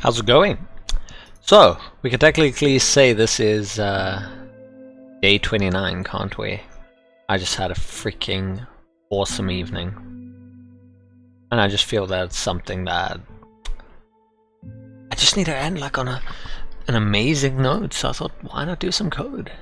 How's it going? So, we can technically say this is day 29, can't we? I just had a freaking awesome evening. And I just feel that it's something that I just need to end like on an amazing note, so I thought, why not do some code?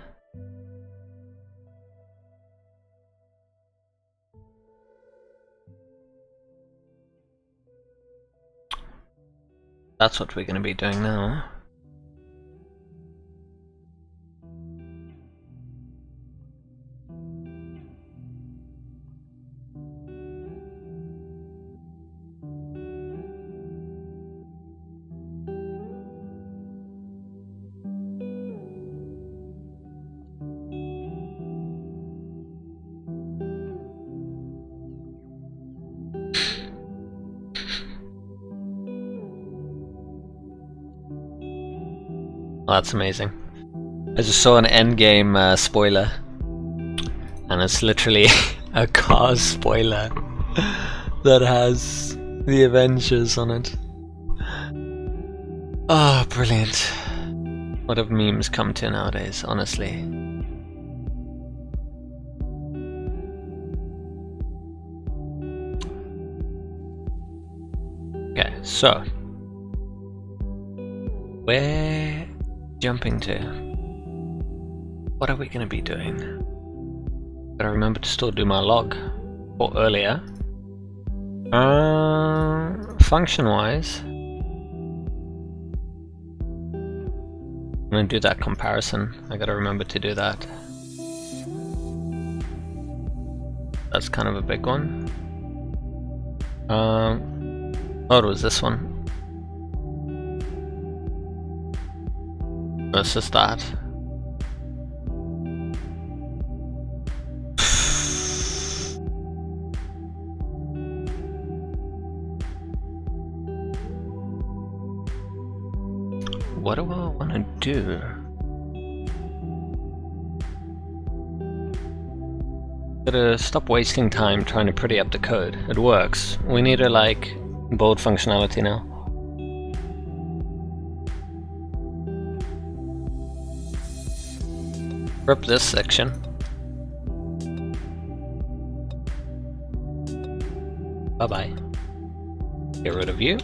That's what we're going to be doing now. Oh, that's amazing. I just saw an endgame spoiler, and it's literally a Cars spoiler that has the Avengers on it. Oh, brilliant. What have memes come to nowadays, honestly? Okay, so where jumping to? What are we going to be doing? Gotta remember to still do my log or earlier. Function wise, I'm going to do that comparison. I gotta remember to do that. That's kind of a big one. Oh, it was this one. Versus that. What do I want to do? Gotta stop wasting time trying to pretty up the code. It works. We need to like bold functionality now. Rip this section. Bye-bye. Get rid of you.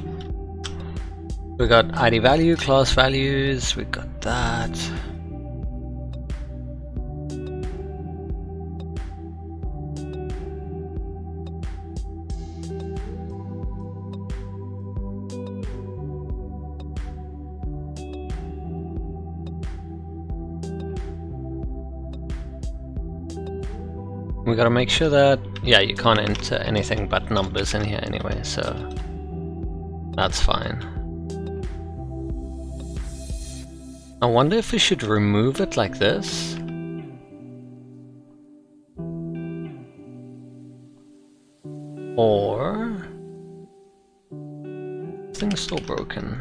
We got ID value, class values, we got that. We gotta make sure that, yeah, you can't enter anything but numbers in here anyway, so that's fine. I wonder if we should remove it like this. Or this thing's still broken.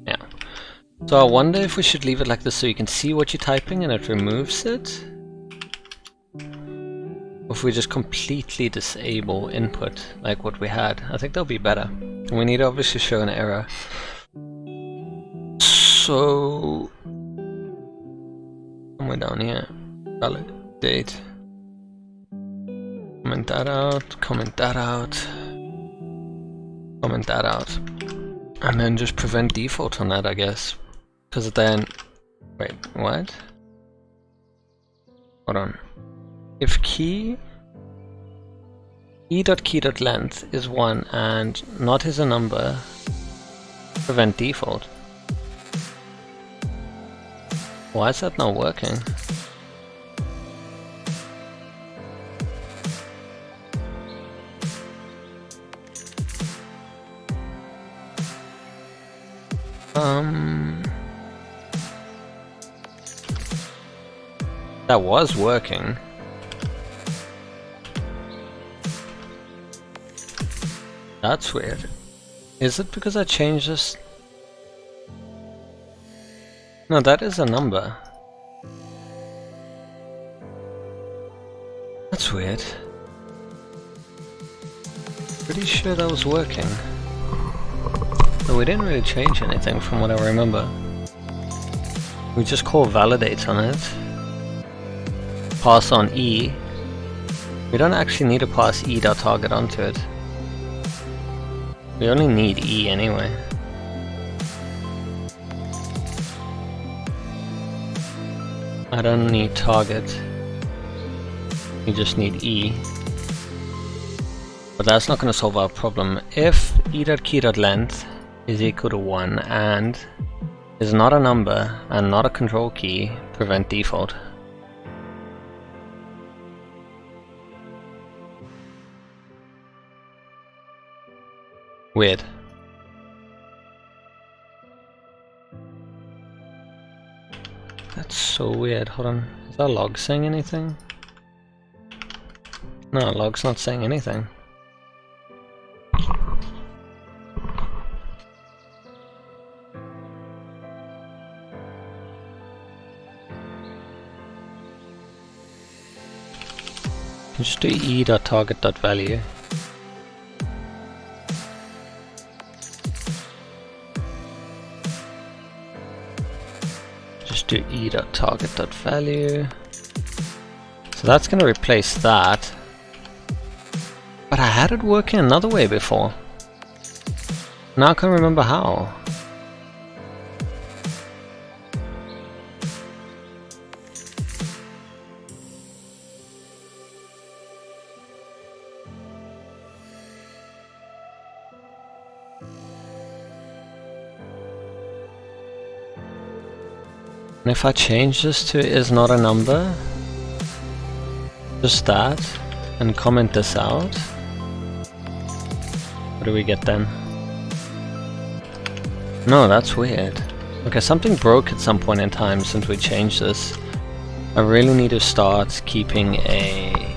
Yeah. So I wonder if we should leave it like this so you can see what you're typing and it removes it. Or if we just completely disable input like what we had. I think that'll be better. And we need to obviously show an error. So somewhere down here, validate. Comment that out, comment that out, comment that out. And then just prevent default on that, I guess. Because then, wait, what? Hold on. If key.key.length is 1 and not is a number, prevent default. Why is that not working? That was working. That's weird. Is it because I changed this? No, that is a number. That's weird. Pretty sure that was working. So we didn't really change anything from what I remember. We just call validate on it. Pass on E. We don't actually need to pass E.target onto it. We only need E anyway. I don't need target. You just need E. But that's not going to solve our problem. If E.key.length is equal to 1 and is not a number and not a control key, prevent default. Weird. That's so weird. Hold on. Is our log saying anything? No, log's not saying anything. Just do e.target.value. Just do e.target.value. So that's going to replace that. But I had it working another way before. Now I can't remember how. And if I change this to is not a number, just that, and comment this out, what do we get then? No, that's weird. Okay, something broke at some point in time since we changed this. I really need to start keeping a...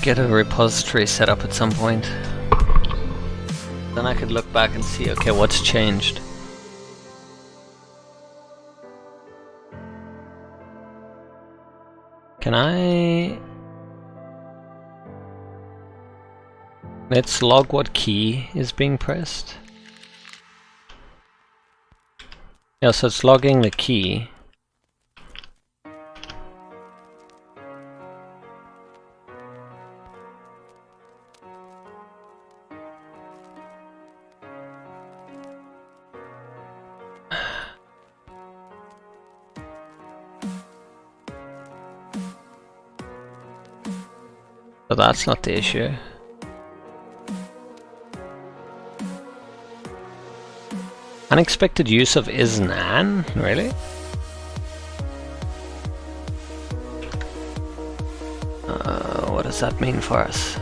get a repository set up at some point. Then I could look back and see, okay, what's changed? Can I... Let's log what key is being pressed. Yeah, so it's logging the key. So that's not the issue. Unexpected use of isNaN? Really? What does that mean for us?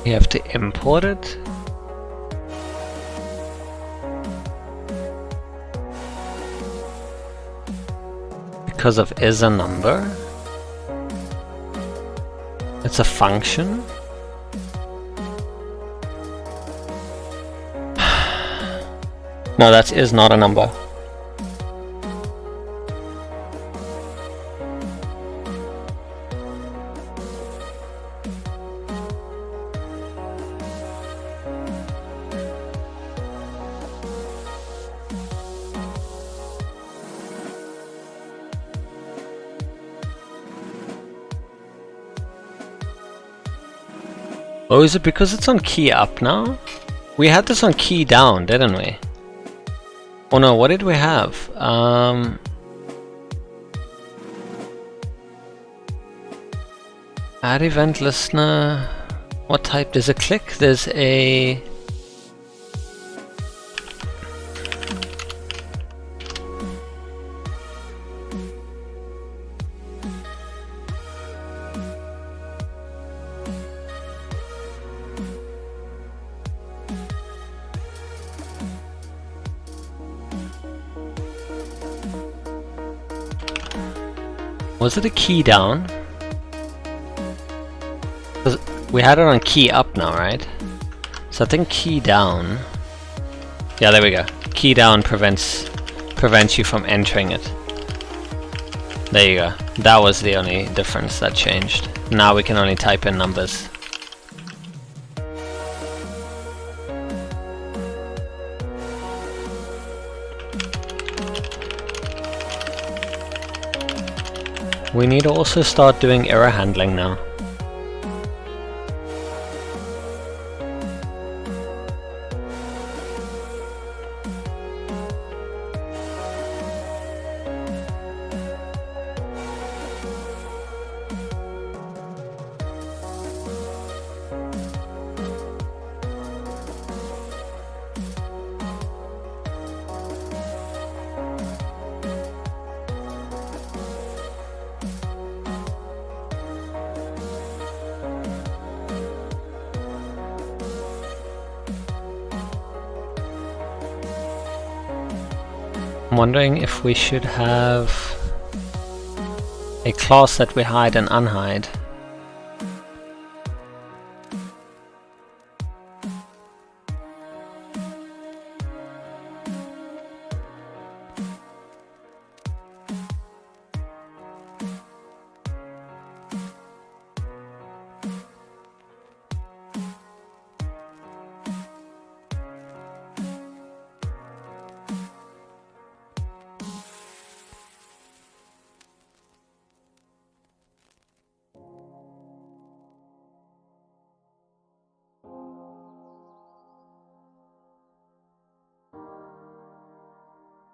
You have to import it. Because of is a number. It's a function. No, that is not a number. Oh, is it because it's on key up now? We had this on key down, didn't we? Oh no, what did we have? Add event listener. What type? There's a click, there's a... Was it a key down? 'Cause we had it on key up now, right? So I think key down. Yeah, there we go. Key down prevents you from entering it. There you go. That was the only difference that changed. Now we can only type in numbers. We need to also start doing error handling now. I'm wondering if we should have a class that we hide and unhide.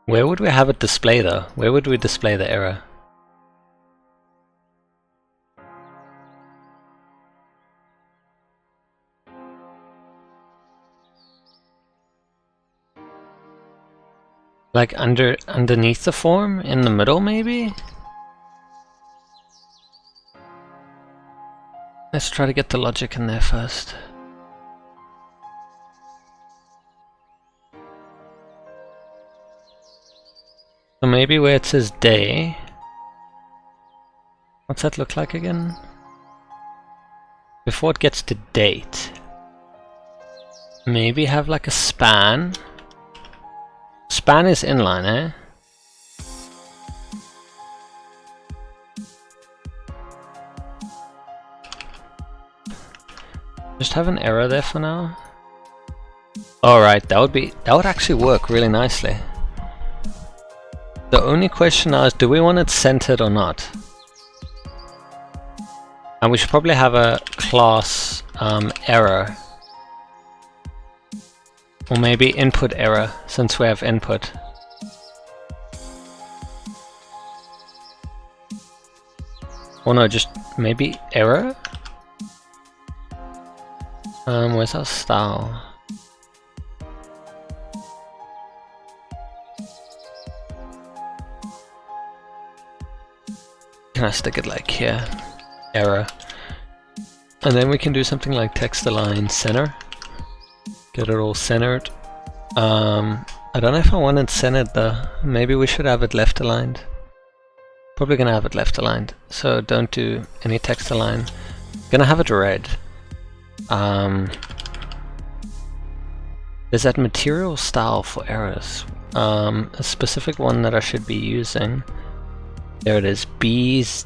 Where would we have it display though? Where would we display the error? Like underneath the form? In the middle maybe? Let's try to get the logic in there first. So maybe where it says day, what's that look like again? Before it gets to date, maybe have like a span. Span is inline, eh? Just have an error there for now. Alright, that would actually work really nicely. The only question now is, do we want it centered or not? And we should probably have a class error. Or maybe input error, since we have input. Or no, just maybe error? Where's our style? Can I stick it like here? Error. And then we can do something like text align center. Get it all centered. I don't know if I want it centered though. Maybe we should have it left aligned. Probably gonna have it left aligned. So don't do any text align. Gonna have it red. There's that material style for errors. A specific one that I should be using. There it is, B's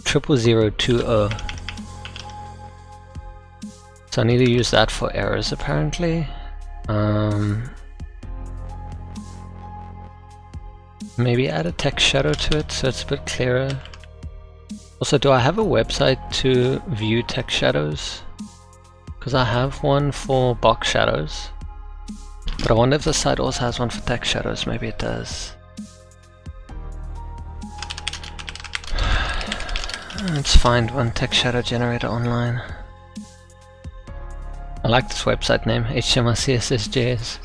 00020. So I need to use that for errors apparently. Maybe add a text shadow to it so it's a bit clearer. Also, do I have a website to view text shadows? Because I have one for box shadows. But I wonder if the site also has one for text shadows. Maybe it does. Let's find one text shadow generator online. I like this website name, HTML CSS JS.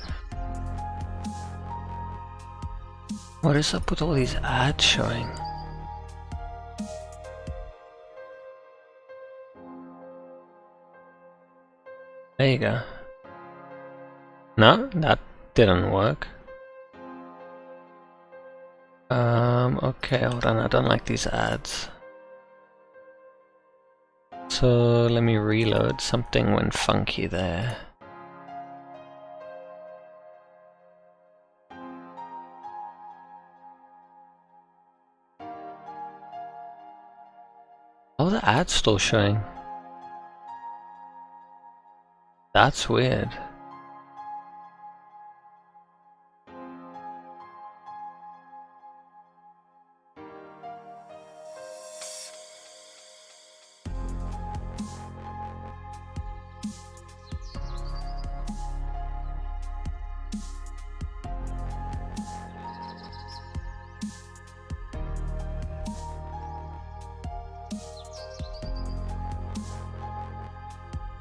What is up with all these ads showing? There you go. No, that didn't work. Okay, hold on, I don't like these ads. So let me reload. Something went funky there. Oh, the ad's still showing. That's weird.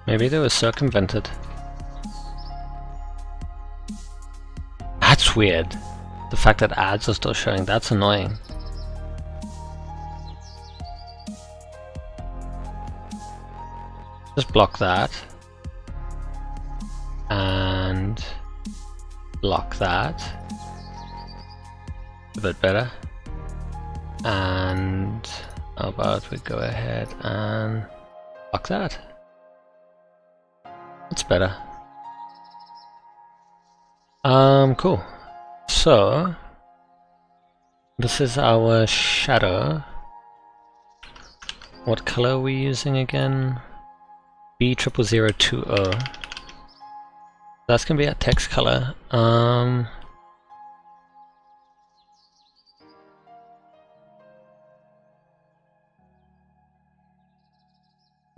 Maybe they were circumvented. That's weird. The fact that ads are still showing, that's annoying. Just block that. And block that. A bit better. And how about we go ahead and block that. That's better. Cool. So this is our shadow. What color are we using again? B00020. That's gonna be our text color. Oh,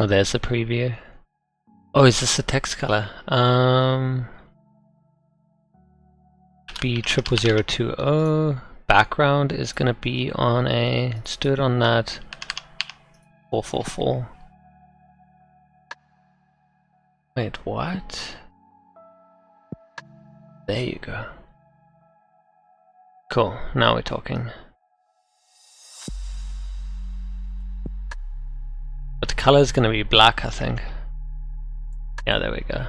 there's the preview. Oh, is this the text color? B00020. Background is gonna be on a. Let's do it on that 444. Wait, what? There you go. Cool. Now we're talking. But the color is gonna be black, I think. Yeah, there we go.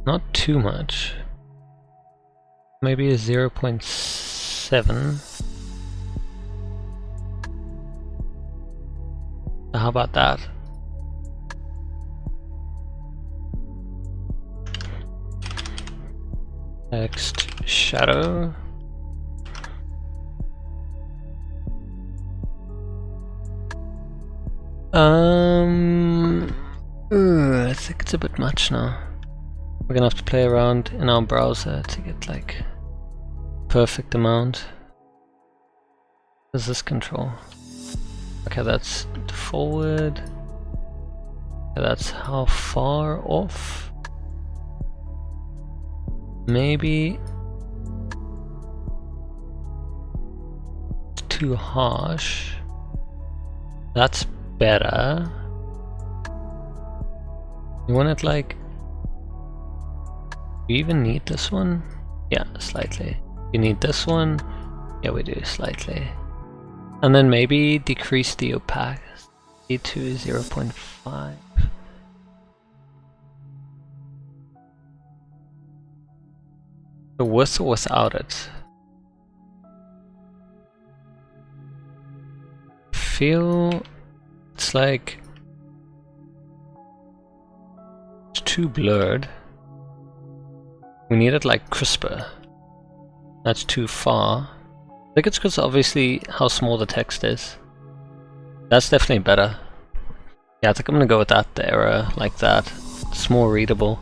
Not too much. Maybe a 0.7. How about that? Text shadow. I think it's a bit much now. We're gonna have to play around in our browser to get like perfect amount. What does this control? Okay, that's forward. That's how far off? Maybe it's too harsh. That's better. You want it like... Do you even need this one? Yeah, slightly. You need this one? Yeah, we do, slightly. And then maybe decrease the opacity to 0.5. The with or without it? Feel it's like it's too blurred. We need it like crisper. That's too far. I think it's because obviously how small the text is. That's definitely better. Yeah, I think I'm gonna go with that, the error like that. It's more readable.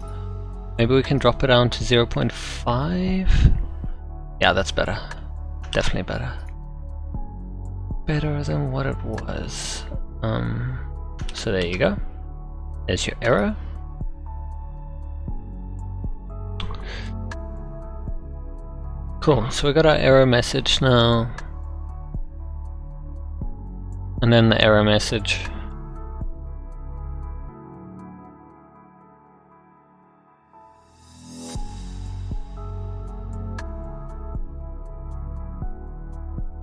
Maybe we can drop it down to 0.5? Yeah, that's better. Definitely better. Better than what it was. So there you go. There's your error. Cool, so we got our error message now. And then the error message.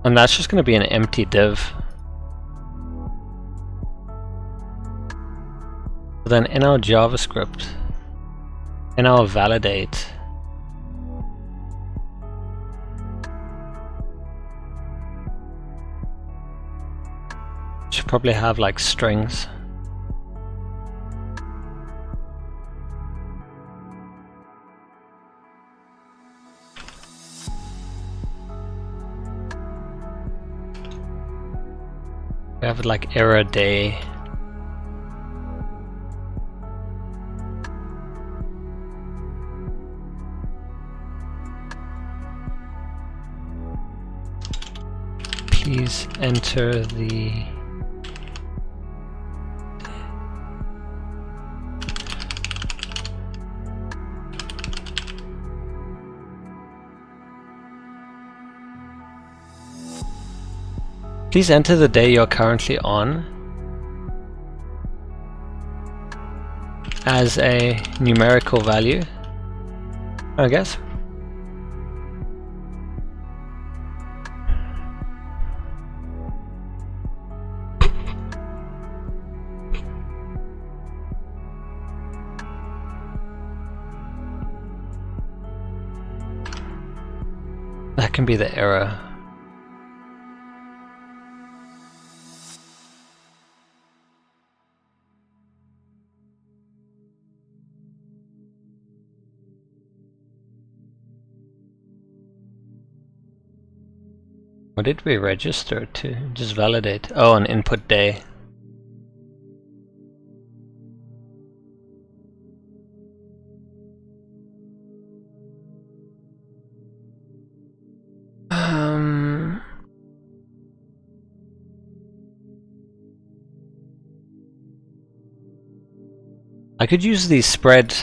And that's just going to be an empty div. Then in our JavaScript, in our validate, should probably have like strings. We have like error day. Please enter the Please enter the day you're currently on as a numerical value, I guess. That can be the error. What did we register to? Just validate. Oh, an input day. I could use the spread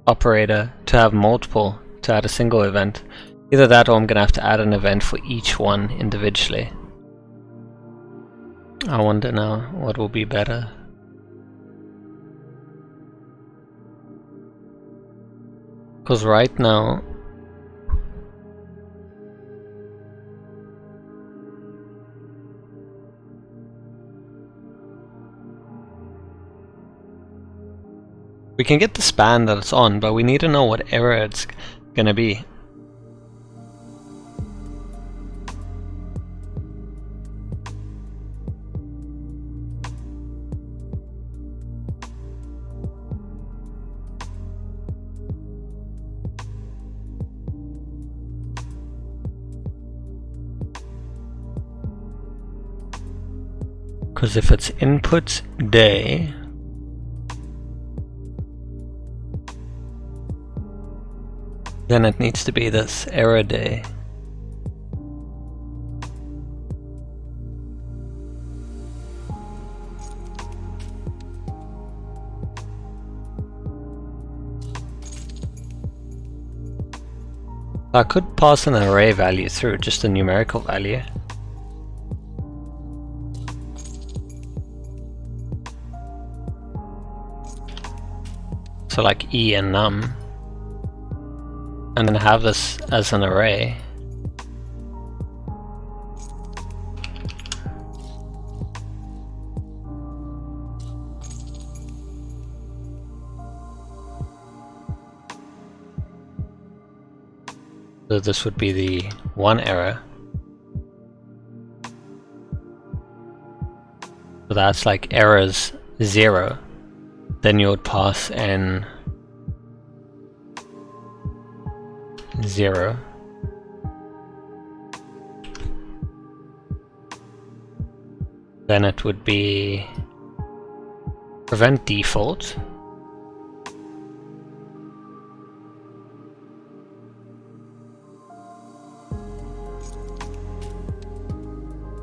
operator to have multiple, to add a single event. Either that or I'm gonna have to add an event for each one individually. I wonder now what will be better. Because right now we can get the span that it's on, but we need to know what error it's gonna be. Because if it's input day, then it needs to be this error day. I could pass an array value through, just a numerical value. So like E and num, and then have this as an array. So this would be the one error. So that's like errors 0. Then you would pass in 0. Then it would be prevent default.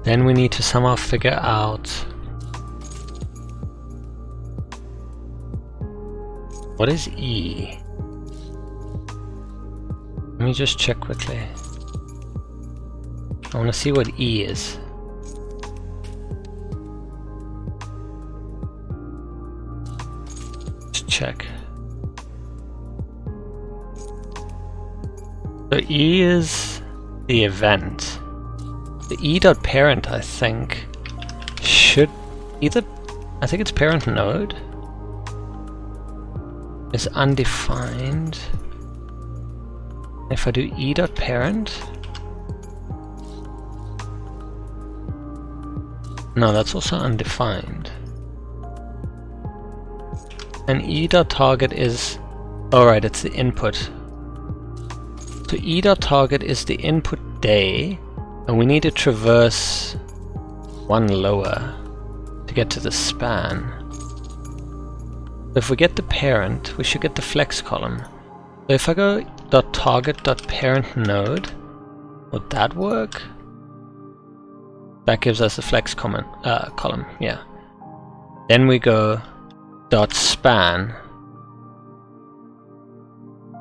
Then we need to somehow figure out what is E? Let me just check quickly. I want to see what E is. Let's check. So E is the event. The e.parent, I think, should either, I think it's parent node is undefined. If I do e.parent, no, that's also undefined. And e.target is, alright, it's the input. So e.target is the input day, and we need to traverse one lower to get to the span. If we get the parent, we should get the flex column. So if I go .target.parent node, would that work? That gives us a flex column, yeah. Then we go .span.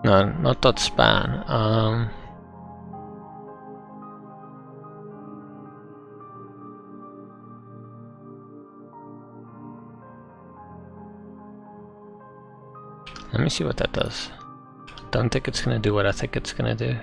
No, not .span. Let me see what that does. Don't think it's gonna do what I think it's gonna do.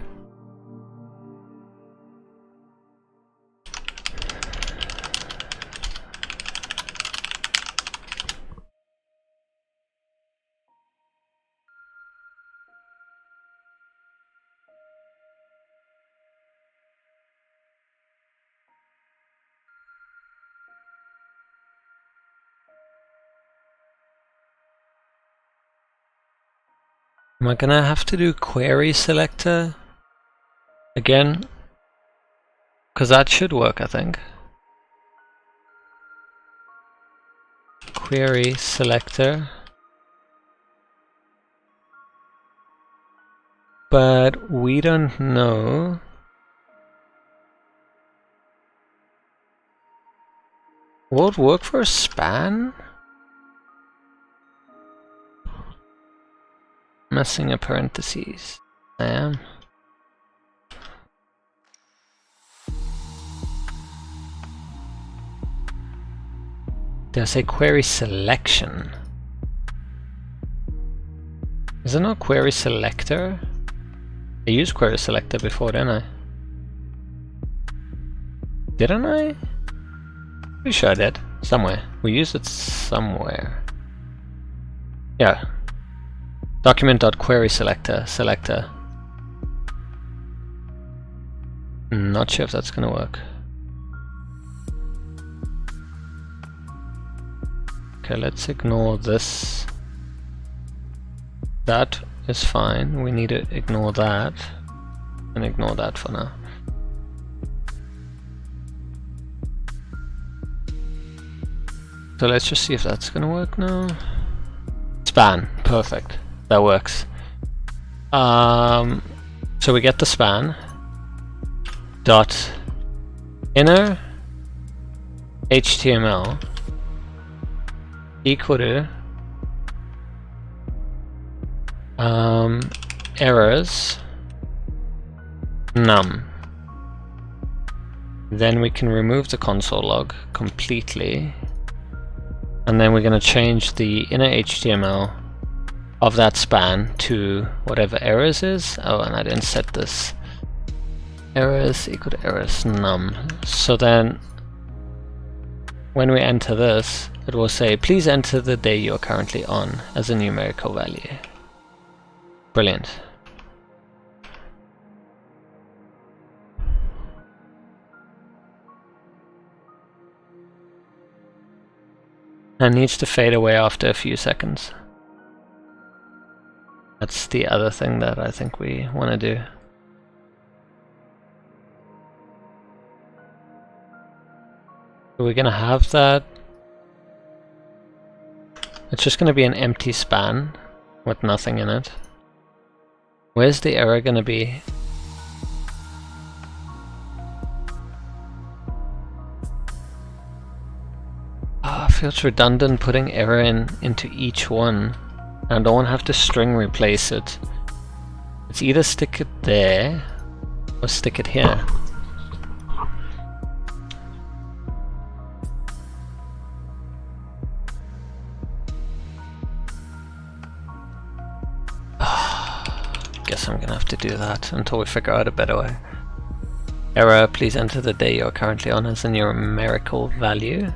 Am I gonna have to do query selector again? Because that should work, I think. Query selector. But we don't know. Will it work for a span? Missing a parentheses. I am. Did I say query selection? Is it not query selector? I used query selector before, didn't I? Didn't I? Pretty sure I did. Somewhere. We used it somewhere. Yeah. Document.querySelector, selector. Not sure if that's gonna work. Okay, let's ignore this. That is fine. We need to ignore that. And ignore that for now. So let's just see if that's gonna work now. Span, perfect. That works. So we get the span dot inner HTML equal to errors num. Then we can remove the console log completely, and then we're going to change the inner HTML of that span to whatever errors is. Oh, and I didn't set this. Errors equal to errors num. So then when we enter this, it will say please enter the day you're currently on as a numerical value. Brilliant. And needs to fade away after a few seconds. That's the other thing that I think we want to do. So we're going to have that. It's just going to be an empty span with nothing in it. Where's the error going to be? Feels redundant putting error into each one. I don't want to have to string replace it. It's either stick it there or stick it here. Guess I'm gonna have to do that until we figure out a better way. Error, please enter the day you're currently on as a numerical value.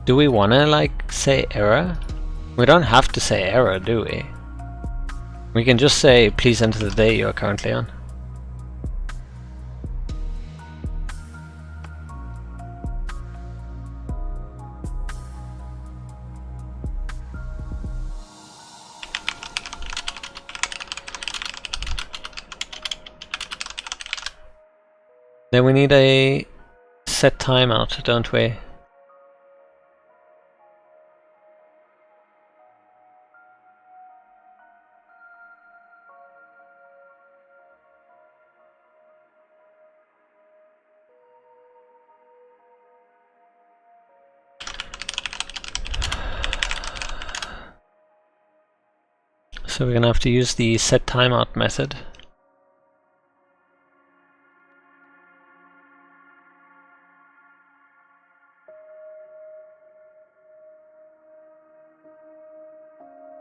Do we wanna like say error? We don't have to say error, do we? We can just say please enter the day you're currently on. Then we need a set timeout, don't we? So we're gonna have to use the set timeout method.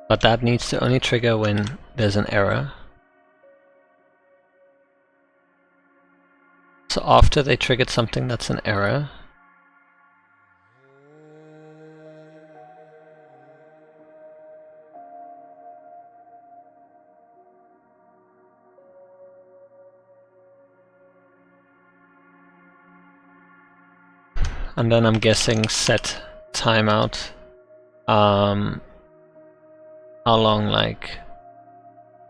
But that needs to only trigger when there's an error. So after they triggered something that's an error, and then I'm guessing set timeout. How long, like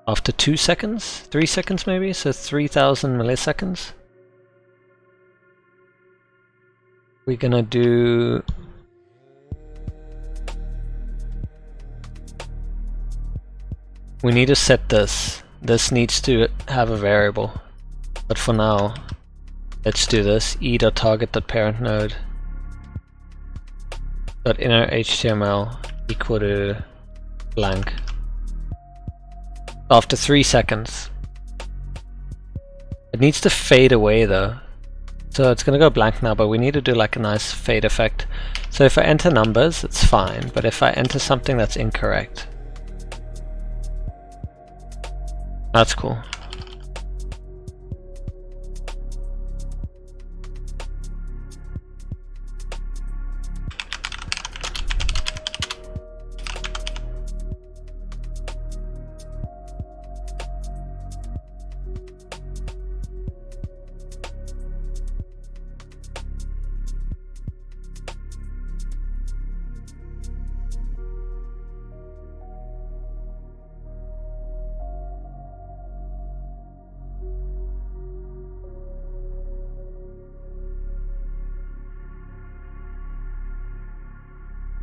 after 2 seconds? 3 seconds maybe? So 3000 milliseconds? We're gonna do... We need to set this. This needs to have a variable. But for now, let's do this. e.target.parent node .inner HTML equal to blank. After 3 seconds. It needs to fade away though. So it's gonna go blank now, but we need to do like a nice fade effect. So if I enter numbers, it's fine, but if I enter something that's incorrect, that's cool.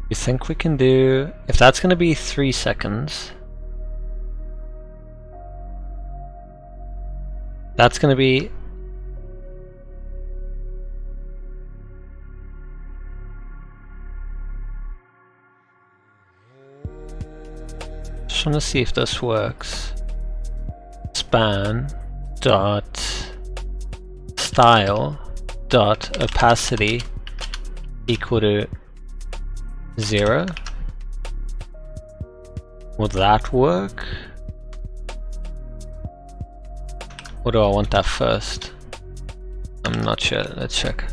You think we can do, if that's going to be 3 seconds, that's going to be just want to see if this works. Span dot style dot opacity equal to 0. Would that work? Or do I want that first? I'm not sure. Let's check.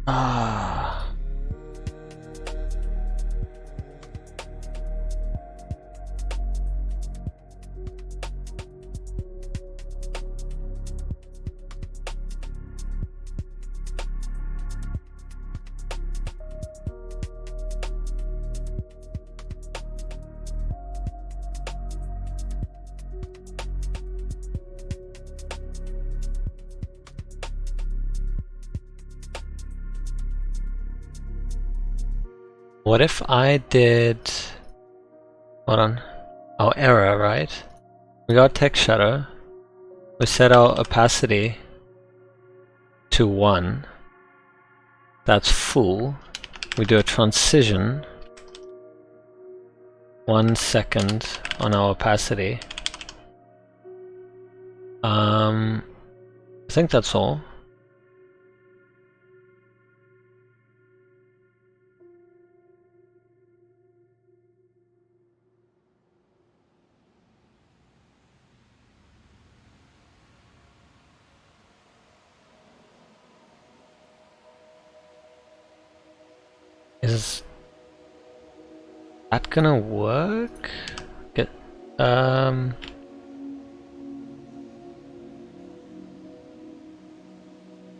Ah. What if I did... Hold on. Our error, right? We got text shadow. We set our opacity to 1. That's full. We do a transition. 1 second on our opacity. I think that's all. Is that gonna work? Get hold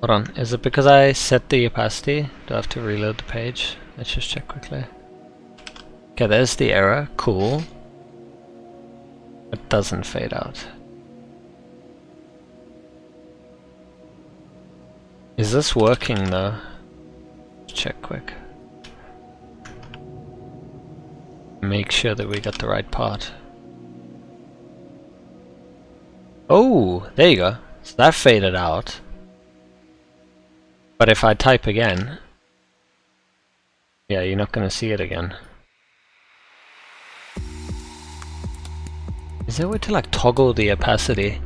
on, is it because I set the opacity? Do I have to reload the page? Let's just check quickly. Okay, there's the error, cool. It doesn't fade out. Is this working though? Let's check quick. Make sure that we got the right part. Oh, there you go. So that faded out. But if I type again, yeah, you're not going to see it again. Is there a way to like toggle the opacity?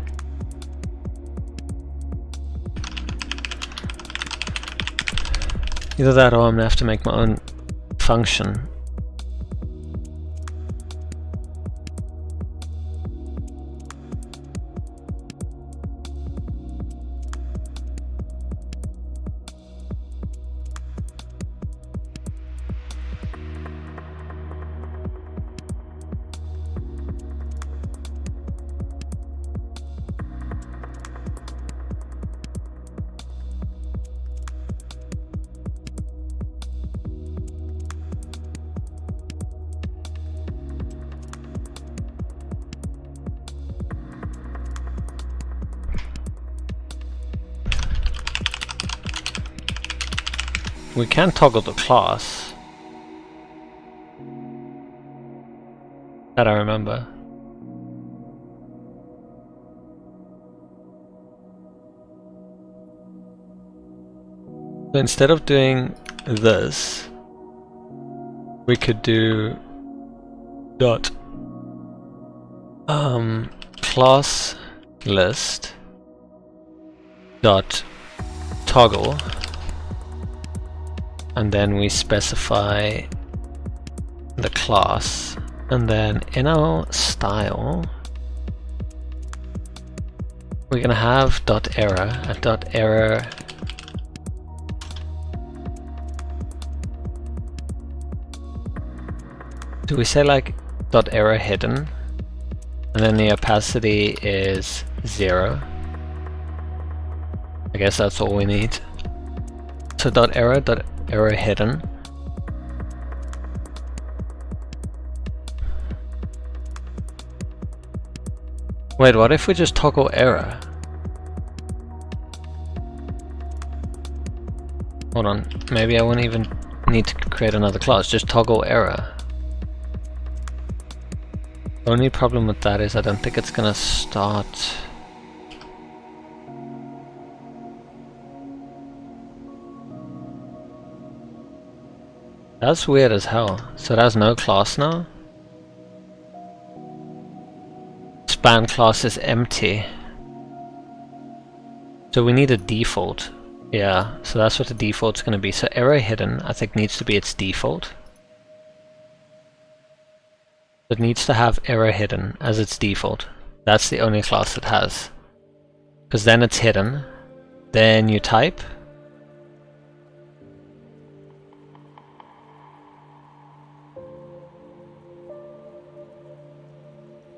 Either that or I'm going to have to make my own function. We can toggle the class. That I remember. So instead of doing this, we could do dot class list dot toggle, and then we specify the class, and then in our style we're gonna have dot error and dot error do we say like dot error hidden, and then the opacity is 0. I guess that's all we need. So dot error hidden. Wait, what if we just toggle error? Hold on, maybe I wouldn't even need to create another class, just toggle error. Only problem with that is I don't think it's gonna start. That's weird as hell. So it has no class now? Span class is empty. So we need a default. Yeah, so that's what the default's gonna be. So error hidden, I think, needs to be its default. It needs to have error hidden as its default. That's the only class it has. Because then it's hidden. Then you type.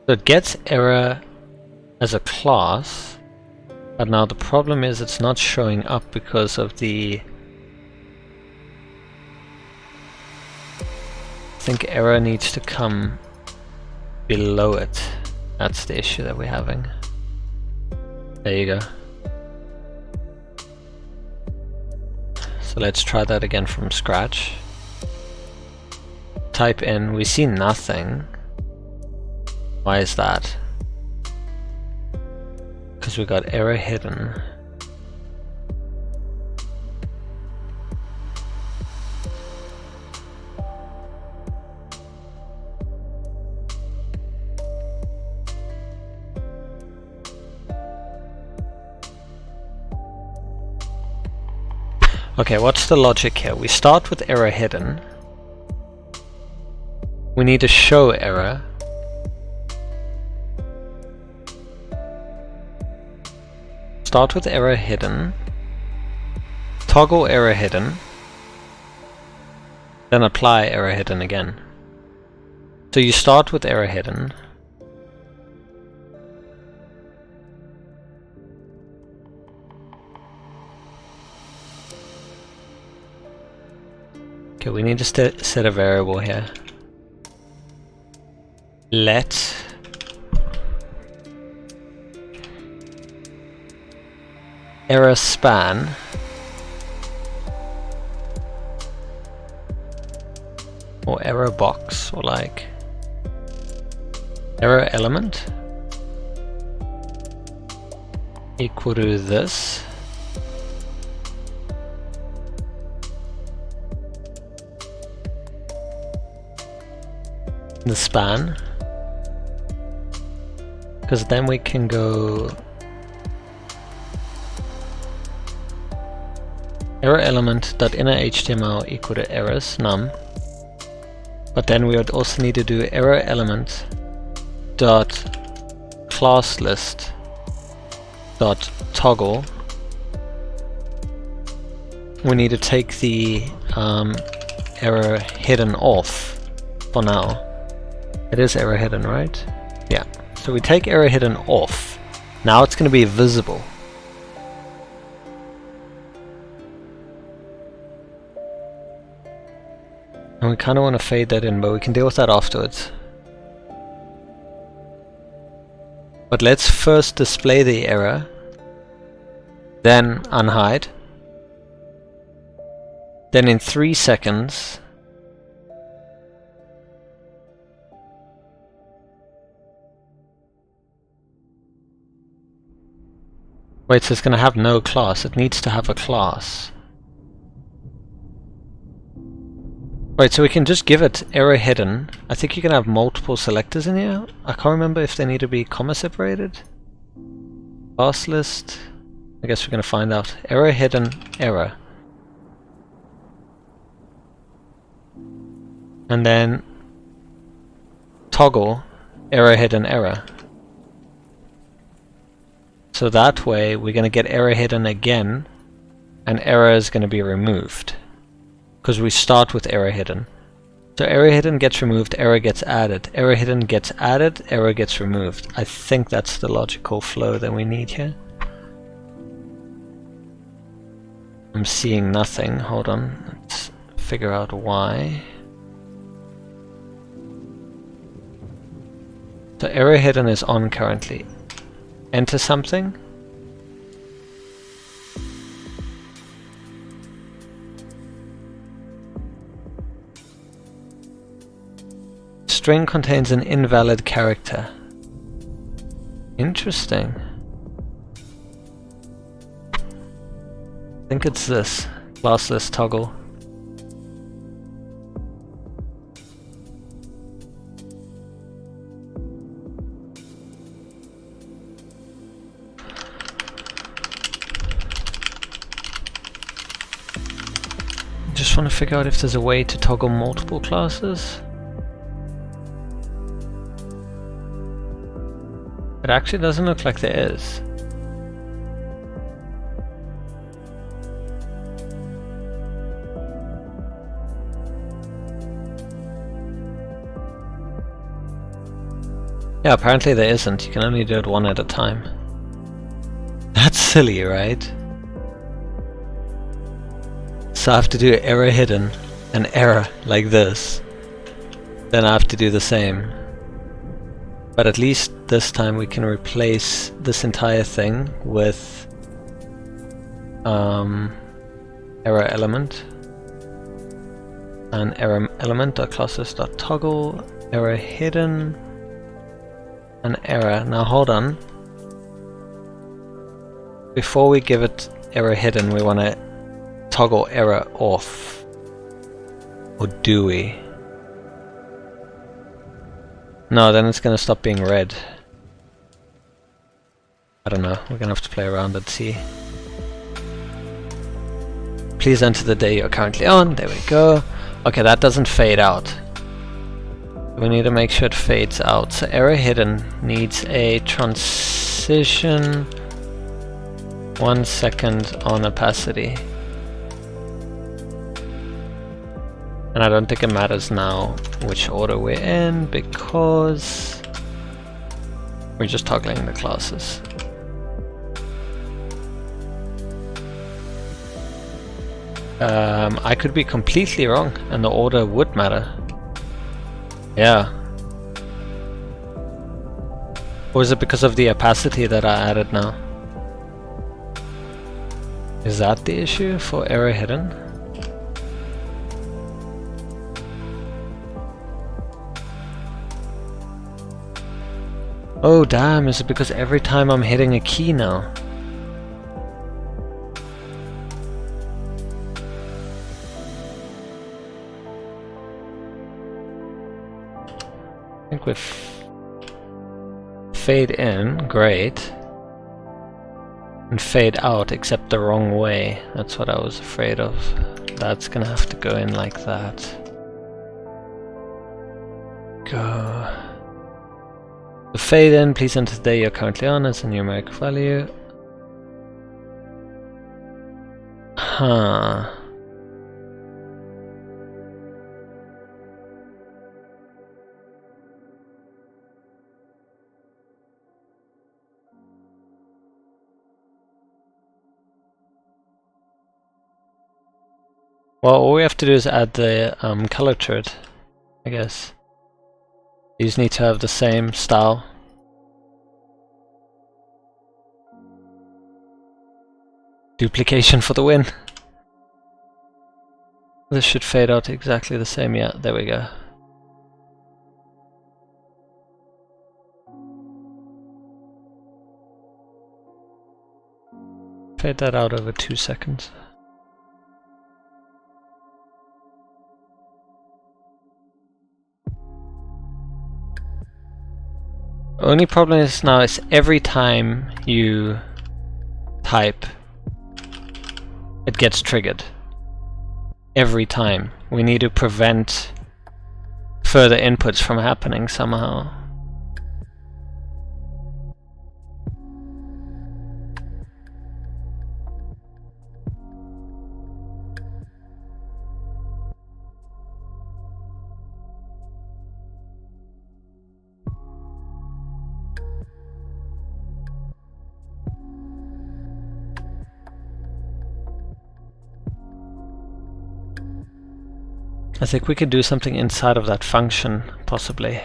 So it gets error as a class, but now the problem is it's not showing up because of the... I think error needs to come below it. That's the issue that we're having. There you go. So let's try that again from scratch. Type in, we see nothing. Why is that? Because we got error hidden. Okay, what's the logic here? We start with error hidden. We need to show error. Start with error hidden. Toggle error hidden. then apply error hidden again. So you start with error hidden. Okay, we need to set a variable here. Let error span or error box, or like error element equal to this. The span, because then we can go error element dot inner HTML equal to errors num, but then we would also need to do error element dot class list dot toggle. We need to take the error hidden off for now. It is error hidden, right? Yeah. So we take error hidden off. Now it's going to be visible. And we kind of want to fade that in, but we can deal with that afterwards. But let's first display the error, then unhide. Then in 3 seconds, wait, so it's going to have no class. It needs to have a class. Wait, so we can just give it error hidden. I think you can have multiple selectors in here. I can't remember if they need to be comma separated. Class list. I guess we're going to find out. Error hidden error. And then toggle error hidden error. So that way we're going to get error hidden again, and error is going to be removed because we start with error hidden. So error hidden gets removed, error gets added. Error hidden gets added, error gets removed. I think that's the logical flow that we need here. I'm seeing nothing. Hold on. Let's figure out why. So error hidden is on currently. Enter something. String contains an invalid character. Interesting. I think it's this class list toggle. Just want to figure out if there's a way to toggle multiple classes. It actually doesn't look like there is. Yeah, apparently there isn't. You can only do it one at a time. That's silly, right? So I have to do error hidden, an error like this. Then I have to do the same. But at least this time we can replace this entire thing with error element. And error element.classes.toggle, error hidden, an error. Now hold on. Before we give it error hidden, we want to toggle error off. Or do we? No, then it's gonna stop being red. I don't know, we're gonna have to play around and see. Please enter the day you're currently on, there we go. Okay, that doesn't fade out. We need to make sure it fades out. So error hidden needs a transition 1 second on opacity. And I don't think it matters now which order we're in because we're just toggling the classes. I could be completely wrong and the order would matter. Yeah. Or is it because of the opacity that I added now? Is that the issue for error hidden? Oh damn, is it because every time I'm hitting a key now? I think with fade in, great. And fade out, except the wrong way. That's what I was afraid of. That's gonna have to go in like that. Go. The fade in, please enter the day you're currently on as a numeric value. Huh. Well, all we have to do is add the color to it, I guess. These need to have the same style. Duplication for the win. This should fade out exactly the same. Yeah, there we go. Fade that out over 2 seconds. Only problem is now is every time you type, it gets triggered. Every time. We need to prevent further inputs from happening somehow. I think we could do something inside of that function, possibly.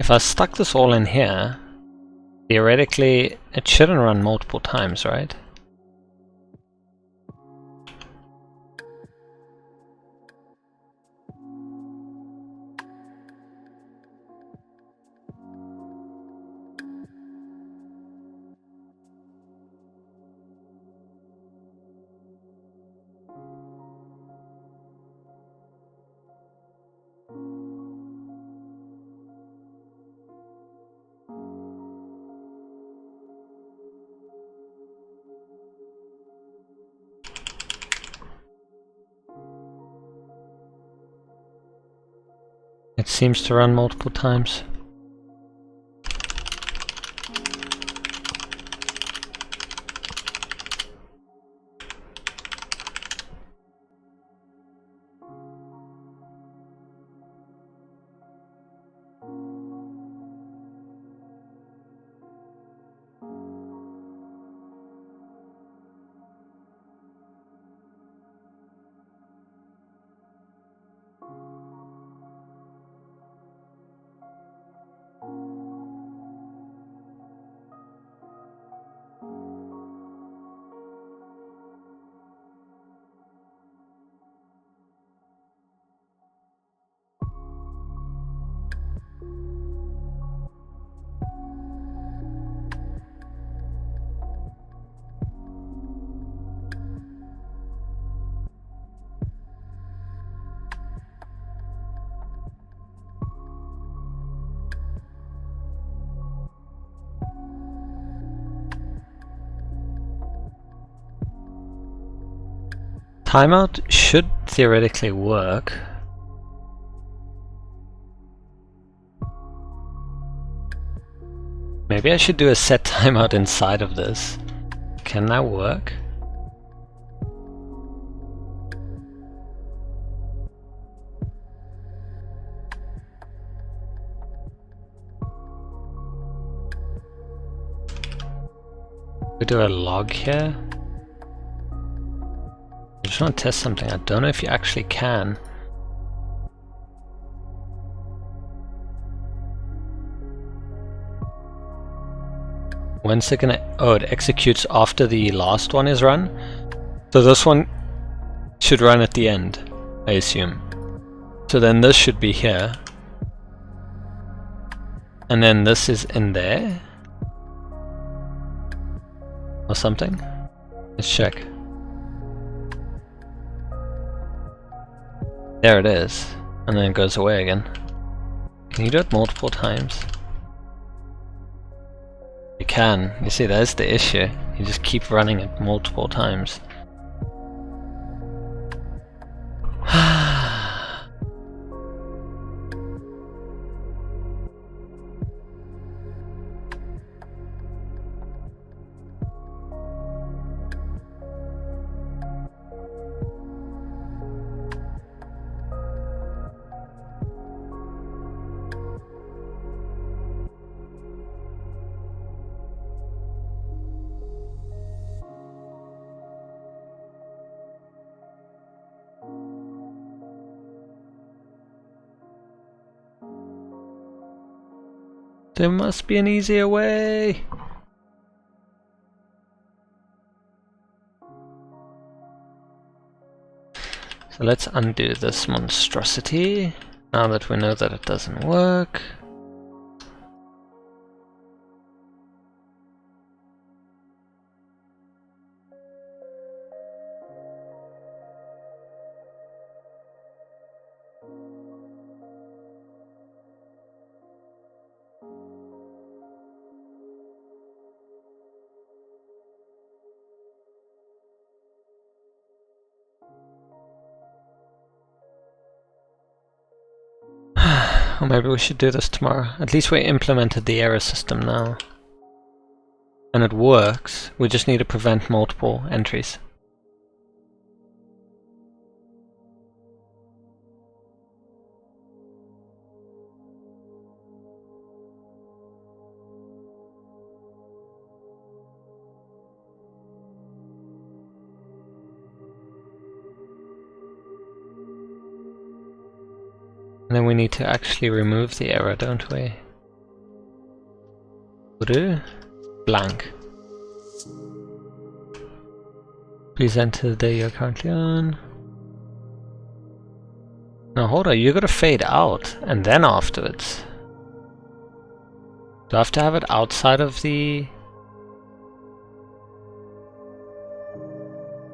If I stuck this all in here, theoretically it shouldn't run multiple times, right? It seems to run multiple times. Timeout should theoretically work. Maybe I should do a set timeout inside of this. Can that work? We do a log here. I just want to test something. I don't know if you actually can. When's it gonna... Oh, it executes after the last one is run. So this one should run at the end, I assume. So then this should be here. And then this is in there. Or something. Let's check. There it is. And then it goes away again. Can you do it multiple times? You can. You see, that's the issue. You just keep running it multiple times. There must be an easier way. So let's undo this monstrosity, now that we know that it doesn't work. Or maybe we should do this tomorrow. At least we implemented the error system now. And it works. We just need to prevent multiple entries. And then we need to actually remove the error, don't we? Voodoo? Blank. Please enter the day you're currently on. No, hold on, you gotta fade out, and then afterwards. Do I have to have it outside of the...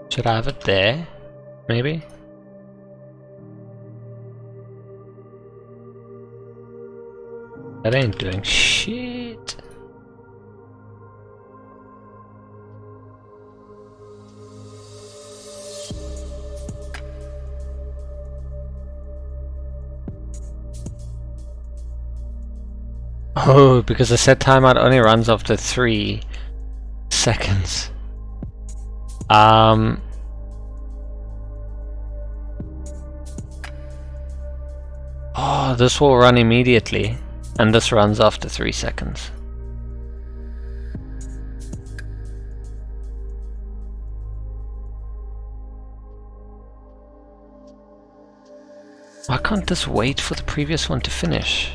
Should I have it there? Maybe? That ain't doing shit. Oh, because the set timeout only runs after 3 seconds. Oh, this will run immediately. And this runs after 3 seconds. Why can't this wait for the previous one to finish?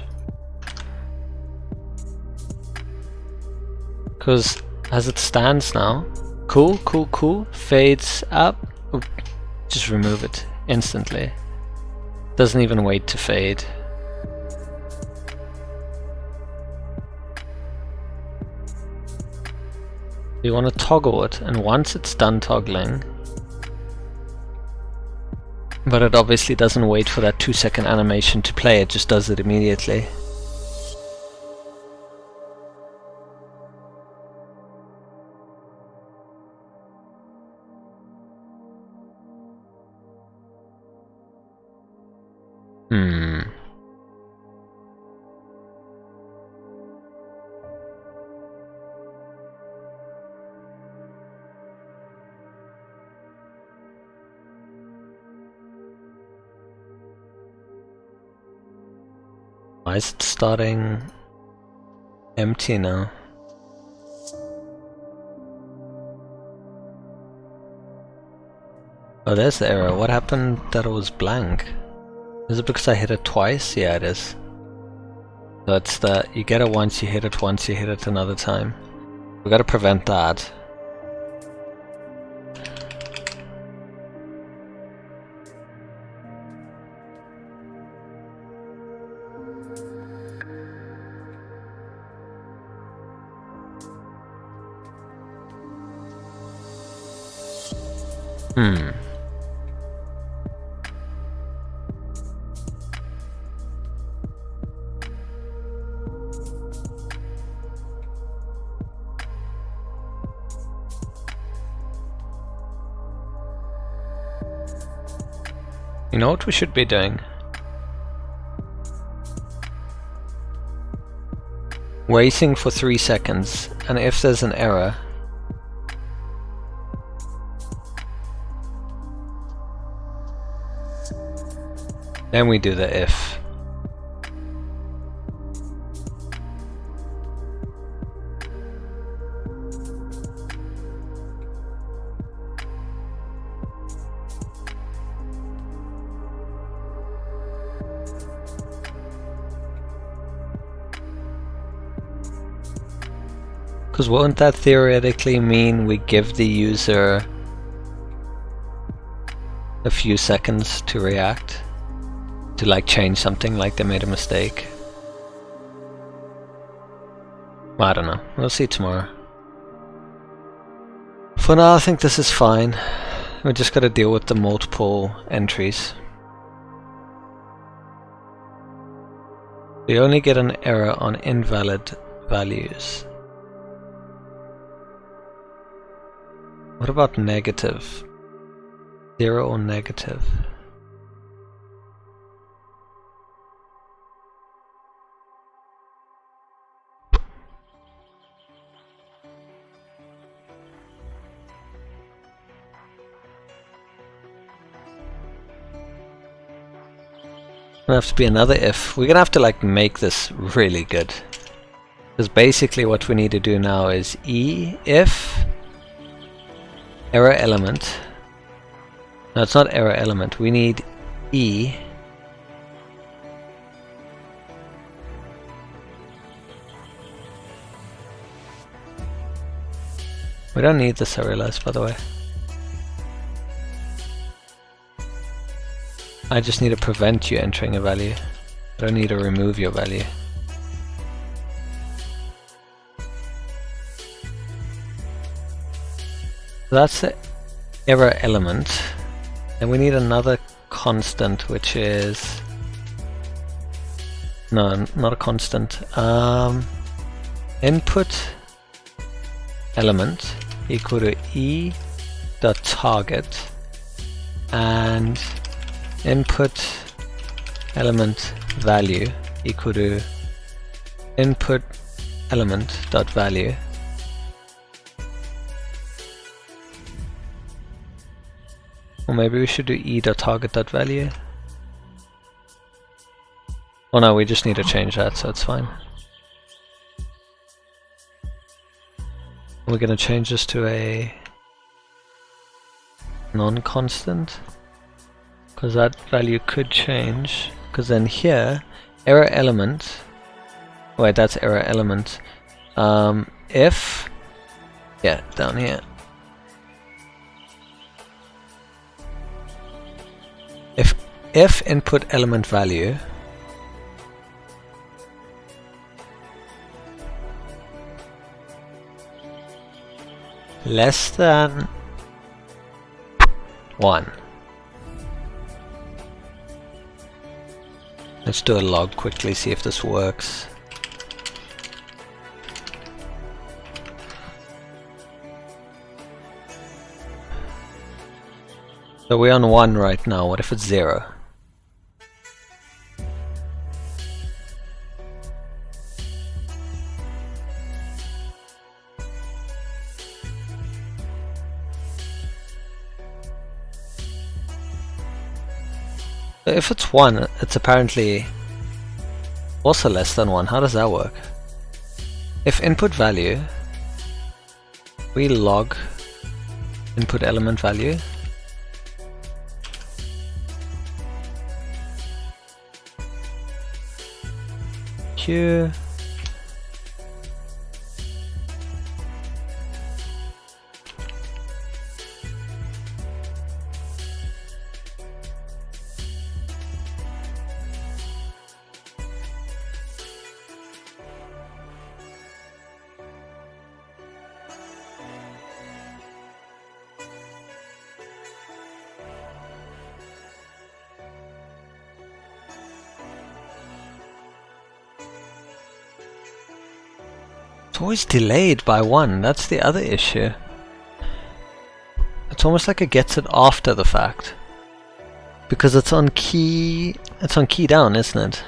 Because as it stands now, cool, fades up, oop, just remove it instantly. Doesn't even wait to fade. You want to toggle it, and once it's done toggling, but it obviously doesn't wait for that 2-second animation to play, it just does it immediately. Hmm. Why is it starting empty now? Oh, there's the error. What happened that it was blank? Is it because I hit it twice? Yeah, it is. So it's that you get it once, you hit it once, you hit it another time. We gotta prevent that. Hmm. You know what we should be doing? Waiting for 3 seconds, and if there's an error, then we do the if. Because won't that theoretically mean we give the user a few seconds to react? To like change something, like they made a mistake? Well, I don't know. We'll see tomorrow. For now, I think this is fine. We just gotta deal with the multiple entries. We only get an error on invalid values. What about negative? 0 or negative? Gonna have to be another if. We're gonna have to like make this really good. Because basically what we need to do now is if error element. No, it's not error element. We need E. We don't need this, I realize, by the way. I just need to prevent you entering a value. I don't need to remove your value. That's the error element. And we need another constant, which is... No, not a constant. Input element equal to e.target and input element value equal to input element dot value. Or maybe we should do e.target.value. Oh no, we just need to change that, so it's fine. We're gonna change this to a non-constant, because that value could change. Because then here, error element. Wait, that's error element. If, yeah, down here. If input element value less than 1. Let's do a log quickly, see if this works. So we're on 1 right now. What if it's 0? So if it's 1, it's apparently also less than 1. How does that work? If input value, we log input element value, Q, it's always delayed by 1, that's the other issue. It's almost like it gets it after the fact. Because it's on key down, isn't it?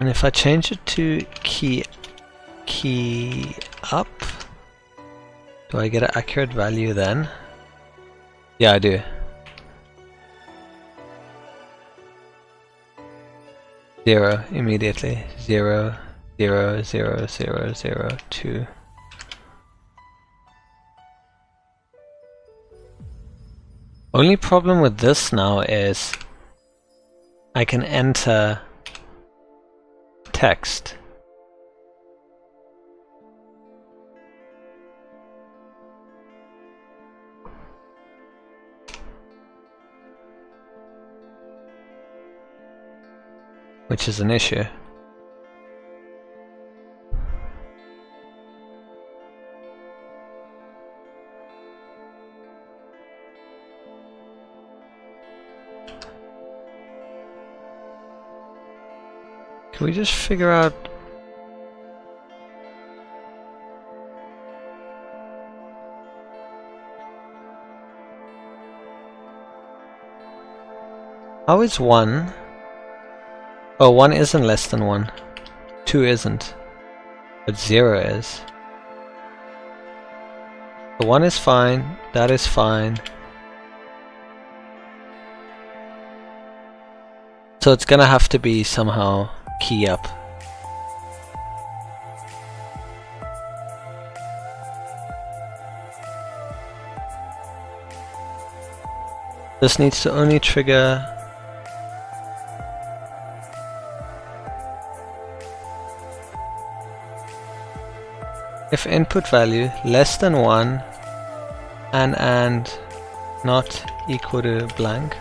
And if I change it to key up, do I get an accurate value then? Yeah, I do. 0 immediately. 0, 0, 0, 0, 0, 2. Only problem with this now is I can enter text. Which is an issue. Can we just figure out how is 1? Oh, 1 isn't less than 1. 2 isn't. But 0 is. The 1 is fine. That is fine. So it's gonna have to be somehow key up. This needs to only trigger if input value less than 1 and not equal to blank.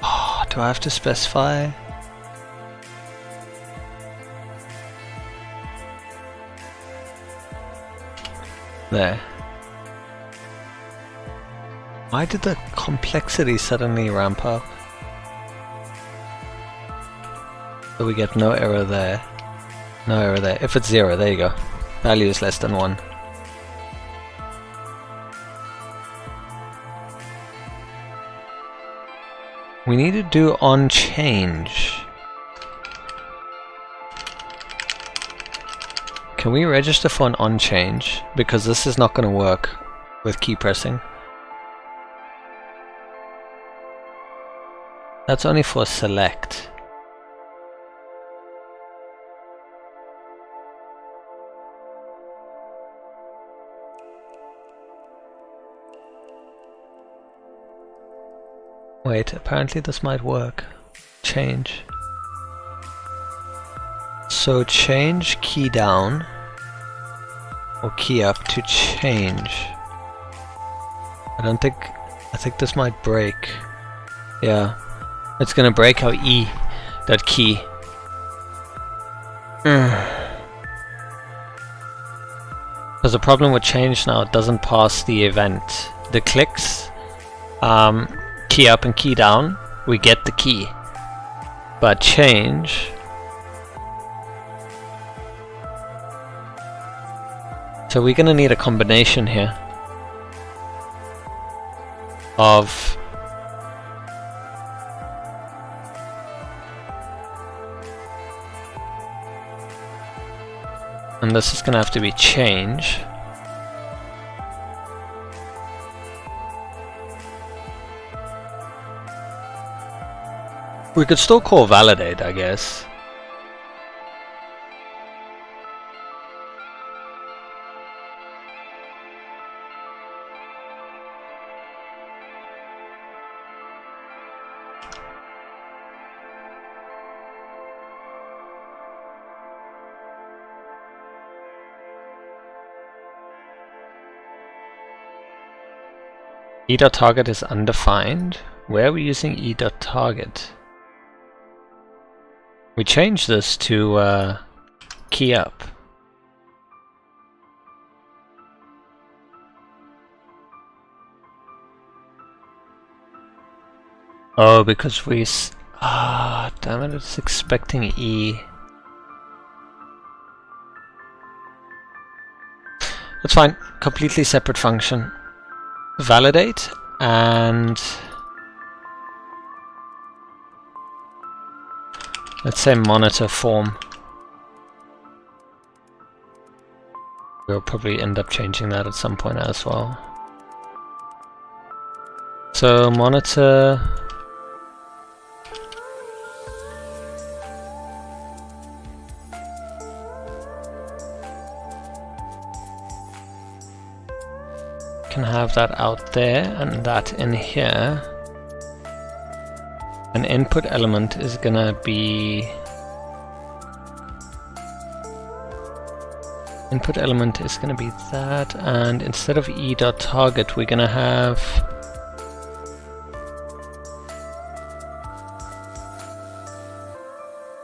Oh, do I have to specify? There. Why did the complexity suddenly ramp up? So we get no error there. No error there. If it's 0, there you go. Value is less than 1. We need to do on change. Can we register for an on change? Because this is not going to work with key pressing. That's only for select. Wait, apparently this might work. Change. So change key down or key up to change. I think this might break. Yeah, it's gonna break our E, that key. There's a problem with change now, it doesn't pass the event. The clicks, key up and key down, we get the key. But change, so we're gonna need a combination here of this is gonna have to be change. We could still call validate, I guess. E.target is undefined. Where are we using E.target? We changed this to key up. Oh, because damn it, it's expecting E. That's fine. Completely separate function. Validate and let's say monitor form. We'll probably end up changing that at some point as well. So monitor can have that out there and that in here. An input element is gonna be that, and instead of E.target we're gonna have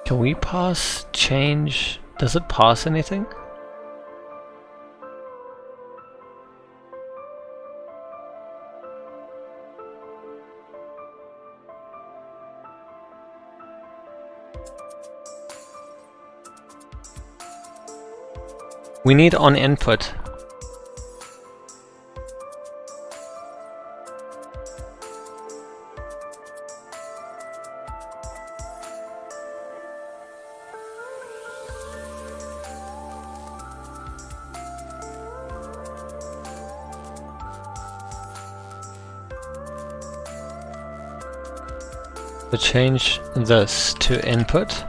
can we pass change? Does it pass anything? We need on input. So change this to input.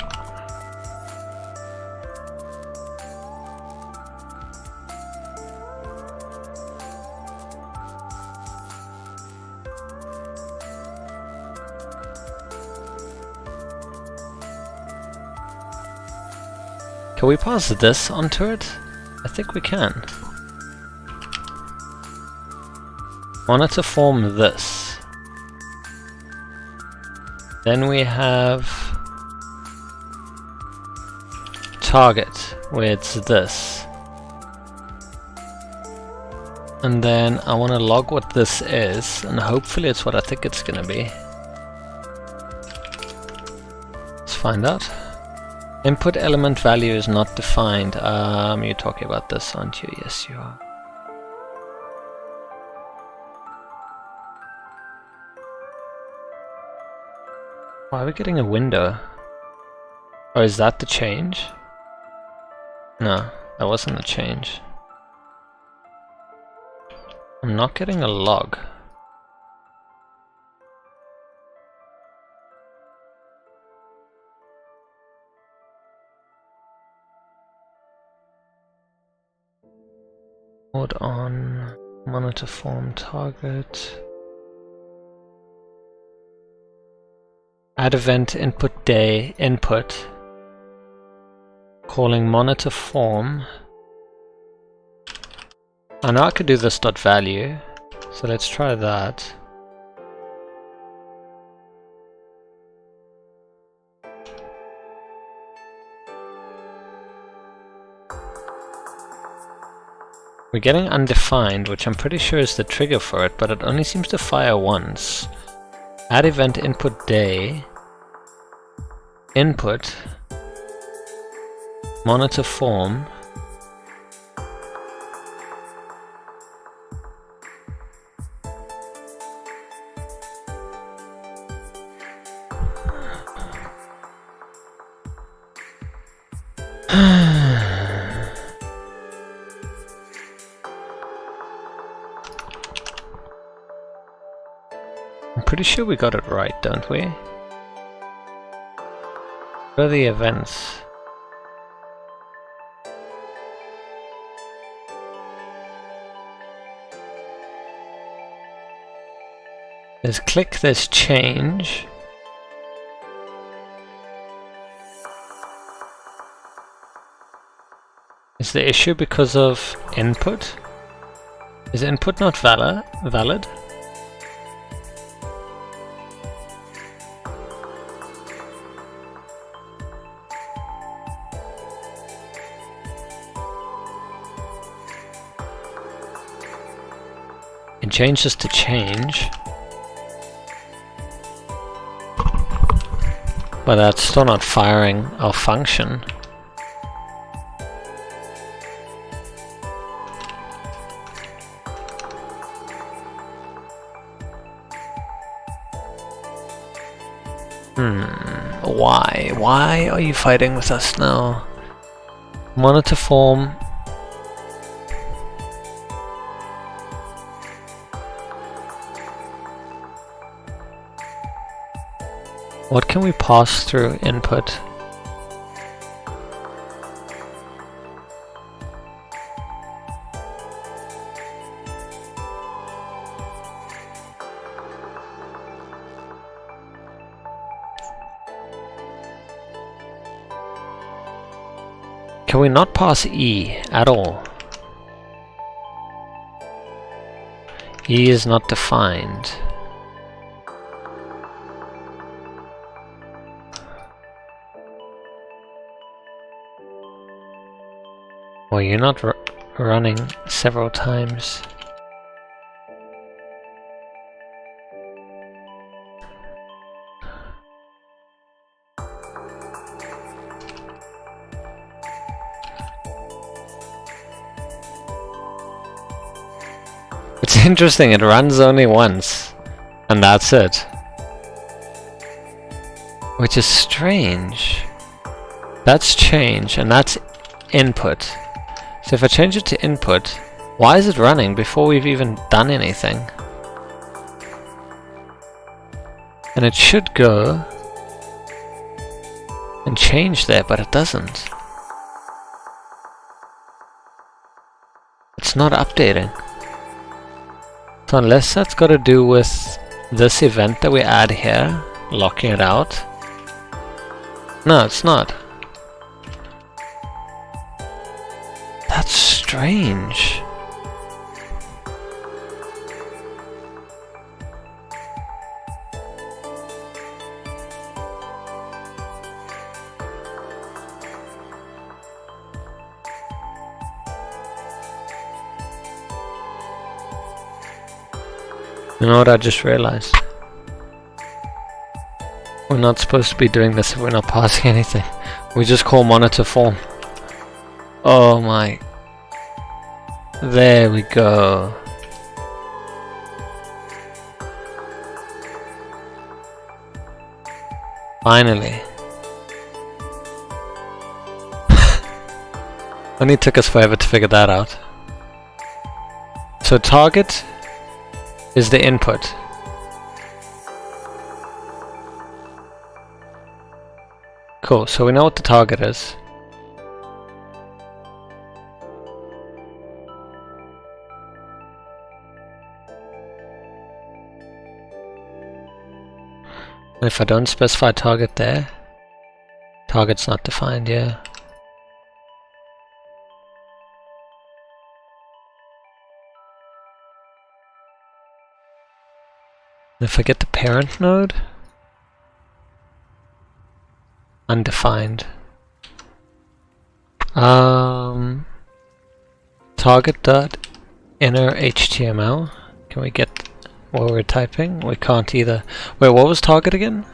Can we pass this onto it? I think we can. Monitor form this. Then we have target, where it's this. And then I want to log what this is, and hopefully it's what I think it's gonna be. Let's find out. Input element value is not defined. You're talking about this, aren't you? Yes, you are. Why are we getting a window? Oh, is that the change? No, that wasn't the change. I'm not getting a log. Mode on, monitor form target. Add event input day input. Calling monitor form. I know I could do this dot value, so let's try that. We're getting undefined, which I'm pretty sure is the trigger for it, but it only seems to fire once. Add event input day, input, monitor form, pretty sure we got it right, don't we? What are the events? There's click, there's change. Is the issue because of input? Is input not valid? And change this to change. But that's still not firing our function. Why? Why are you fighting with us now? Monitor form. What can we pass through input? Can we not pass E at all? E is not defined. Well, you're not running several times. It's interesting, it runs only once, and that's it. Which is strange. That's change, and that's input. So if I change it to input, why is it running before we've even done anything? And it should go and change there, but it doesn't. It's not updating. So unless that's got to do with this event that we add here, locking it out. No, it's not. That's strange. You know what I just realized? We're not supposed to be doing this if we're not passing anything. We just call monitor form. Oh my. There we go. Finally. Only took us forever to figure that out. So target is the input. Cool, so we know what the target is. If I don't specify target there, target's not defined, yeah. If I get the parent node, undefined. Target dot inner HTML. Can we get what we're typing? We can't either. Wait, what was target again?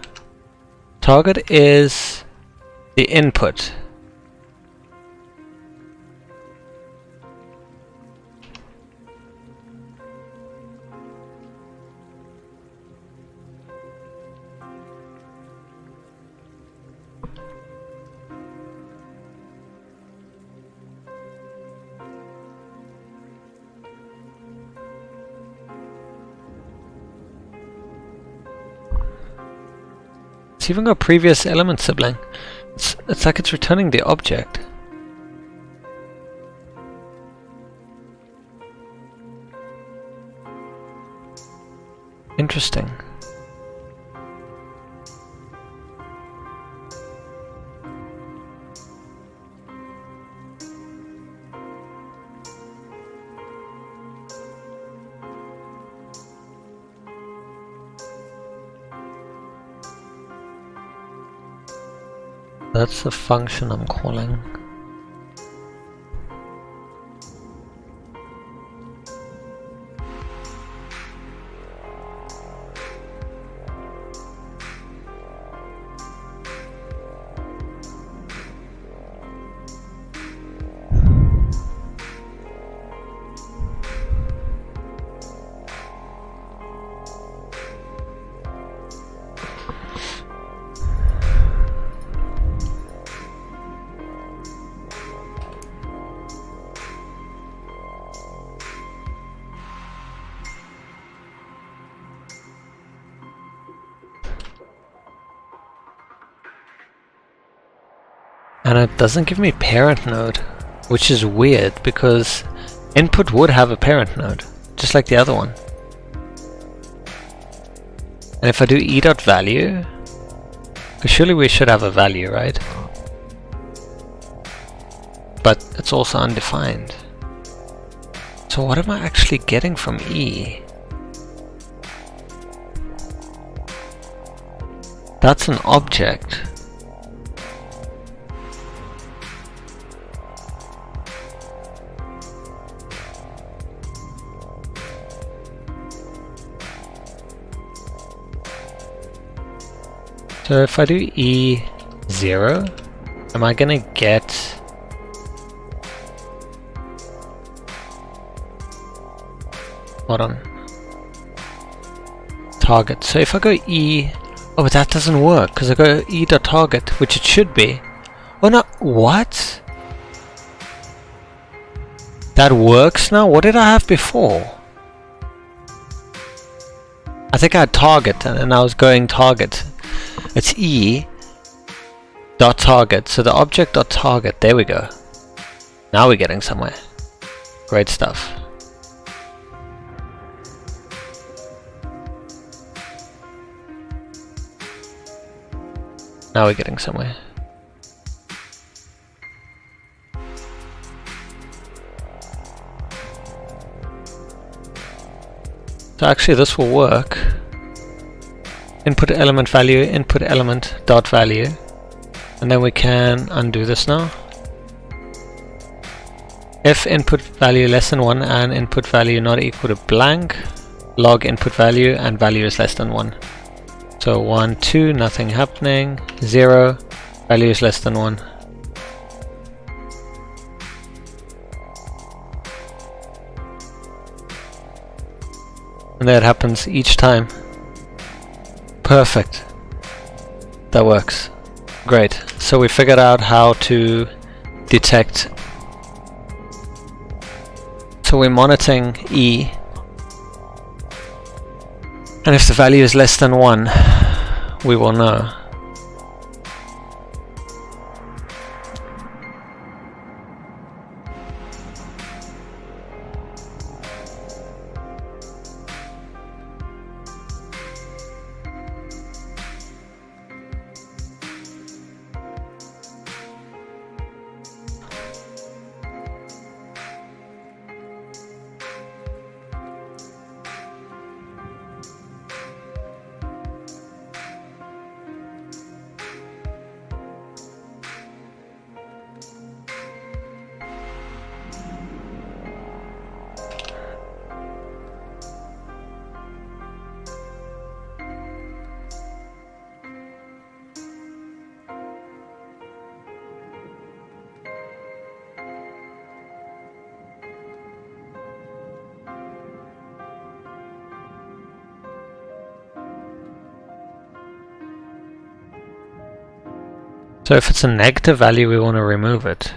Target is the input. It's even got previous element sibling. It's like it's returning the object. Interesting. That's the function I'm calling. And it doesn't give me parent node, which is weird because input would have a parent node, just like the other one. And if I do e.value, surely we should have a value, right? But it's also undefined. So what am I actually getting from e? That's an object. So if I do E0, am I gonna get hold on. Target. So if I go E, oh, but that doesn't work because I go E.target, which it should be. Oh no, what? That works now? What did I have before? I think I had target and I was going target. It's E.target, so the object.target, there we go. Now we're getting somewhere. Great stuff. Now we're getting somewhere. So actually this will work. Input element value, input element dot value, and then we can undo this now. If input value less than 1 and input value not equal to blank, log input value and value is less than 1. So 1, 2, nothing happening, 0, value is less than 1. And that happens each time. Perfect. That works. Great. So we figured out how to detect. So we're monitoring E. And if the value is less than 1, we will know. So if it's a negative value, we want to remove it.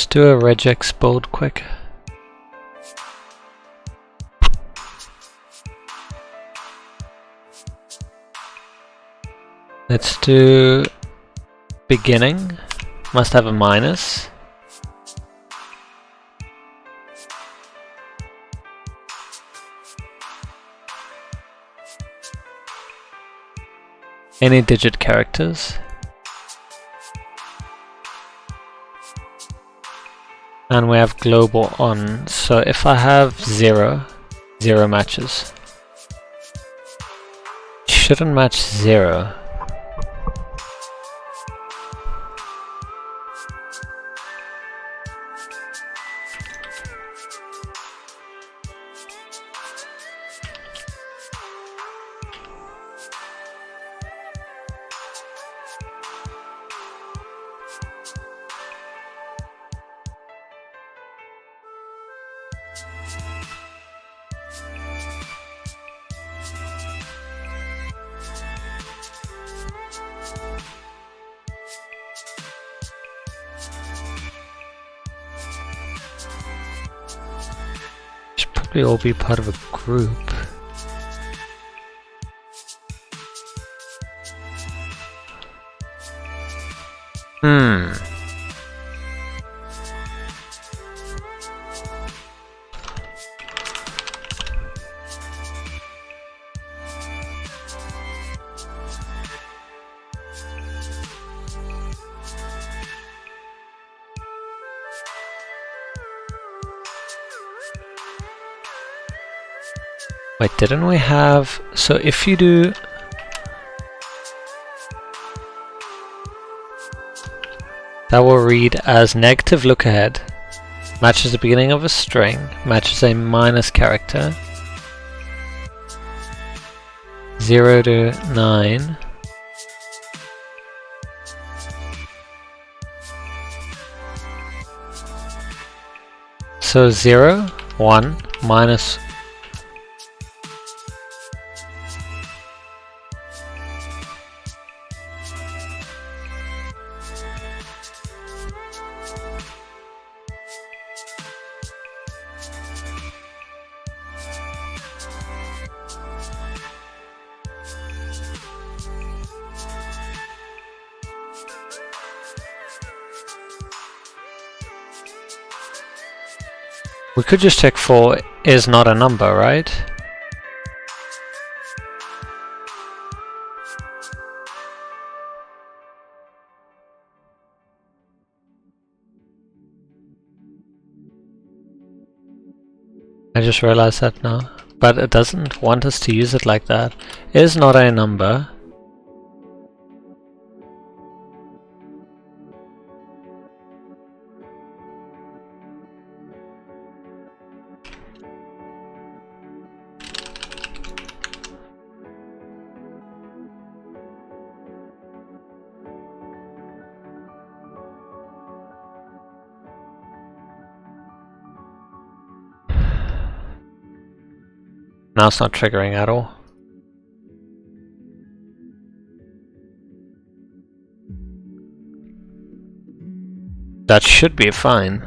just do a regex build quick. Let's do beginning, must have a minus. Any digit characters. And we have global on, so if I have 0, 0 matches. Shouldn't match 0. Should probably all be part of a group. Wait, didn't we have... So if you do... That will read as negative look ahead, matches the beginning of a string, matches a minus character, 0 to 9, so 0, 1, minus we could just check for is not a number, right? I just realized that now. But it doesn't want us to use it like that. Is not a number. Now it's not triggering at all. That should be fine.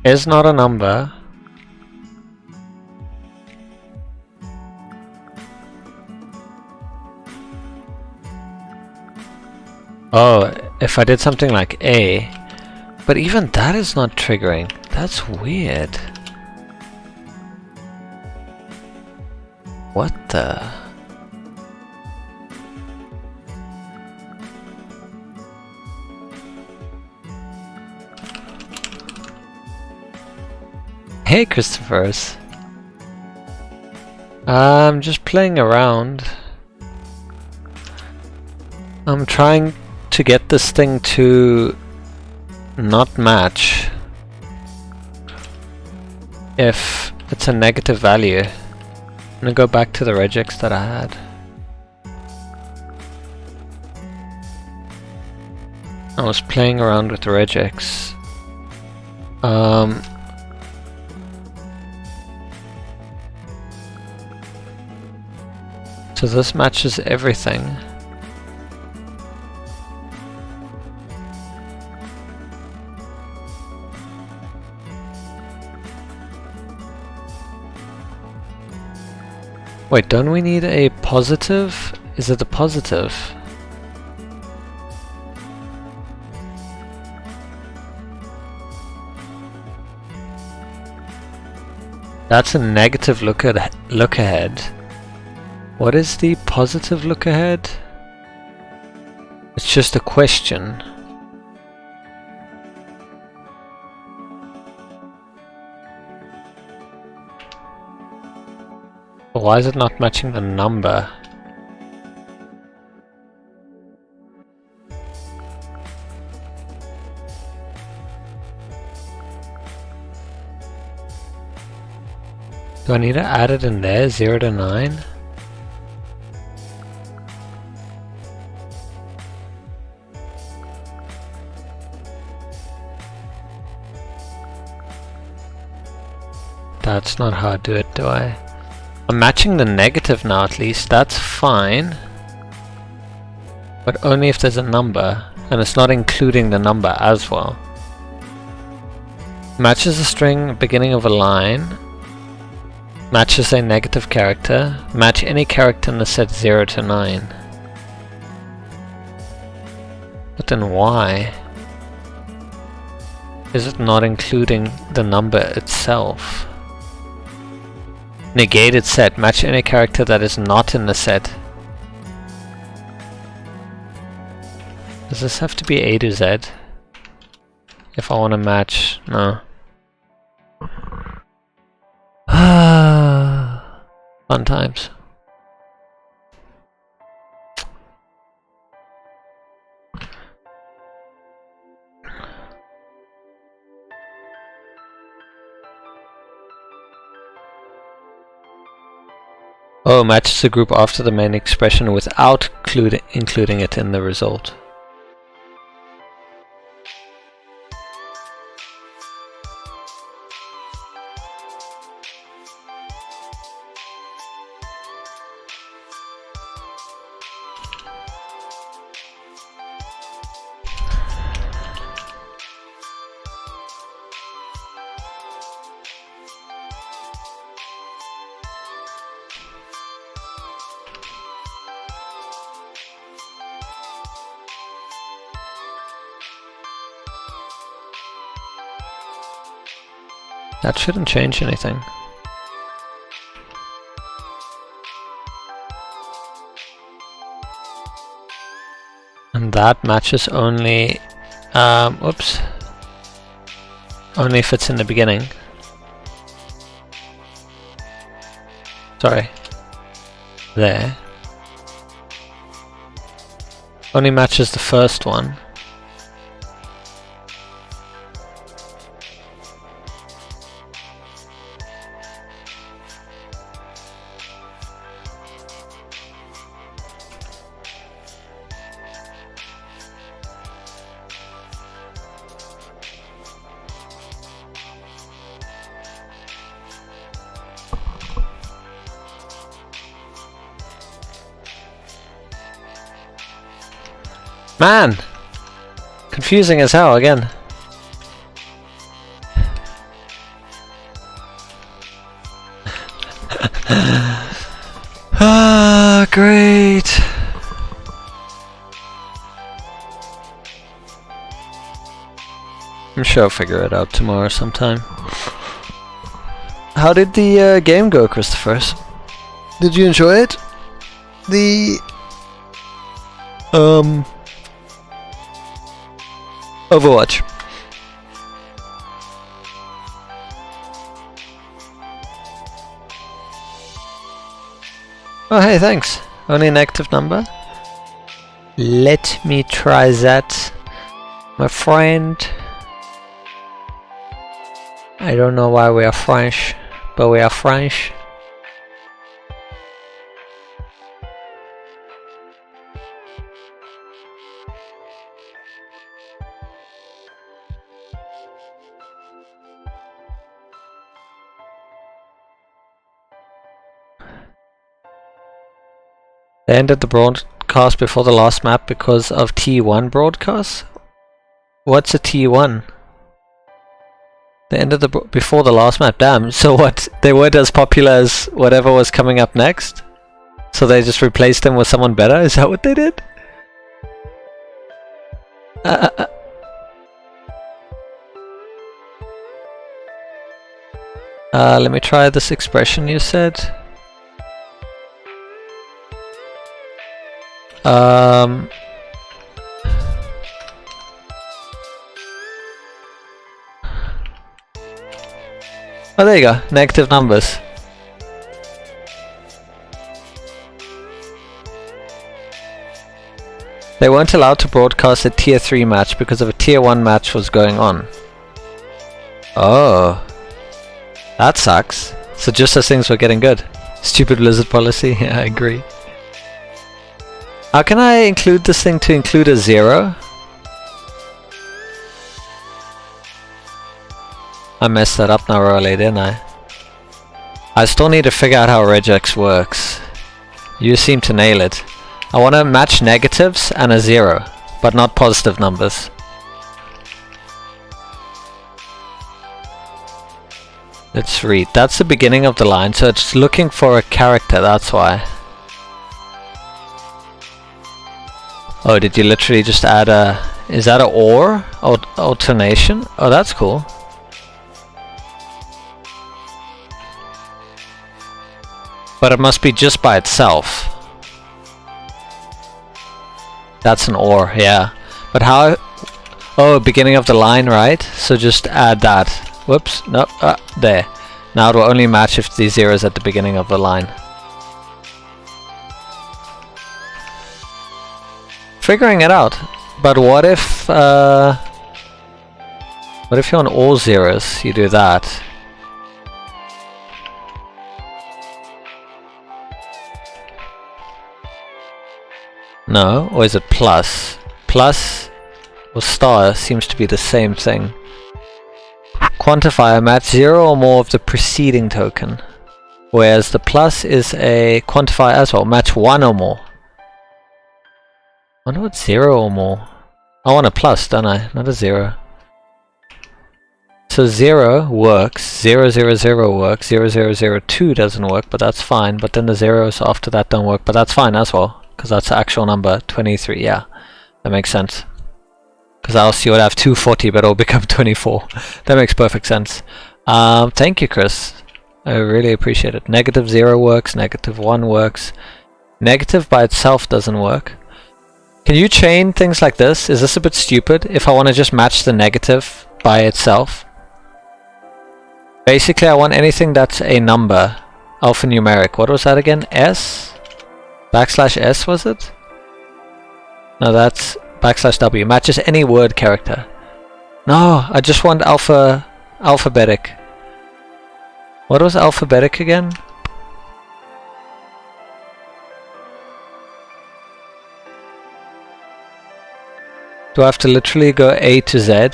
Is not a number. Oh, if I did something like A, but even that is not triggering. That's weird. What the? Hey, Christophers. I'm just playing around. I'm trying to get this thing to not match if it's a negative value. I'm gonna go back to the regex that I had. I was playing around with the regex. So this matches everything. Wait, don't we need a positive? Is it a positive? That's a negative look ahead. What is the positive look ahead? It's just a question. Why is it not matching the number? Do I need to add it in there, 0 to 9? That's not how I do it, do I? I'm matching the negative now at least, that's fine. But only if there's a number, and it's not including the number as well. Matches a string beginning of a line. Matches a negative character. Match any character in the set 0 to 9. But then why is it not including the number itself? Negated set. Match any character that is not in the set. Does this have to be A to Z? If I want to match... no. Fun times. Oh, matches a group after the main expression without including it in the result. That shouldn't change anything. And that matches only, oops, only if it's in the beginning. Sorry. There. Only matches the first one. Man! Confusing as hell again. Ah, great! I'm sure I'll figure it out tomorrow sometime. How did the game go, Christophers? Did you enjoy it? The... Overwatch. Oh hey, thanks. Only an active number? Let me try that, my friend. I don't know why we are French, but we are French. They ended the broadcast before the last map because of T1 broadcast? What's a T1? They ended before the last map. Damn. So what? They weren't as popular as whatever was coming up next? So they just replaced them with someone better? Is that what they did? Let me try this expression you said. Oh, there you go. Negative numbers. They weren't allowed to broadcast a tier 3 match because of a tier 1 match was going on. Oh. That sucks. So just as things were getting good. Stupid Blizzard policy. Yeah, I agree. How can I include this thing to include a 0? I messed that up now early, didn't I? I still need to figure out how regex works. You seem to nail it. I want to match negatives and a 0, but not positive numbers. Let's read. That's the beginning of the line, so it's looking for a character, that's why. Oh, did you literally just add a... Is that a OR? Alternation? Oh, that's cool. But it must be just by itself. That's an OR, yeah. But how... Oh, beginning of the line, right? So just add that. Whoops, no, there. Now it will only match if the 0 is at the beginning of the line. Figuring it out. But what if you're on all 0s, you do that. No, or is it plus? Plus or star seems to be the same thing. Quantifier match 0 or more of the preceding token, whereas the plus is a quantifier as well, match 1 or more. I wonder what 0 or more. I want a plus, don't I? Not a 0. So 0 works, 0, 0, 0 works, 0, 0, 0, 2 doesn't work, but that's fine. But then the zeros after that don't work, but that's fine as well, because that's the actual number, 23, yeah. That makes sense. Because else you would have 240, but it'll become 24. That makes perfect sense. Thank you, Chris. I really appreciate it. Negative 0 works, negative 1 works. Negative by itself doesn't work. Can you chain things like this? Is this a bit stupid? If I want to just match the negative by itself? Basically, I want anything that's a number. Alphanumeric. What was that again? S? Backslash S, was it? No, that's... Backslash W. Matches any word character. No, I just want alphabetic. What was alphabetic again? Do I have to literally go A to Z?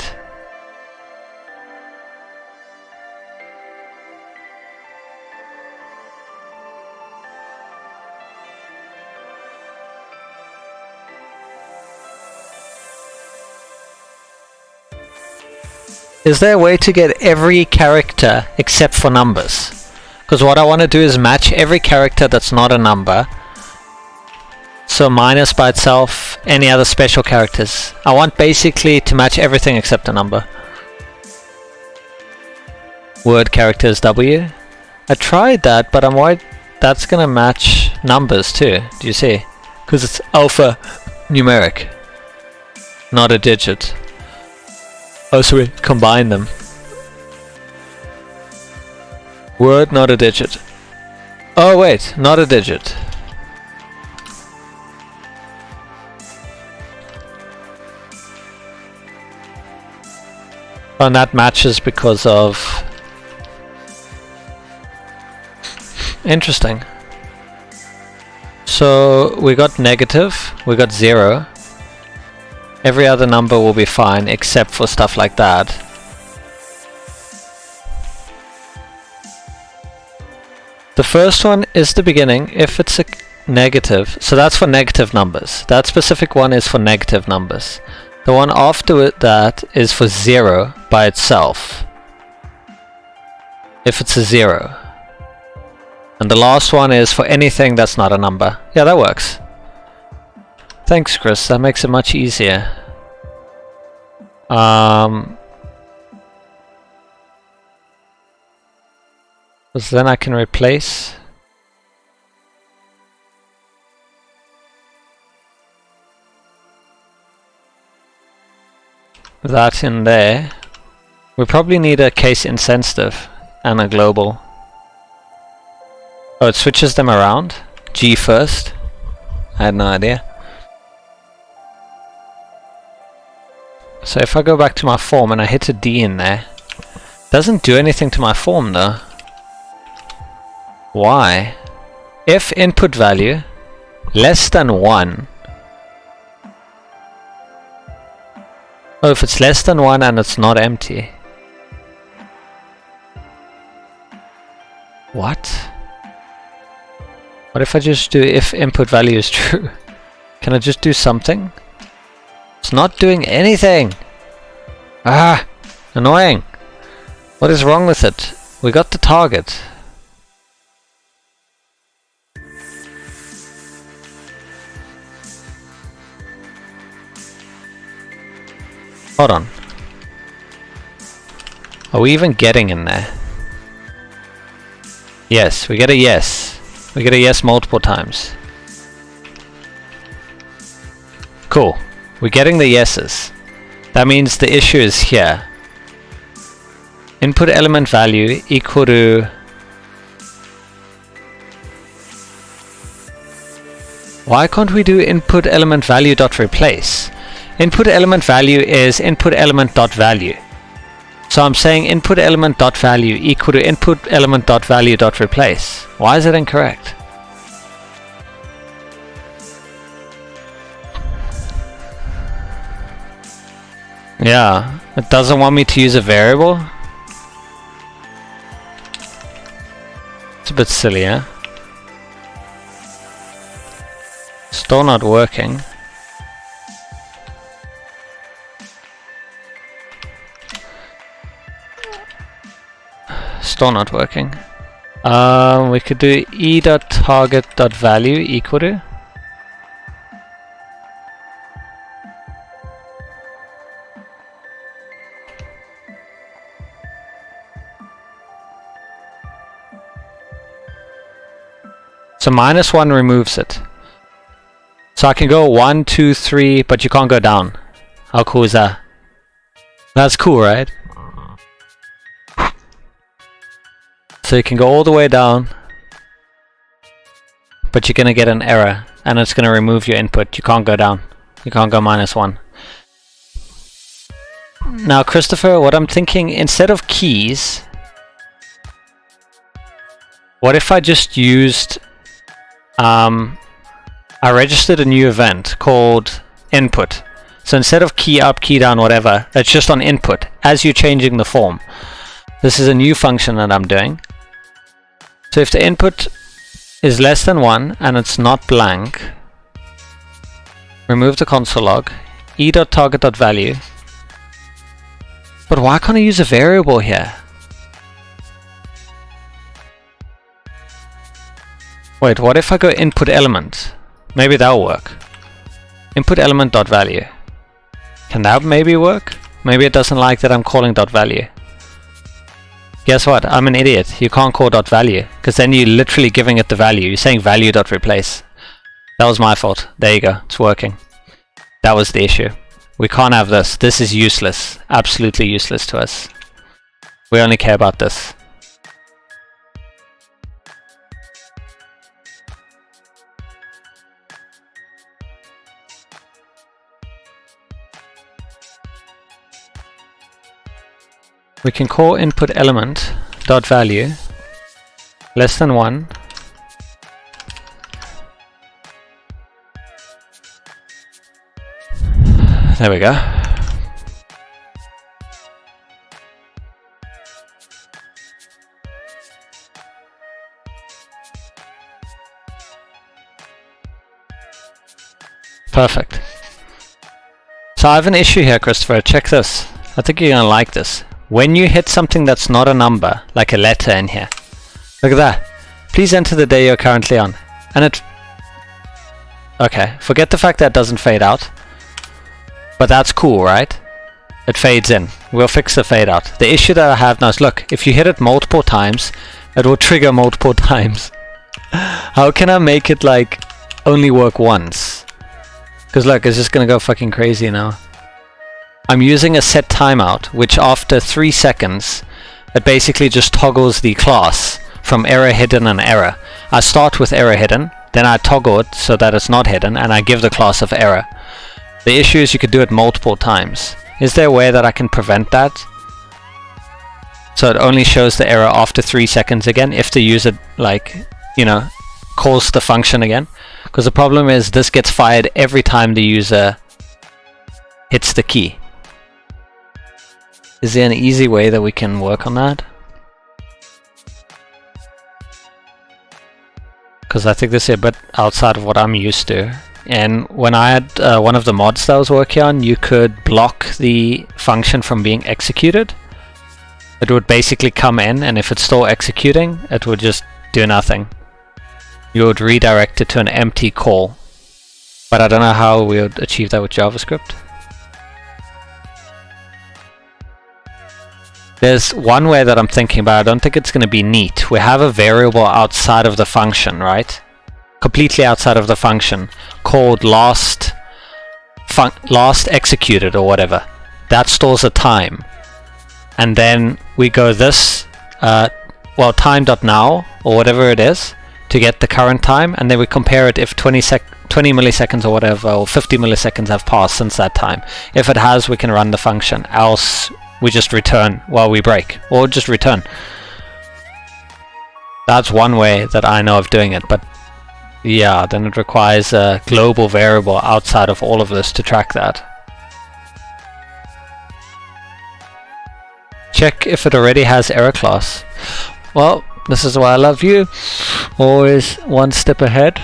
Is there a way to get every character except for numbers? Because what I want to do is match every character that's not a number. So minus by itself, any other special characters. I want basically to match everything except a number. Word characters W. I tried that, but I'm worried that's gonna match numbers too. Do you see? Because it's alpha numeric, not a digit. Oh, so we combine them. Word, not a digit. Oh wait, not a digit. And that matches because of... Interesting. So we got negative, we got 0. Every other number will be fine except for stuff like that. The first one is the beginning if it's a negative. So that's for negative numbers. That specific one is for negative numbers. The one after that is for 0 by itself. if it's a 0. And the last one is for anything that's not a number. Yeah, that works. Thanks, Chris. That makes it much easier. Because then I can replace that in there. We probably need a case insensitive and a global. Oh, it switches them around. G first. I had no idea. So if I go back to my form and I hit a D in there, it doesn't do anything to my form though. Why? If input value less than 1. Oh, if it's less than 1 and it's not empty. What? What if I just do if input value is true? Can I just do something? It's not doing anything! Ah! Annoying! What is wrong with it? We got the target. Hold on. Are we even getting in there? Yes, we get a yes. We get a yes multiple times. Cool. We're getting the yeses. That means the issue is here. Input element value equal to... Why can't we do input element value dot replace? Input element value is input element dot value. So I'm saying input element dot value equal to input element dot value dot replace. Why is it incorrect? Yeah, it doesn't want me to use a variable. It's a bit silly, huh? Still not working. Still not working. We could do e.target.value equal to. So -1 removes it. So I can go 1, 2, 3, but you can't go down. How cool is that? That's cool, right? So you can go all the way down, but you're gonna get an error, and it's gonna remove your input. You can't go down. You can't go -1. Now, Christopher, what I'm thinking, instead of keys, what if I just used... I registered a new event called input. So instead of key up, key down, whatever, it's just on input as you're changing the form. This is a new function that I'm doing. So if the input is less than 1 and it's not blank, remove the console log, e.target.value. But why can't I use a variable here? Wait, what if I go input element? Maybe that'll work. Input element dot value. Can that maybe work? Maybe it doesn't like that I'm calling dot value. Guess what? I'm an idiot. You can't call dot value, because then you're literally giving it the value. You're saying value dot replace. That was my fault. There you go. It's working. That was the issue. We can't have this. This is useless. Absolutely useless to us. We only care about this. We can call input element dot value less than 1. There we go. Perfect. So I have an issue here, Christopher. Check this. I think you're gonna like this. when you hit something that's not a number, like a letter in here, look at that. Please enter the day you're currently on. And it... Okay, forget the fact that it doesn't fade out. But that's cool, right? It fades in. We'll fix the fade out. The issue that I have now is, look, if you hit it multiple times, it will trigger multiple times. How can I make it like only work once? Because look, it's just gonna go fucking crazy now. I'm using a set timeout, which after 3 seconds, it basically just toggles the class from error hidden and error. I start with error hidden, then I toggle it so that it's not hidden, and I give the class of error. The issue is you could do it multiple times. Is there a way that I can prevent that? So it only shows the error after 3 seconds again, if the user, like, you know, calls the function again. Because the problem is this gets fired every time the user hits the key. Is there an easy way that we can work on that? Because I think this is a bit outside of what I'm used to. And when I had one of the mods that I was working on, you could block the function from being executed. It would basically come in, and if it's still executing, it would just do nothing. You would redirect it to an empty call. But I don't know how we would achieve that with JavaScript. There's one way that I'm thinking about. I don't think it's going to be neat. We have a variable outside of the function, right? Completely outside of the function, called last executed or whatever. That stores a time. And then we go this, well, time.now or whatever it is to get the current time, and then we compare it if 20 milliseconds or whatever, or 50 milliseconds have passed since that time. If it has, we can run the function. Else, we just return while we break, or just return. That's one way that I know of doing it, but yeah, then it requires a global variable outside of all of this to track that. Check if it already has error class. Well, this is why I love you. Always one step ahead.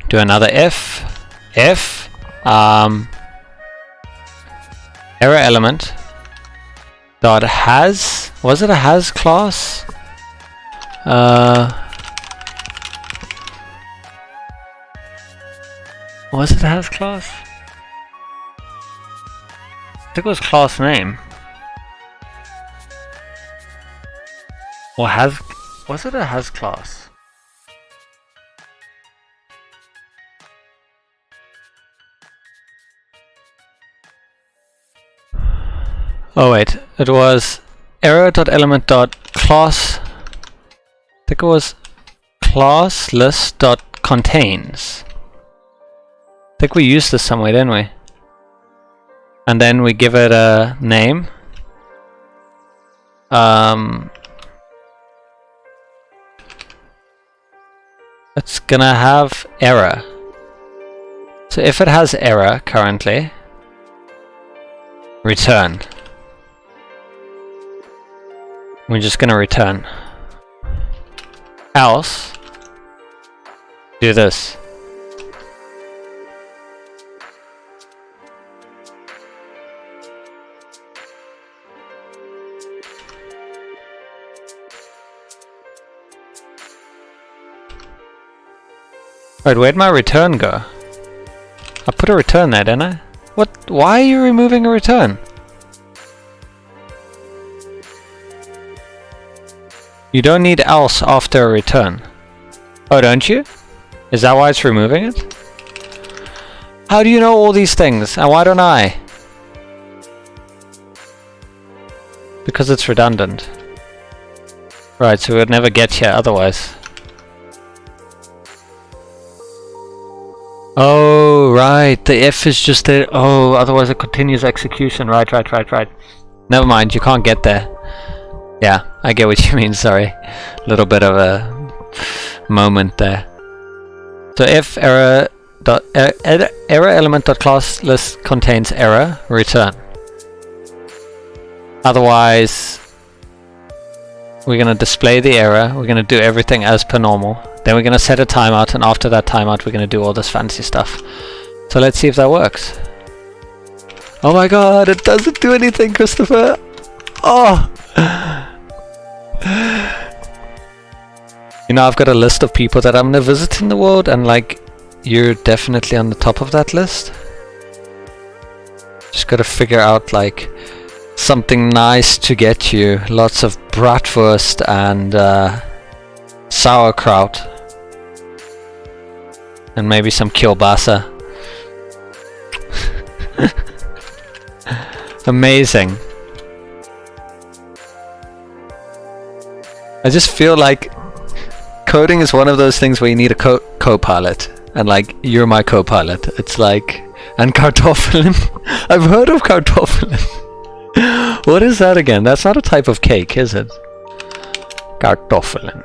Do another if error element dot has, was it a has class? Was it a has class? I think it was class name. Or has, was it a has class? Oh wait, it was error.element.class. I think it was class list.contains. I think we used this somewhere, didn't we? And then we give it a name. It's gonna have error. So if it has error currently, return. We're just gonna return. Else, do this. Wait, where'd my return go? I put a return there, didn't I? What? Why are you removing a return? You don't need else after a return. Oh, don't you? Is that why it's removing it? How do you know all these things? And why don't I? Because it's redundant. Right, so we'd never get here otherwise. Oh, right. The if is just there. Oh, otherwise it continues execution. Right. Never mind, you can't get there. Yeah, I get what you mean, sorry. A little bit of a moment there. So if error element.class list contains error, return. Otherwise, we're going to display the error. We're going to do everything as per normal. Then we're gonna set a timeout, and after that timeout we're gonna do all this fancy stuff. So let's see if that works. Oh my god, it doesn't do anything, Christopher! Oh! You know, I've got a list of people that I'm gonna visit in the world, and like, you're definitely on the top of that list. Just gotta figure out like something nice to get you. Lots of bratwurst and sauerkraut. And maybe some kielbasa. Amazing. I just feel like coding is one of those things where you need a co-pilot, and like, you're my co-pilot. It's like, and kartoffeln. I've heard of kartoffeln. What is that again? That's not a type of cake, is it? Kartoffeln.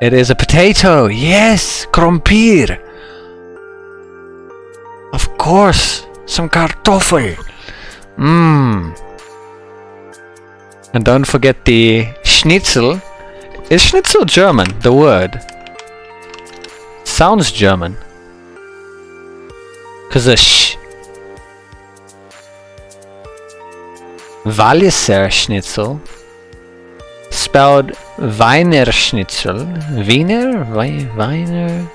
It is a potato. Yes, krompir. Of course, some kartoffel. Mmm. And don't forget the schnitzel. Is schnitzel German, the word? Sounds German. Cause the sh. Walliser Schnitzel. Spelled Weiner Schnitzel. Wiener? Weiner?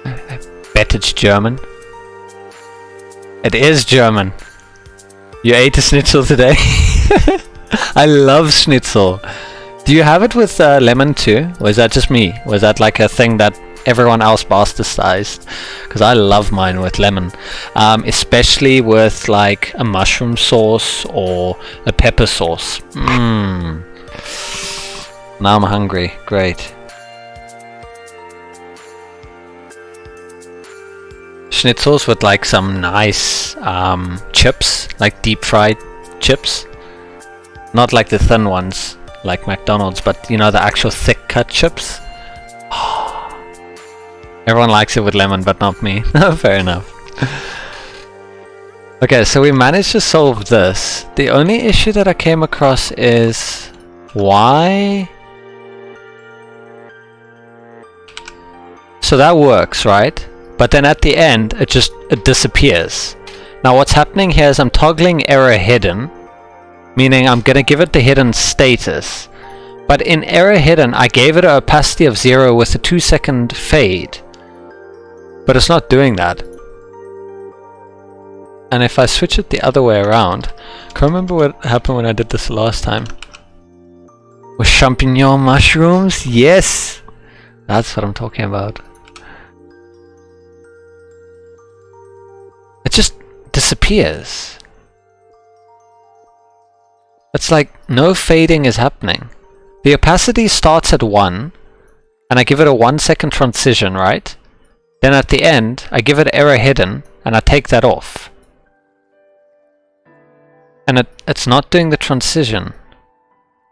I bet it's German. It is German. You ate a schnitzel today? I love schnitzel. Do you have it with lemon too? Or is that just me? Was that like a thing that everyone else bastardized? Because I love mine with lemon. Especially with like a mushroom sauce or a pepper sauce. Mmm. Now I'm hungry. Great. Schnitzels with like some nice chips, like deep fried chips. Not like the thin ones like McDonald's, but you know, the actual thick cut chips. Everyone likes it with lemon, but not me. Fair enough. Okay, so we managed to solve this. The only issue that I came across is why. So that works, right? But then at the end, it disappears. Now what's happening here is I'm toggling error hidden, meaning I'm gonna give it the hidden status. But in error hidden, I gave it an opacity of 0 with a 2-second fade. But it's not doing that. And if I switch it the other way around, can't remember what happened when I did this last time. With champignon mushrooms? Yes! That's what I'm talking about. It just disappears. It's like no fading is happening. The opacity starts at 1, and I give it a 1-second transition, right? Then at the end, I give it error hidden, and I take that off. And it's not doing the transition.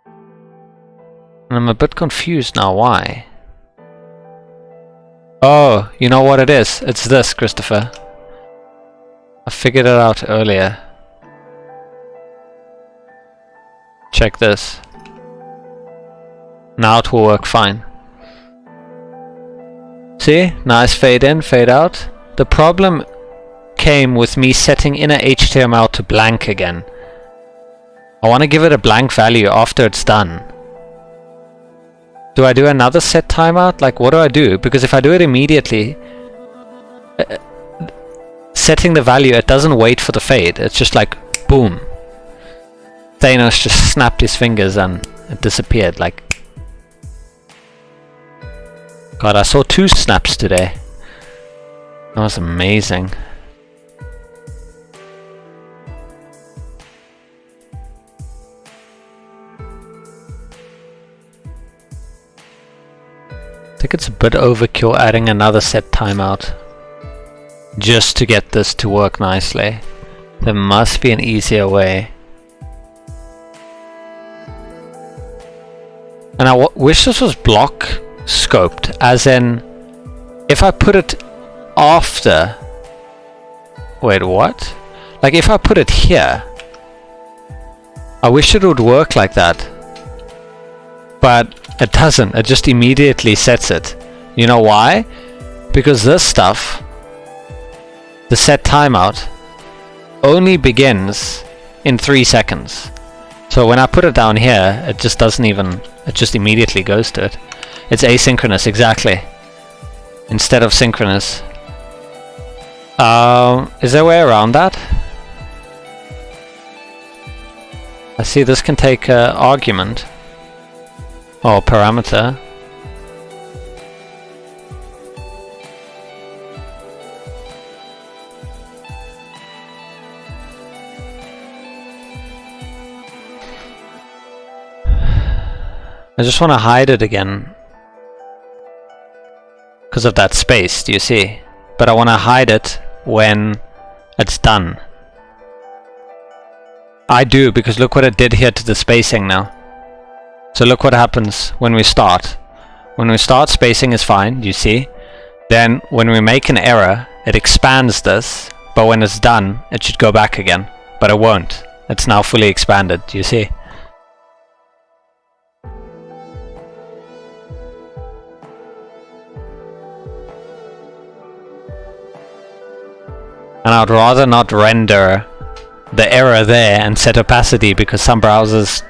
And I'm a bit confused now, why? Oh, you know what it is? It's this, Christopher. I figured it out earlier. Check this. Now it will work fine. See? Nice fade in, fade out. The problem came with me setting inner HTML to blank again. I want to give it a blank value after it's done. Do I do another set timeout? Like, what do I do? Because if I do it immediately, setting the value, it doesn't wait for the fade. It's just like, boom. Thanos just snapped his fingers and it disappeared. Like, God, I saw 2 snaps today. That was amazing. I think it's a bit overkill adding another set timeout just to get this to work nicely. There must be an easier way. And I wish this was block scoped, as in if I put it after. Wait, what? Like if I put it here, I wish it would work like that. But it doesn't, it just immediately sets it. You know why? Because this stuff, the set timeout, only begins in 3 seconds. So when I put it down here, it just doesn't even, it just immediately goes to it. It's asynchronous, exactly. Instead of synchronous. Is there a way around that? I see this can take an argument. Or parameter. I just want to hide it again because of that space, do you see? But I want to hide it when it's done. I do, because look what it did here to the spacing now. So look what happens when we start. When we start, spacing is fine, do you see? Then when we make an error, it expands this, but when it's done, it should go back again. But it won't. It's now fully expanded, do you see? And I'd rather not render the error there and set opacity, because some browsers,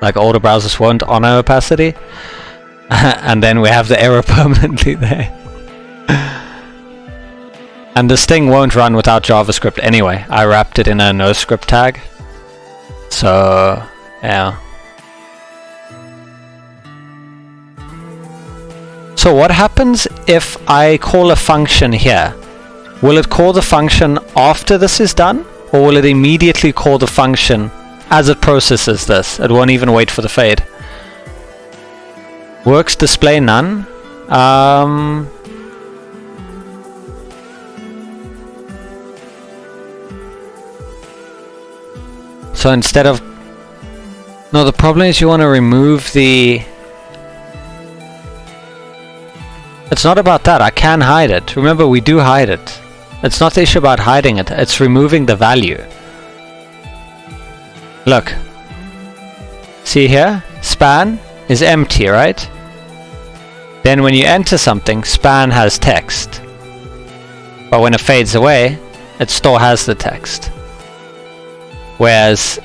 like older browsers, won't honor opacity. And then we have the error permanently there. And this thing won't run without JavaScript anyway. I wrapped it in a NoScript tag. So, yeah. So what happens if I call a function here? Will it call the function after this is done? Or will it immediately call the function as it processes this? It won't even wait for the fade. Works display none. So instead of... No, the problem is you want to remove the... It's not about that. I can hide it. Remember, we do hide it. It's not the issue about hiding it. It's removing the value. Look. See here? Span is empty, right? Then when you enter something, span has text. But when it fades away, it still has the text. Whereas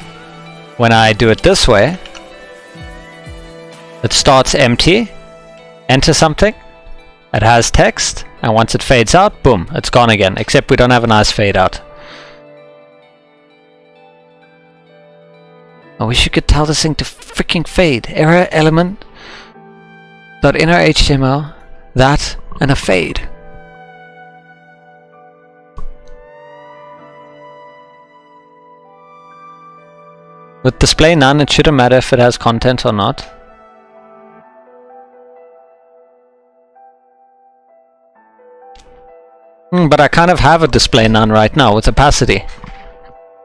when I do it this way, it starts empty, enter something, it has text, and once it fades out, boom, it's gone again. Except we don't have a nice fade out. I wish you could tell this thing to freaking fade. Error element dot inner HTML, that, and a fade. With display none, it shouldn't matter if it has content or not. But I kind of have a display none right now with opacity.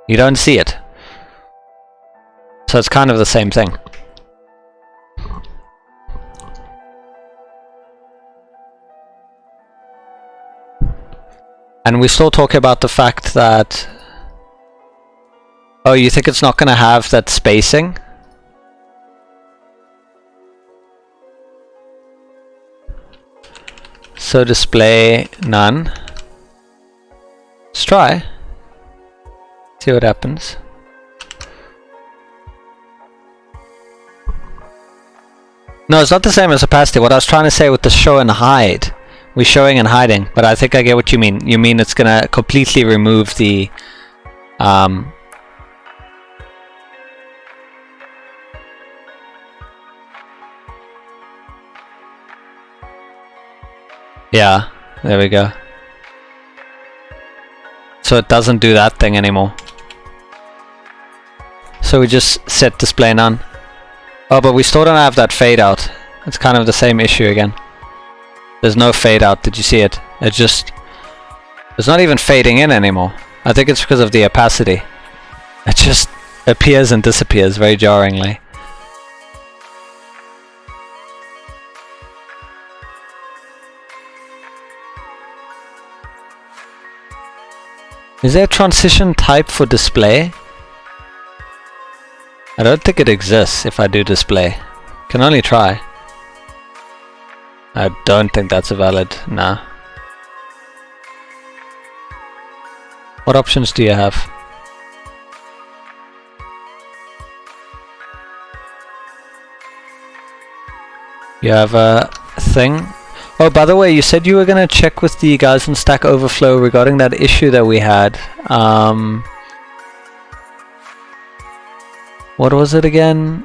You don't see it. So it's kind of the same thing. And we still talk about the fact that... Oh, you think it's not going to have that spacing? So display none. Let's try. See what happens. No, it's not the same as opacity. What I was trying to say with the show and hide. We're showing and hiding, but I think I get what you mean. You mean it's going to completely remove the... Yeah, there we go. So it doesn't do that thing anymore. So we just set display none. Oh, but we still don't have that fade out. It's kind of the same issue again. There's no fade out, did you see it? It just... It's not even fading in anymore. I think it's because of the opacity. It just appears and disappears very jarringly. Is there a transition type for display? I don't think it exists if I do display. Can only try. I don't think that's a valid. Nah. What options do you have? You have a thing. Oh, by the way, you said you were gonna check with the guys on Stack Overflow regarding that issue that we had. What was it again?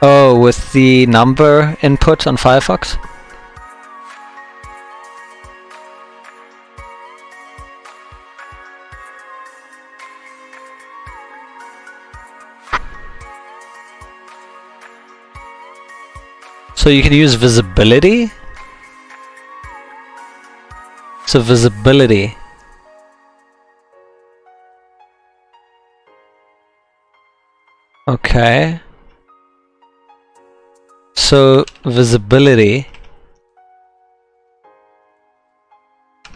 Oh, with the number input on Firefox? So you can use visibility? So visibility. Okay. So visibility.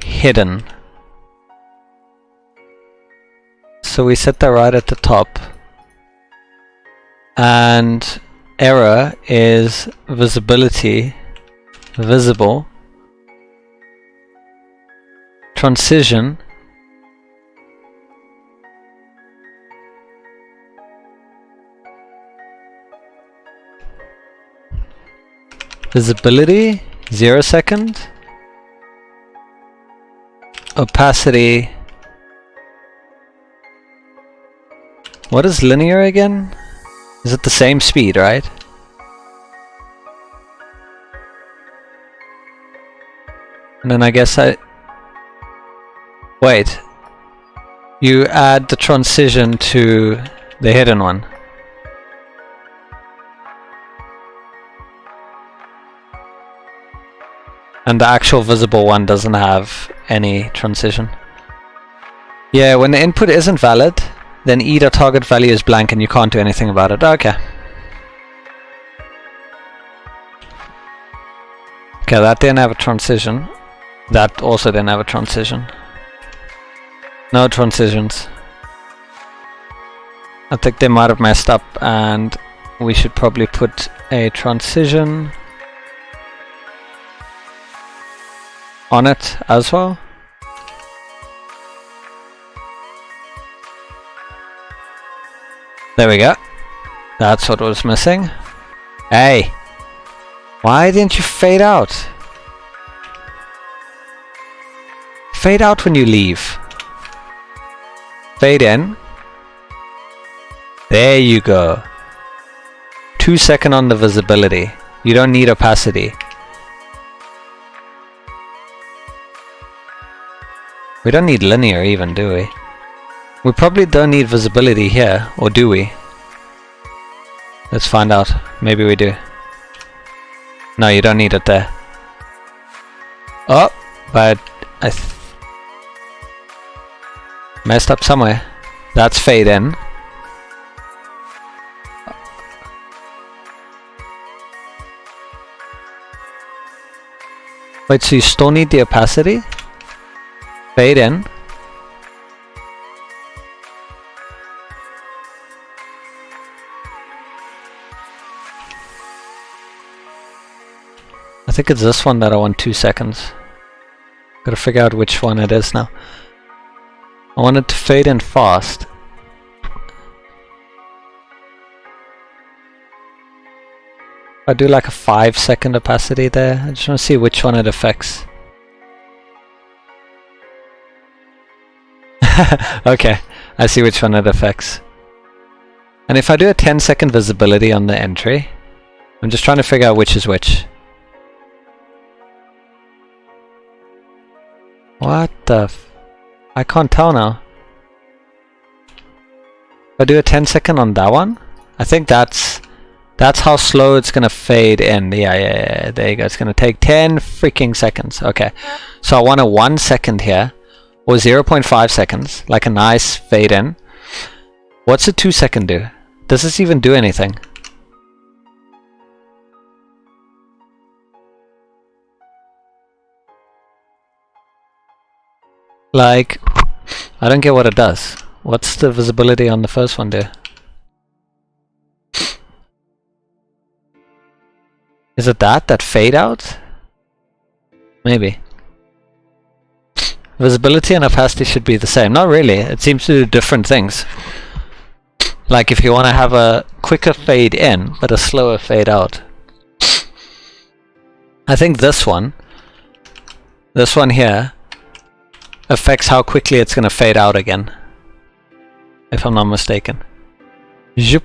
Hidden. So we set that right at the top. And error is visibility visible. Transition visibility 0 second. Opacity. What is linear again? Is it the same speed, right? And then I guess wait. You add the transition to the hidden one. And the actual visible one doesn't have any transition. Yeah, when the input isn't valid, then either target value is blank and you can't do anything about it. Okay. Okay, that didn't have a transition. That also didn't have a transition. No transitions. I think they might have messed up and we should probably put a transition on it as well. There we go. That's what was missing. Hey! Why didn't you fade out? Fade out when you leave. Fade in. There you go. 2 second on the visibility. You don't need opacity. We don't need linear even, do we? We probably don't need visibility here, or do we? Let's find out. Maybe we do. No, you don't need it there. Oh, but I messed up somewhere. That's fade in. Wait, so you still need the opacity? Fade in. I think it's this one that I want 2 seconds. Gotta figure out which one it is now. I want it to fade in fast. I do like a 5 second opacity there. I just want to see which one it affects. Okay, I see which one it affects. And if I do a 10 second visibility on the entry, I'm just trying to figure out which is which. What the I can't tell now. If I do a 10 second on that one, I think that's how slow it's gonna fade in. Yeah, there you go. It's gonna take 10 freaking seconds. Okay, so I want a 1 second here, or 0.5 seconds, like a nice fade in. What's a 2 second do? Does this even do anything? Like, I don't get what it does. What's the visibility on the first one do? Is it that fade out? Maybe. Visibility and opacity should be the same. Not really. It seems to do different things. Like if you want to have a quicker fade in, but a slower fade out. I think this one here, affects how quickly it's going to fade out again. If I'm not mistaken. Zoop.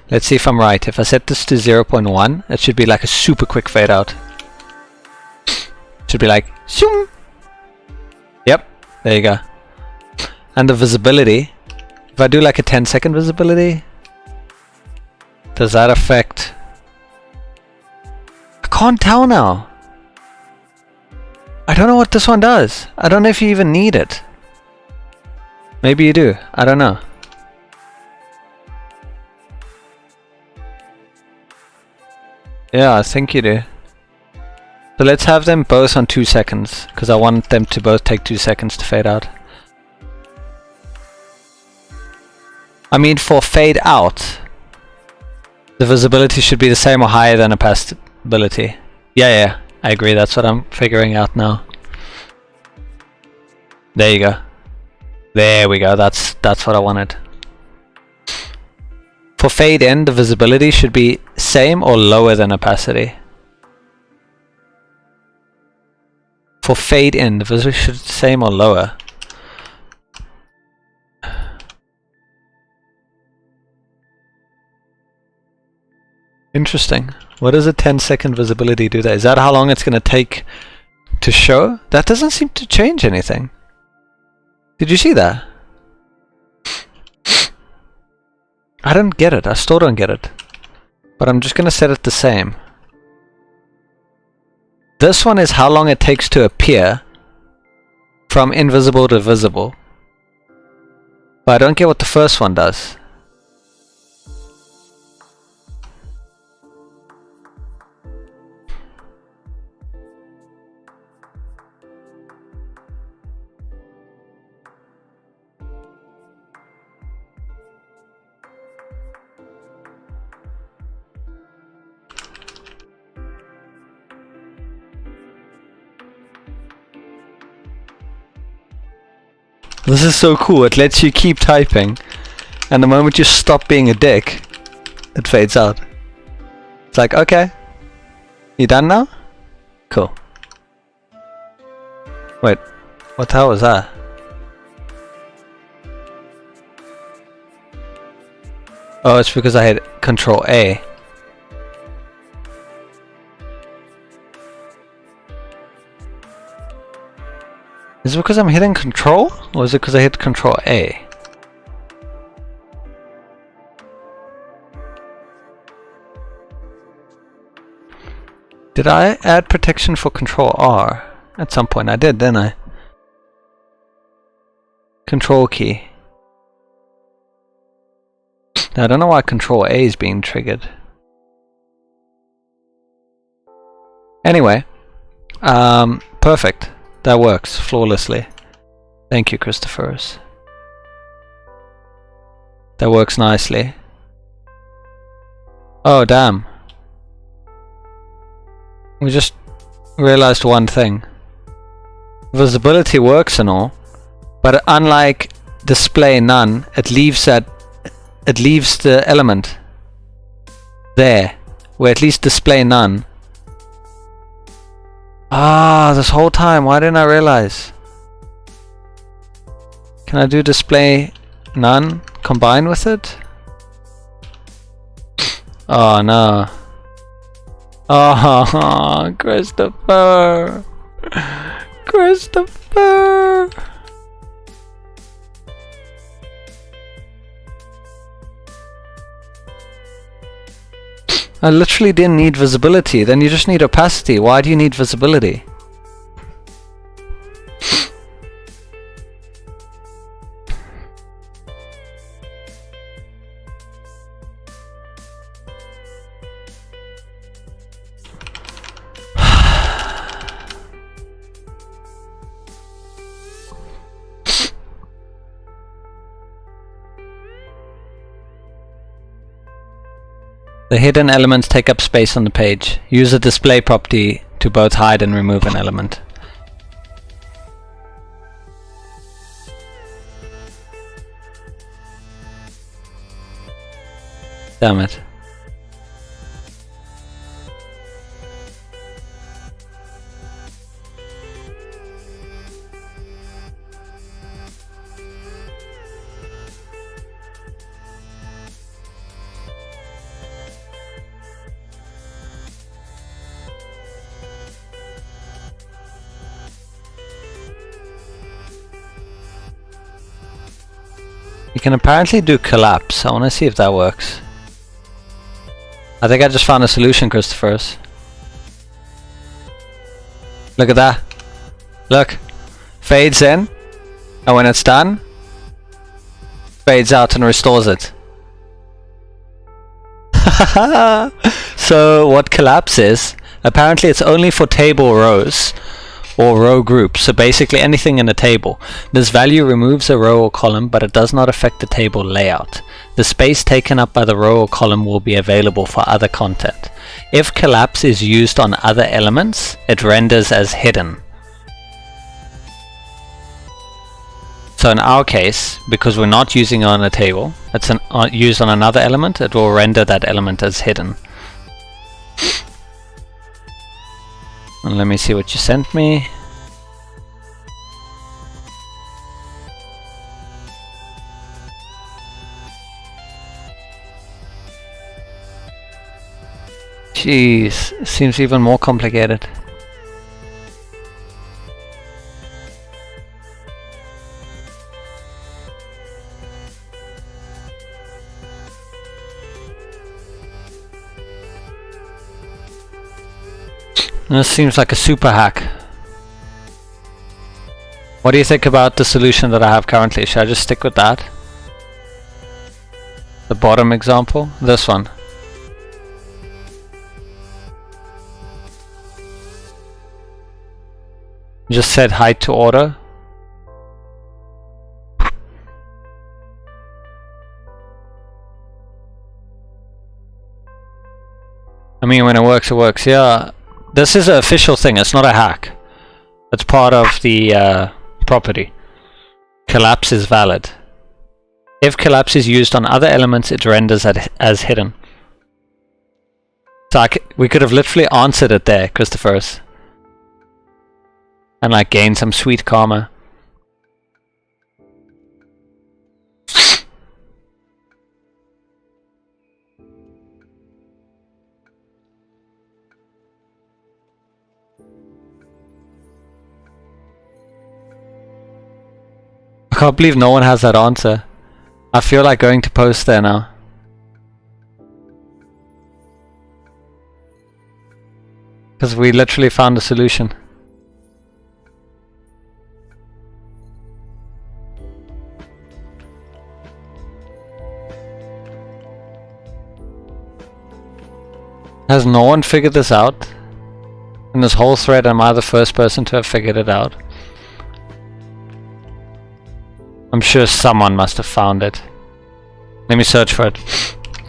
Let's see if I'm right. If I set this to 0.1, it should be like a super quick fade out. Should be like, zoom. Yep, there you go. And the visibility, if I do like a 10-second visibility, does that affect? I can't tell now. I don't know what this one does. I don't know if you even need it. Maybe you do. I don't know. Yeah, I think you do. So let's have them both on 2 seconds, because I want them to both take 2 seconds to fade out. I mean, for fade out, the visibility should be the same or higher than opacity. Yeah, I agree. That's what I'm figuring out now. There you go. There we go. That's what I wanted. For fade in, the visibility should be same or lower than opacity. For fade in, the visibility should be same or lower. Interesting. What does a 10-second visibility do there? Is that how long it's going to take to show? That doesn't seem to change anything. Did you see that? I don't get it. I still don't get it. But I'm just going to set it the same. This one is how long it takes to appear from invisible to visible. But I don't get what the first one does. This is so cool. It lets you keep typing, and the moment you stop being a dick, it fades out. It's like, okay, you done now? Cool. Wait, what the hell was that? Oh, it's because I hit Control A. Is it because I'm hitting Control, or is it because I hit Control A? Did I add protection for Control R? At some point I did, didn't I? Control key. Now, I don't know why Control A is being triggered. Anyway, perfect. That works flawlessly. Thank you, Christophorus. That works nicely. Oh, damn. We just realized one thing. Visibility works and all, but unlike display none, it leaves the element there, where at least display none. Ah, this whole time, why didn't I realize? Can I do display none combined with it? Oh no. Oh, Christopher! Christopher! I literally didn't need visibility, then you just need opacity. Why do you need visibility? The hidden elements take up space on the page. Use a display property to both hide and remove an element. Damn it. You can apparently do collapse. I want to see if that works. I think I just found a solution, Christophers. Look at that. Look. Fades in. And when it's done, fades out and restores it. So what collapse is, apparently it's only for table rows or row groups, so basically anything in a table. This value removes a row or column, but it does not affect the table layout. The space taken up by the row or column will be available for other content. If collapse is used on other elements, it renders as hidden. So in our case, because we're not using it on a table, it's used on another element, it will render that element as hidden. And let me see what you sent me. Jeez, seems even more complicated. This seems like a super hack. What do you think about the solution that I have currently? Should I just stick with that? The bottom example? This one. Just set height to order. I mean, when it works, yeah. This is an official thing, it's not a hack. It's part of the property. Collapse is valid. If collapse is used on other elements, it renders as hidden. So we could have literally answered it there, Christophers. And like gain some sweet karma. I can't believe no one has that answer. I feel like going to post there now. Because we literally found a solution. Has no one figured this out? In this whole thread, am I the first person to have figured it out? I'm sure someone must have found it. Let me search for it.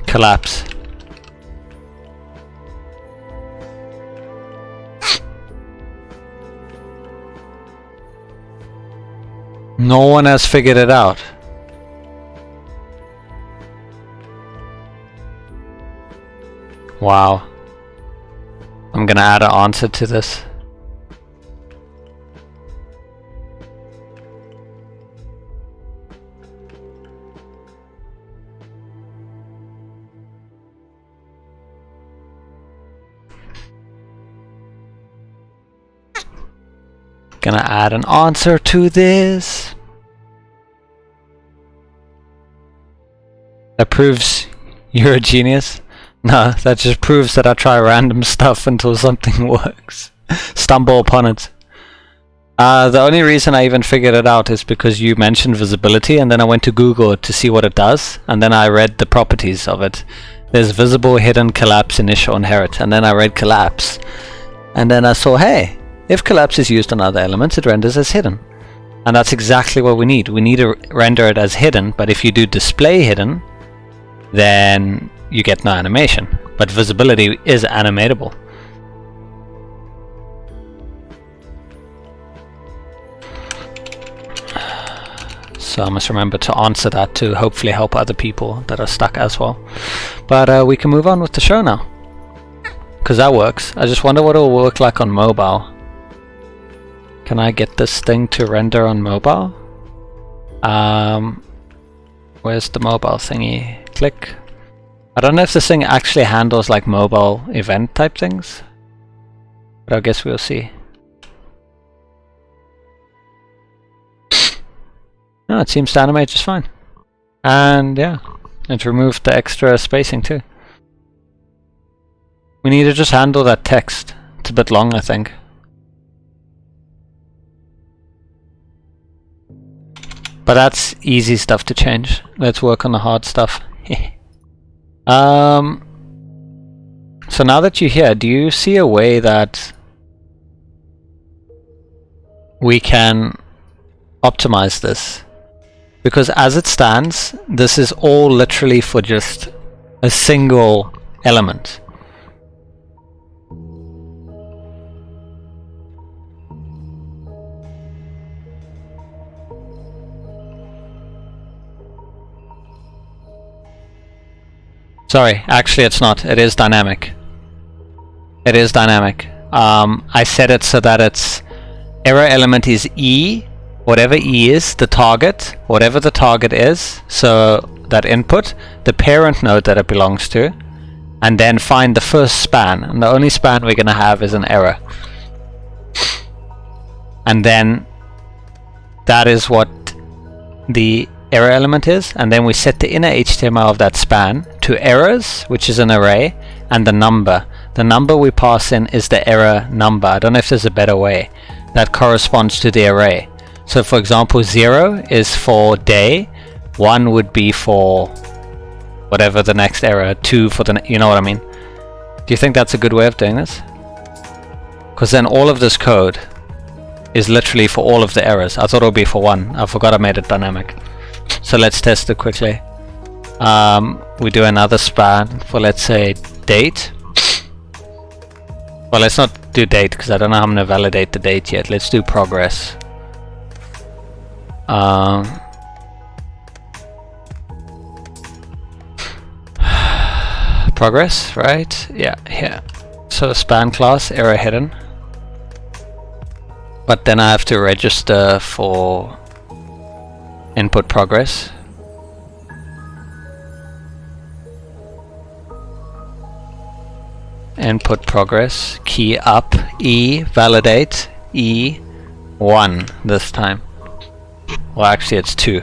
Collapse. No one has figured it out. Wow. I'm gonna add an answer to this. Gonna add an answer to this. That proves you're a genius. No, that just proves that I try random stuff until something works. Stumble upon it. The only reason I even figured it out is because you mentioned visibility, and then I went to Google to see what it does, and then I read the properties of it. There's visible, hidden, collapse, initial, inherit, and then I read collapse. And then I saw, hey, if collapse is used on other elements, it renders as hidden. And that's exactly what we need. We need to render it as hidden, but if you do display hidden, then you get no animation. but visibility is animatable. So I must remember to answer that to hopefully help other people that are stuck as well. But we can move on with the show now, because that works. I just wonder what it will work like on mobile. Can I get this thing to render on mobile? Where's the mobile thingy? Click. I don't know if this thing actually handles like mobile event type things, but I guess we'll see. No, it seems to animate just fine. And yeah, it removed the extra spacing too. We need to just handle that text. It's a bit long, I think. But that's easy stuff to change. Let's work on the hard stuff. So now that you're here, do you see a way that we can optimize this? Because as it stands, this is all literally for just a single element. Sorry, actually it's not. It is dynamic. It is dynamic. I set it so that its error element is E. Whatever E is, the target, whatever the target is, so that input, the parent node that it belongs to, and then find the first span, and the only span we're going to have is an error. And then that is what the error element is, and then we set the inner HTML of that span to errors, which is an array, and the number. The number we pass in is the error number. I don't know if there's a better way. That corresponds to the array. So for example, 0 is for day, 1 would be for whatever the next error, 2 for the, you know what I mean? Do you think that's a good way of doing this? Because then all of this code is literally for all of the errors. I thought it would be for one. I forgot I made it dynamic. So let's test it quickly. We do another span for, let's say, date. Well, let's not do date because I don't know how I'm going to validate the date yet. Let's do progress. Progress, right? Yeah, here. So span class, error hidden. But then I have to register for input progress. Input progress, key up, E, validate, E, 1 this time. Well, actually it's 2.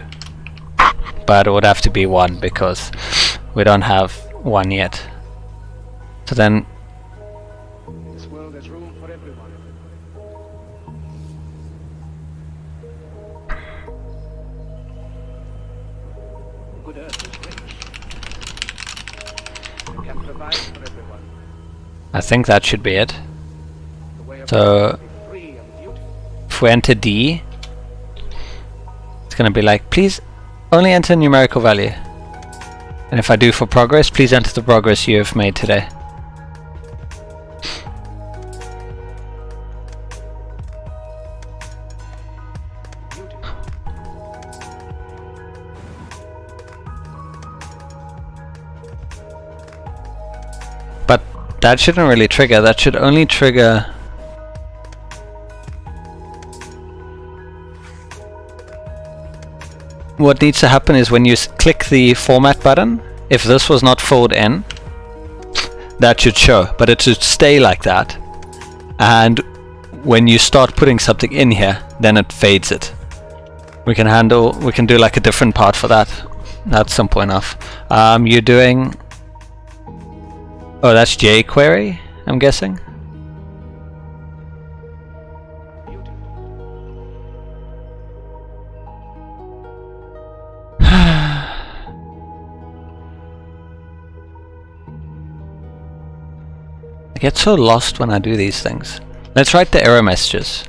But it would have to be 1 because we don't have 1 yet. So then This world has room for everyone. Good Earth is rich. We can provide for everyone. I think that should be it. The way of So life is free and beautiful. if we enter D, it's going to be like, please only enter numerical value. And if I do for progress, please enter the progress you have made today. But that shouldn't really trigger. That should only trigger what needs to happen is when you click the format button, if this was not filled in, that should show, but it should stay like that. And when you start putting something in here, then it fades it. We can do like a different part for that. That's simple enough. You're doing, oh, that's jQuery, I'm guessing. I get so lost when I do these things. Let's write the error messages.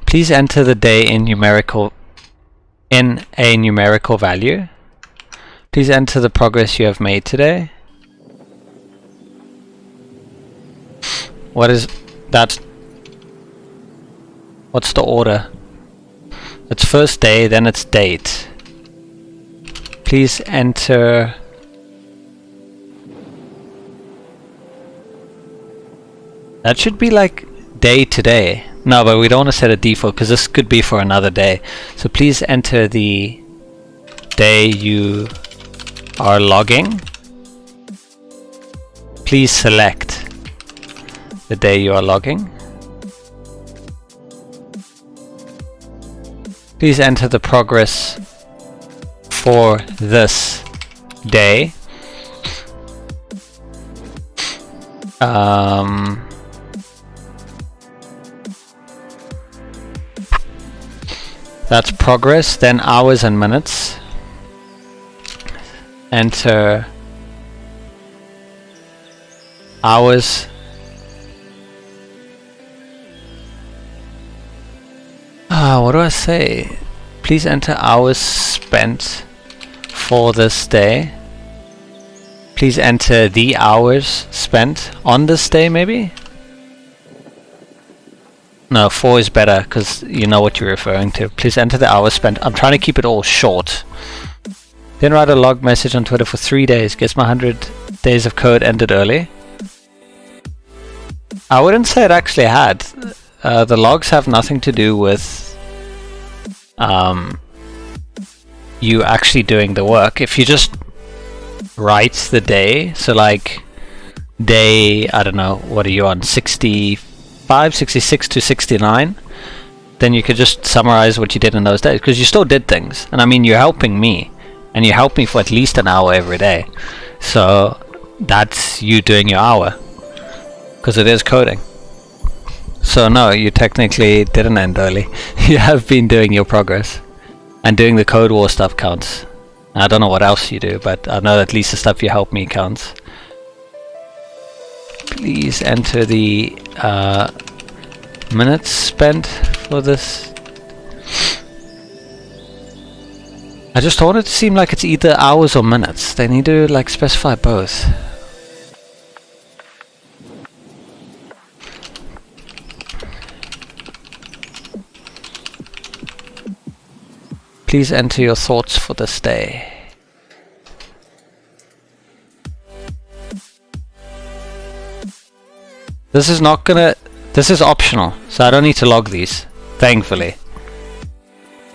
Please enter the day in a numerical value. Please enter the progress you have made today. What is that? What's the order? It's first day, then it's date. Please enter. That should be like day today. No, but we don't want to set a default because this could be for another day. So please enter the day you are logging. Please select the day you are logging. Please enter the progress for this day. That's progress, then hours and minutes. Enter hours. What do I say? Please enter hours spent for this day. Please enter the hours spent on this day, maybe? No, 4 is better because you know what you're referring to. Please enter the hours spent. I'm trying to keep it all short. Then write a log message on Twitter for 3 days. Guess my 100 days of code ended early. I wouldn't say it actually had. The logs have nothing to do with you actually doing the work. If you just write the day, so like day, I don't know, what are you on, 65, 66 to 69, then you could just summarize what you did in those days, because you still did things. And I mean, you're helping me, and you help me for at least an hour every day. So that's you doing your hour, because it is coding. So no, you technically didn't end early. You have been doing your progress. And doing the Code War stuff counts. I don't know what else you do, but I know at least the stuff you help me counts. Please enter the minutes spent for this. I just want it to seem like it's either hours or minutes. They need to like specify both. Please enter your thoughts for this day. This is not gonna... This is optional, so I don't need to log these, thankfully.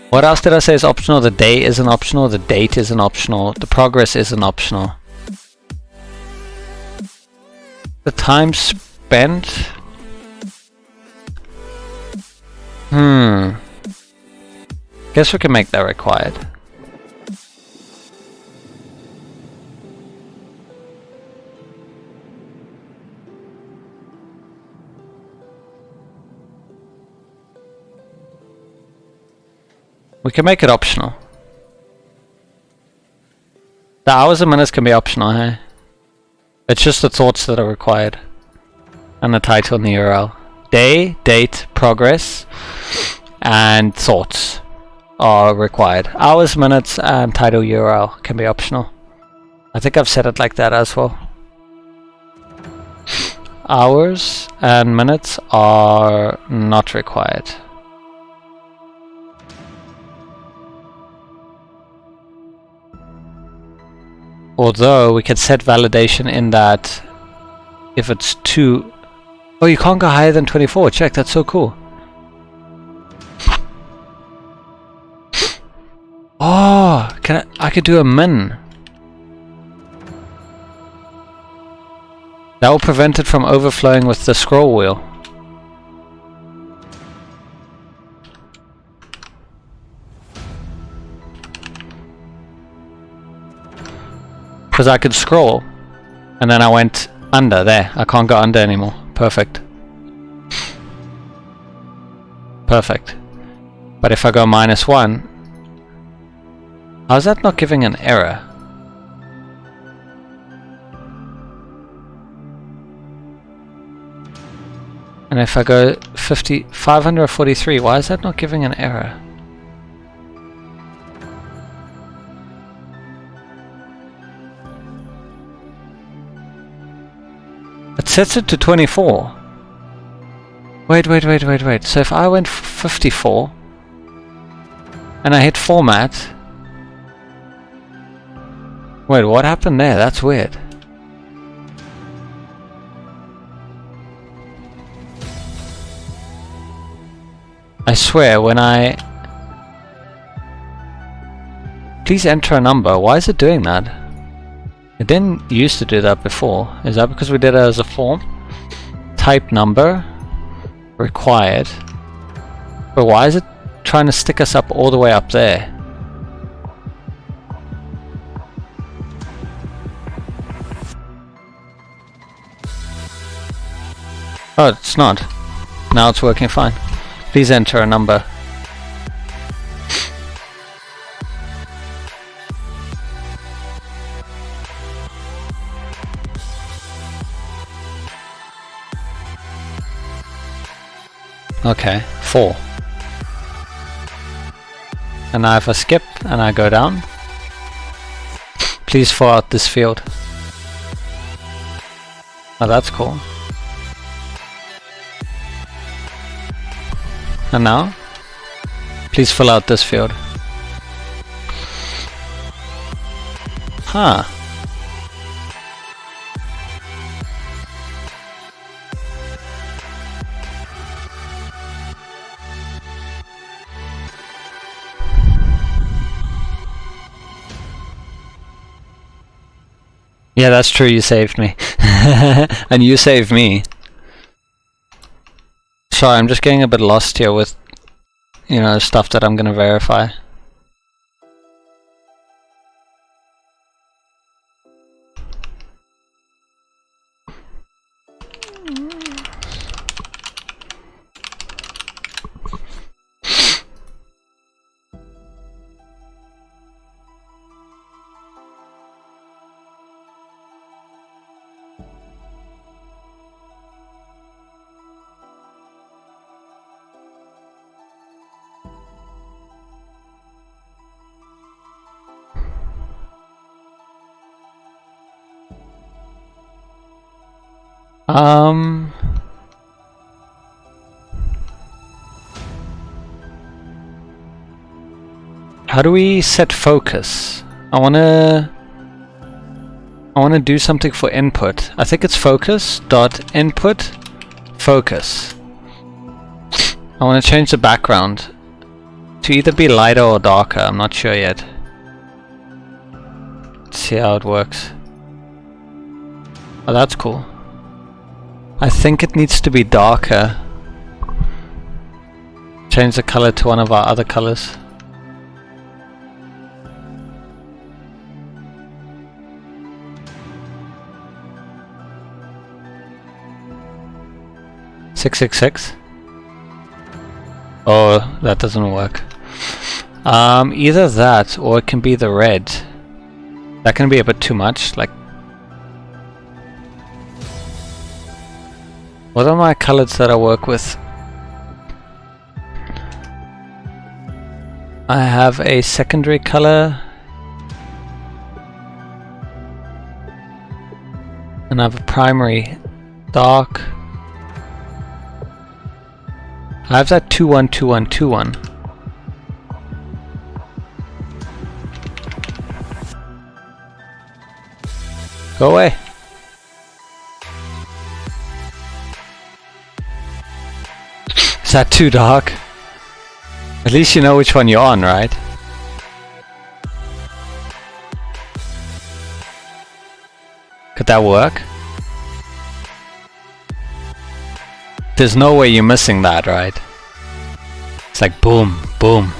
What else did I say is optional? The day isn't optional, the date isn't optional, the progress isn't optional. The time spent... Guess we can make that required. We can make it optional. The hours and minutes can be optional, hey? It's just the thoughts that are required. And the title and the URL. Day, date, progress, and thoughts are required. Hours, minutes, and title URL can be optional. I think I've set it like that as well. Hours and minutes are not required. Although we can set validation in that if it's too... Oh, you can't go higher than 24. Check, that's so cool. Oh, I could do a min. That will prevent it from overflowing with the scroll wheel. Because I could scroll, and then I went under there. I can't go under anymore. Perfect. Perfect. But if I go -1, how's that not giving an error? And if I go 543. Why is that not giving an error? It sets it to 24. Wait. So if I went 54 and I hit format. Wait, what happened there? That's weird. I swear, when I... Please enter a number. Why is it doing that? It didn't used to do that before. Is that because we did it as a form? Type number. Required. But why is it trying to stick us up all the way up there? Oh, it's not. Now it's working fine. Please enter a number. Okay, 4. And now if I skip and I go down, please fill out this field. Oh, that's cool. And now, please fill out this field. Huh. Yeah, that's true, you saved me. And you saved me. Sorry, I'm just getting a bit lost here with, you know, stuff that I'm gonna verify. How do we set focus? I wanna do something for input. I think it's focus dot input focus. I wanna change the background to either be lighter or darker. I'm not sure yet. Let's see how it works. Oh, that's cool. I think it needs to be darker. Change the color to one of our other colors. $666. Oh, that doesn't work. Either that or it can be the red. That can be a bit too much. Like, what are my colors that I work with? I have a secondary color. And I have a primary dark. I have that 212121. Go away. Is that too dark? At least you know which one you're on, right? Could that work? There's no way you're missing that, right? It's like boom, boom.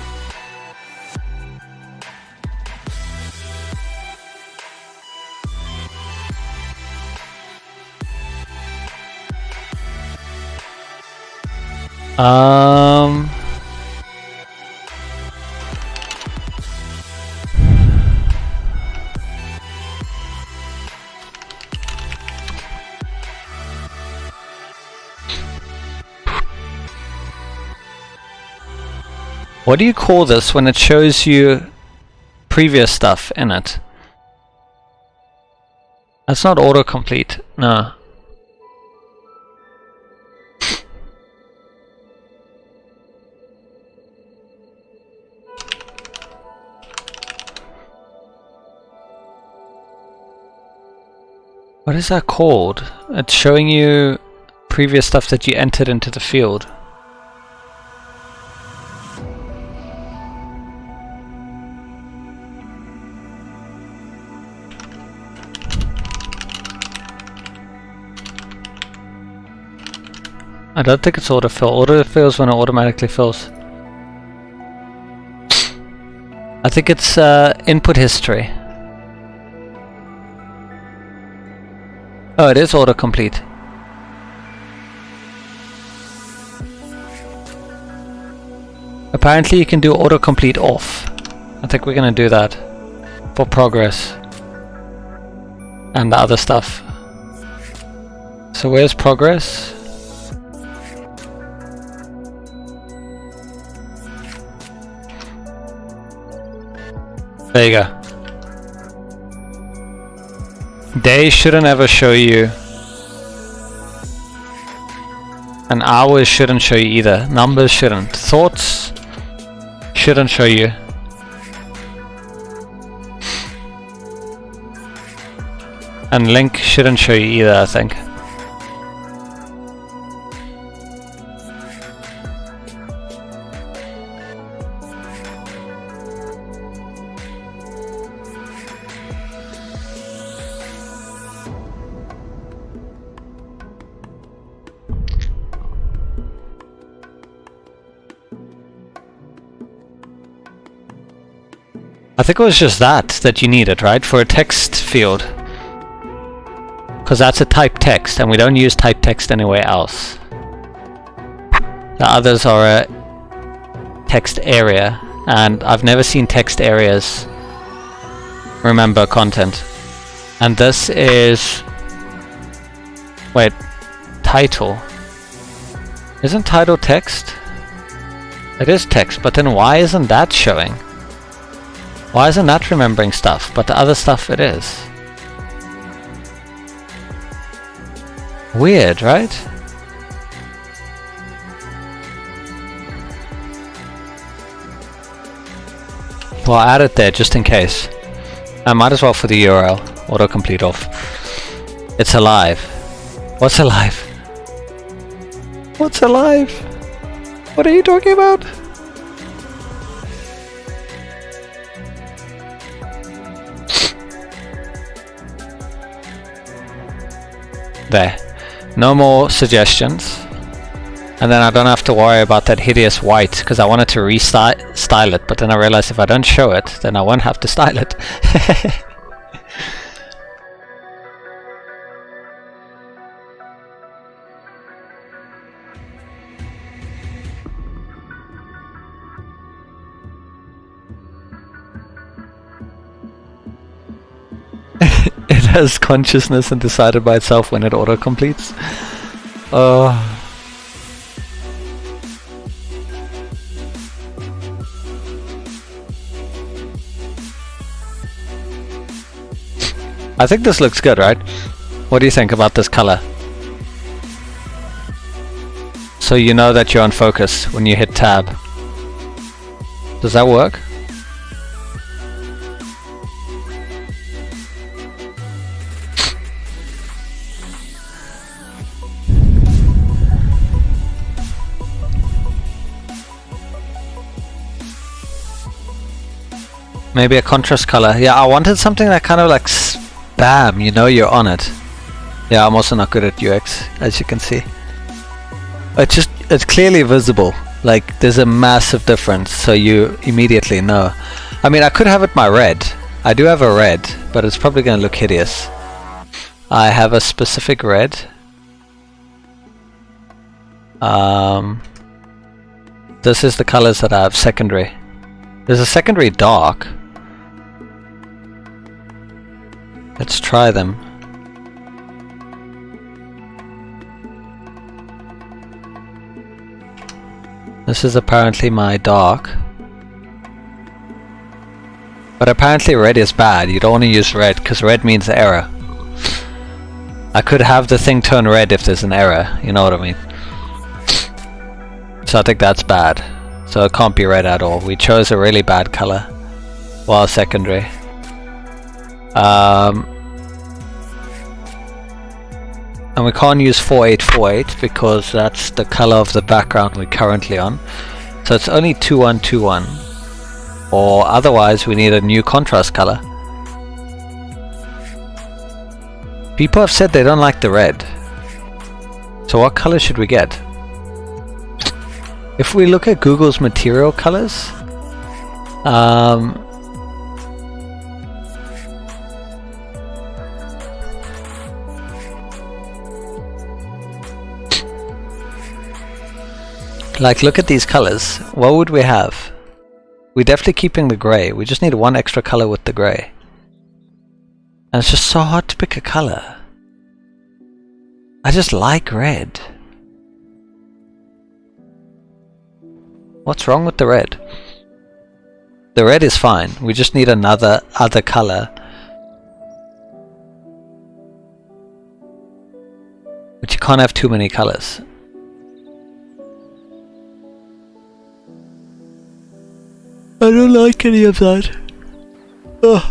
What do you call this when it shows you previous stuff in it? That's not autocomplete, no. What is that called? It's showing you previous stuff that you entered into the field. I don't think it's autofill. Autofill is when it automatically fills. I think it's input history. Oh, it is autocomplete. Apparently you can do autocomplete off. I think we're gonna do that for progress and the other stuff. So where's progress? There you go. Days shouldn't ever show you, and hours shouldn't show you either. Numbers shouldn't. Thoughts shouldn't show you. And link shouldn't show you either, I think. I think it was just that you needed, right? For a text field. Because that's a type text and we don't use type text anywhere else. The others are a text area and I've never seen text areas remember content. And this is... Wait, title. Isn't title text? It is text, but then why isn't that showing? Why isn't that remembering stuff, but the other stuff it is? Weird, right? Well, I'll add it there just in case. I might as well for the URL. Autocomplete off. It's alive. What's alive? What's alive? What are you talking about? There. No more suggestions. And then I don't have to worry about that hideous white because I wanted to restyle it, but then I realized if I don't show it, then I won't have to style it. It has consciousness and decided by itself when it autocompletes. I think this looks good, right? What do you think about this color? So you know that you're on focus when you hit tab. Does that work? Maybe a contrast color. Yeah, I wanted something that kind of like bam, you know you're on it. Yeah, I'm also not good at UX, as you can see. It's clearly visible. Like there's a massive difference, so you immediately know. I mean, I could have it my red. I do have a red, but it's probably going to look hideous. I have a specific red. This is the colors that I have secondary. There's a secondary dark. Let's try them. This is apparently my dark. But apparently red is bad. You don't want to use red because red means error. I could have the thing turn red if there's an error, you know what I mean? So I think that's bad. So it can't be red at all. We chose a really bad color while secondary. And we can't use 4848 because that's the color of the background we're currently on. So it's only 2121, or otherwise we need a new contrast color. People have said they don't like the red. So what color should we get? If we look at Google's material colors, like look at these colors. What would we have? We're definitely keeping the gray. We just need one extra color with the gray. And it's just so hard to pick a color. I just like red. What's wrong with the red? The red is fine. We just need other color. But you can't have too many colors. I don't like any of that. Ugh.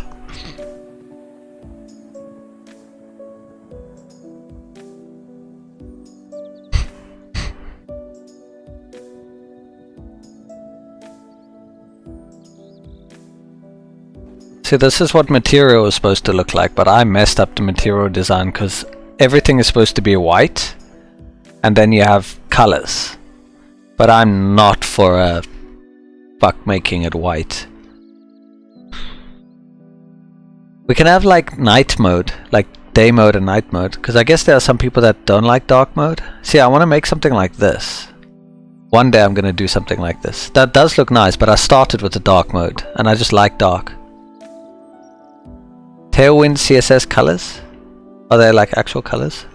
See, this is what material is supposed to look like, but I messed up the material design because everything is supposed to be white and then you have colors. But I'm not for a fuck making it white. We can have like night mode, like day mode and night mode, because I guess there are some people that don't like dark mode. See, I want to make something like this. One day I'm going to do something like this. That does look nice, but I started with the dark mode and I just like dark. Tailwind CSS colors? Are they like actual colors?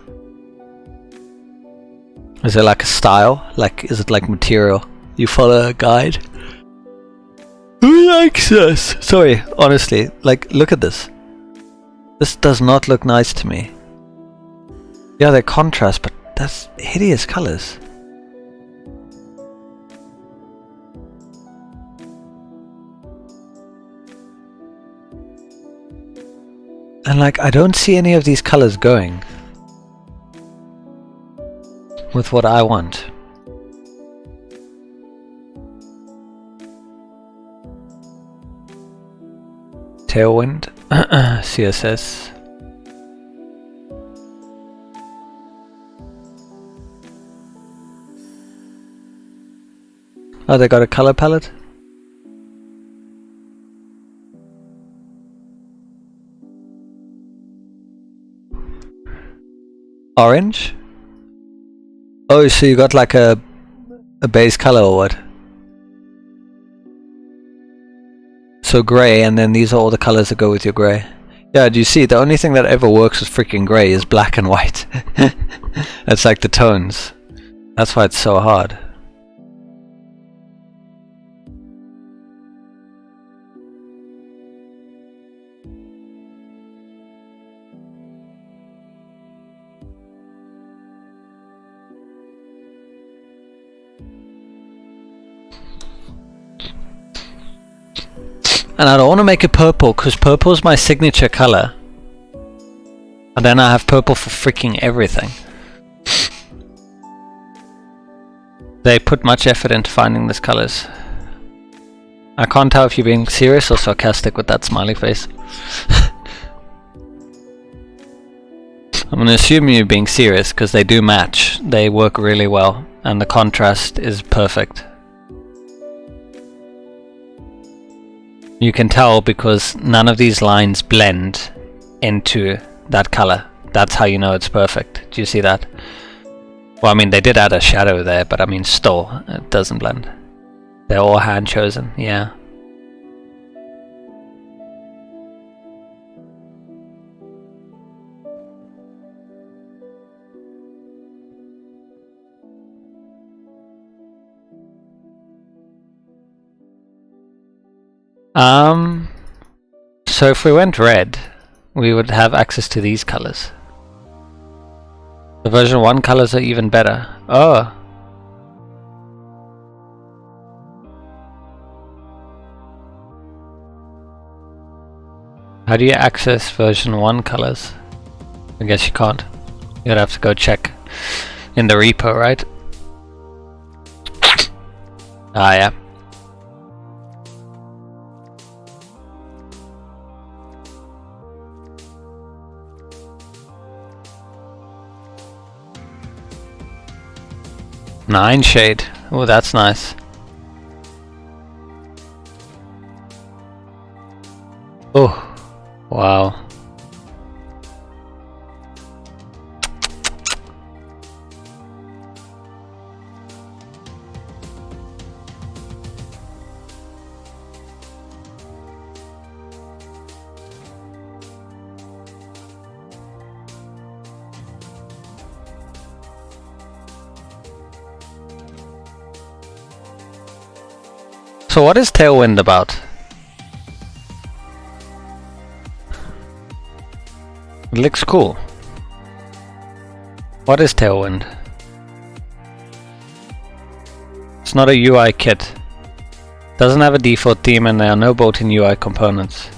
Is it like a style? Like, is it like material? You follow a guide? Who likes this? Sorry, honestly, like, look at this. This does not look nice to me. Yeah, they're contrast, but that's hideous colors. And like, I don't see any of these colors going with what I want. Tailwind, CSS. Oh, they got a color palette? Orange? Oh, so you got like a base color or what? So grey, and then these are all the colors that go with your grey. Yeah, do you see? The only thing that ever works with freaking grey is black and white. That's like the tones. That's why it's so hard. And I don't want to make it purple because purple is my signature color. And then I have purple for freaking everything. They put much effort into finding these colors. I can't tell if you're being serious or sarcastic with that smiley face. I'm gonna assume you're being serious because they do match. They work really well and the contrast is perfect. You can tell because none of these lines blend into that color. That's how you know it's perfect. Do you see that? Well, I mean, they did add a shadow there, but I mean, still, it doesn't blend. They're all hand chosen, yeah. So if we went red, we would have access to these colors. The version 1 colors are even better. Oh. How do you access version 1 colors? I guess you can't. You'd have to go check in the repo, right? Ah, yeah. Nine shade. Oh, that's nice. Oh, wow. So what is Tailwind about? It looks cool. What is Tailwind? It's not a UI kit. Doesn't have a default theme and there are no built-in UI components.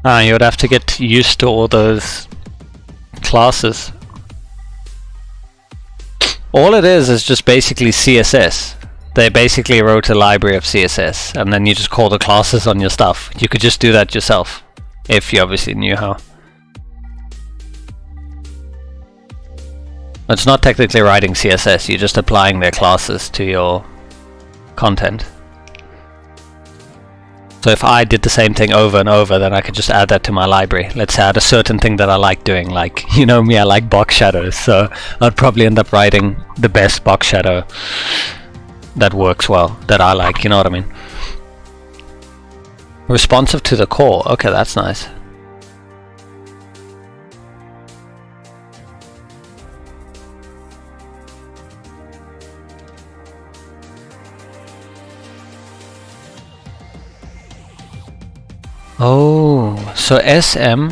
Ah, you would have to get used to all those classes. All it is just basically CSS. They basically wrote a library of CSS and then you just call the classes on your stuff. You could just do that yourself, if you obviously knew how. It's not technically writing CSS, you're just applying their classes to your content. So if I did the same thing over and over, then I could just add that to my library. Let's say I had a certain thing that I like doing, like, you know me, I like box shadows, so I'd probably end up writing the best box shadow that works well, that I like, you know what I mean? Responsive to the core, okay, that's nice. Oh, so SM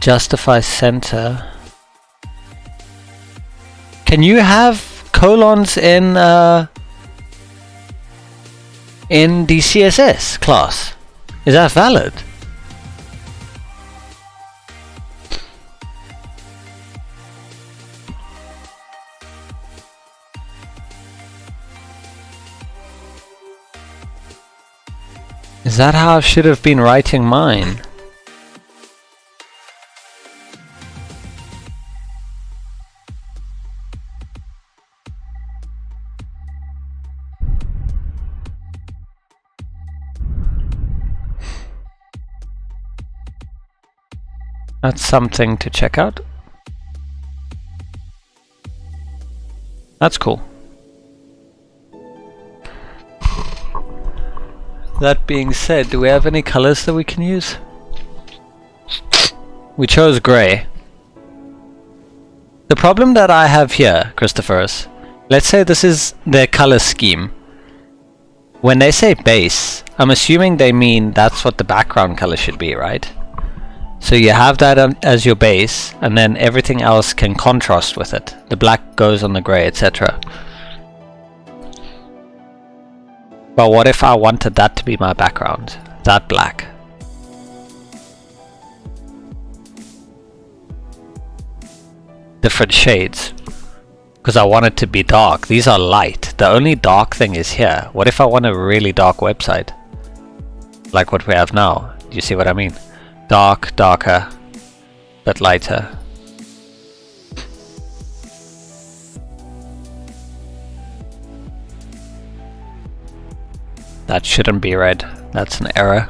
justify center. Can you have colons in the CSS class? Is that valid? Is that how I should have been writing mine? That's something to check out. That's cool. That being said, do we have any colors that we can use? We chose grey. The problem that I have here, Christopher, is, let's say this is their color scheme. When they say base, I'm assuming they mean that's what the background color should be, right? So you have that as your base, and then everything else can contrast with it. The black goes on the grey, etc. But what if I wanted that to be my background? That black. Different shades. Because I want it to be dark. These are light. The only dark thing is here. What if I want a really dark website? Like what we have now. Do you see what I mean? Dark, darker, but lighter. That shouldn't be red. That's an error.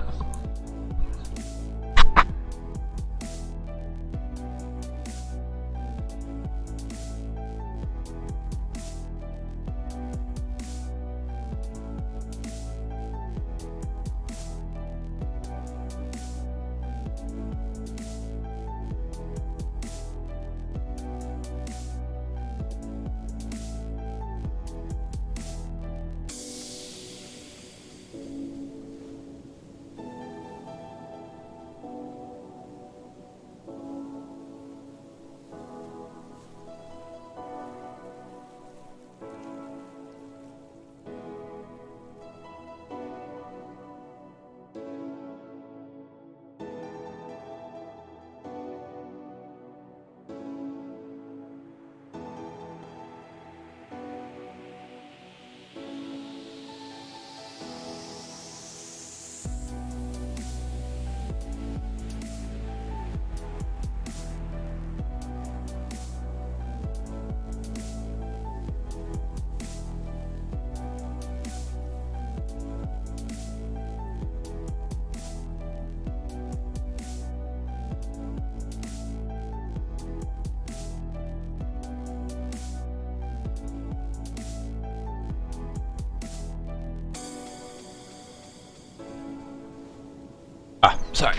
Sorry.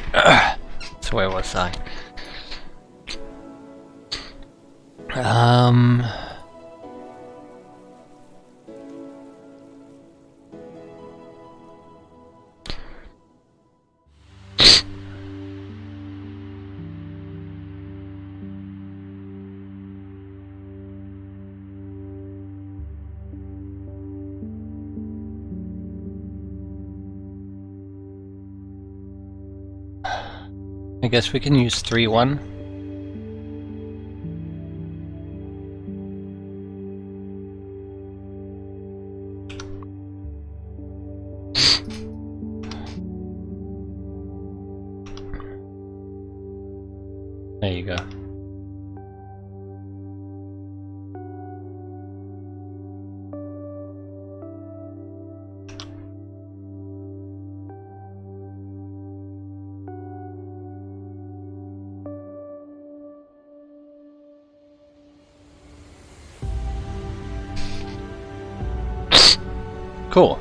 So where was I? I guess we can use 3-1. There you go. Cool.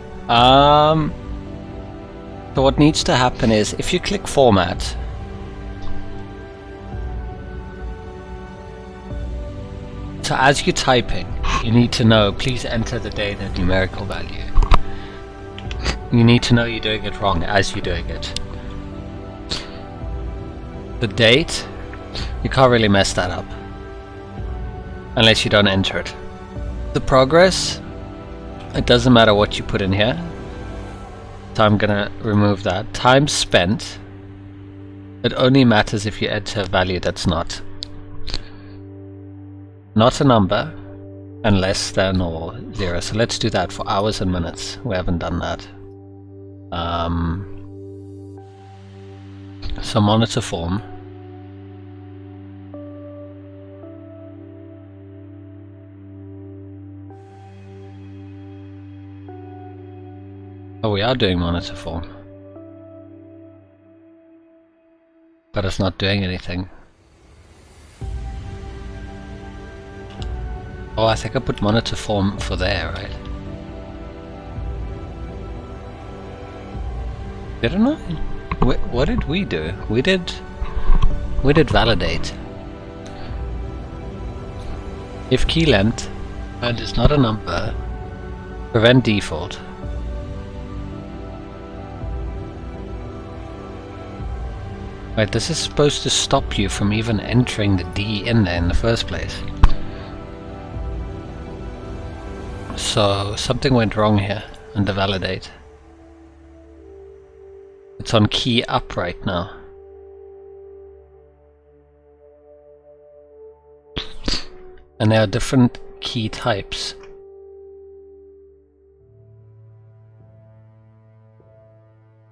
So what needs to happen is if you click format, so as you're typing, you need to know, please enter the date and numerical value. You need to know you're doing it wrong as you're doing it. The date, you can't really mess that up unless you don't enter it. The progress, it doesn't matter what you put in here, so I'm gonna remove that. Time spent, it only matters if you enter a value that's not a number and less than or 0. So let's do that for hours and minutes. We haven't done that. So monitor form. Oh, we are doing monitor form, but it's not doing anything. Oh, I think I put monitor form for there, right? Didn't I? What did we do? We did validate. If key length and is not a number, prevent default. Right, this is supposed to stop you from even entering the D in there in the first place. So something went wrong here under validate. It's on key up right now. And there are different key types.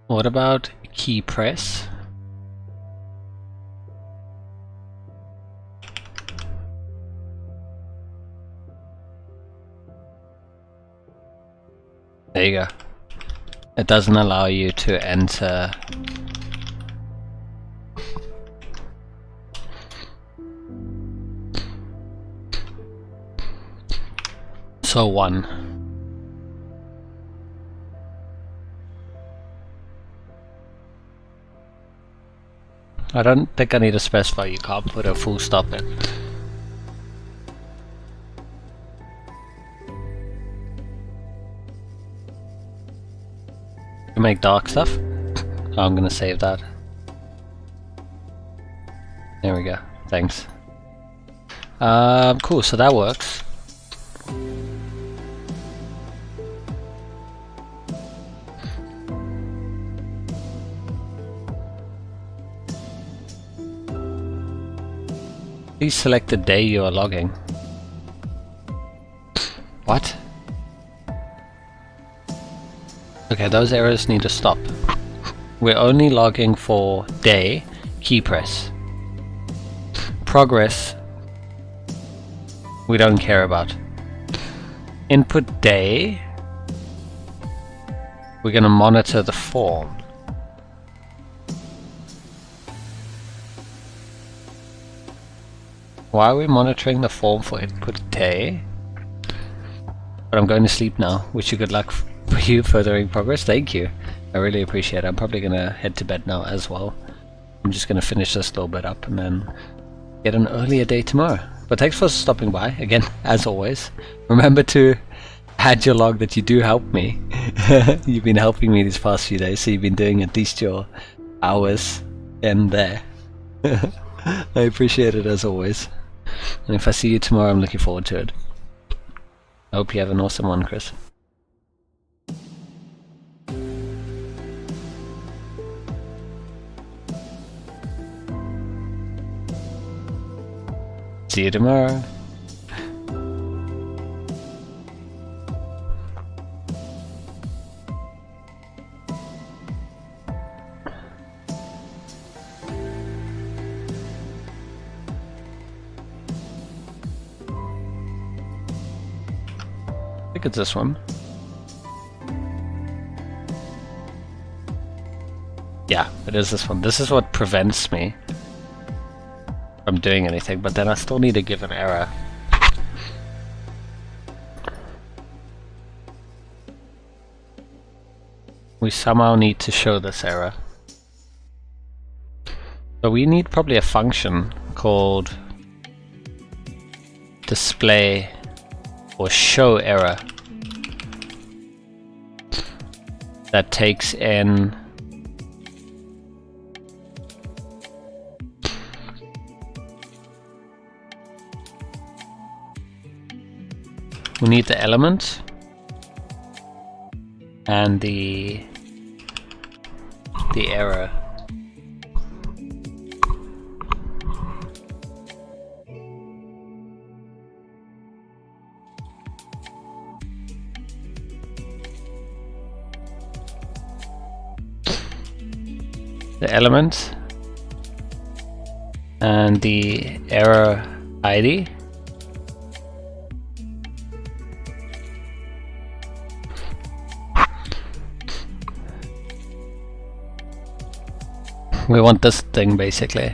What about key press? There you go. It doesn't allow you to enter. So 1. I don't think I need to specify, you can't put a full stop in. You make dark stuff? Oh, I'm gonna save that. There we go, thanks. Cool, so that works. Please select the day you are logging. What? Okay, those errors need to stop. We're only logging for day, key press. Progress, we don't care about. Input day, we're gonna monitor the form. Why are we monitoring the form for input day? But I'm going to sleep now. Wish you good luck for you furthering progress. Thank you. I really appreciate it. I'm probably gonna head to bed now as well. I'm just gonna finish this little bit up and then get an earlier day tomorrow. But thanks for stopping by again, as always. Remember to add your log that you do help me. You've been helping me these past few days, so you've been doing at least your hours in there. I appreciate it as always. And if I see you tomorrow, I'm looking forward to it. I hope you have an awesome one, Chris. See you tomorrow. I think it's this one. Yeah, it is this one. This is what prevents me from doing anything, but then I still need to give an error. We somehow need to show this error. So we need probably a function called display or show error that takes in we need the element and the error. The element and the error ID. We want this thing basically.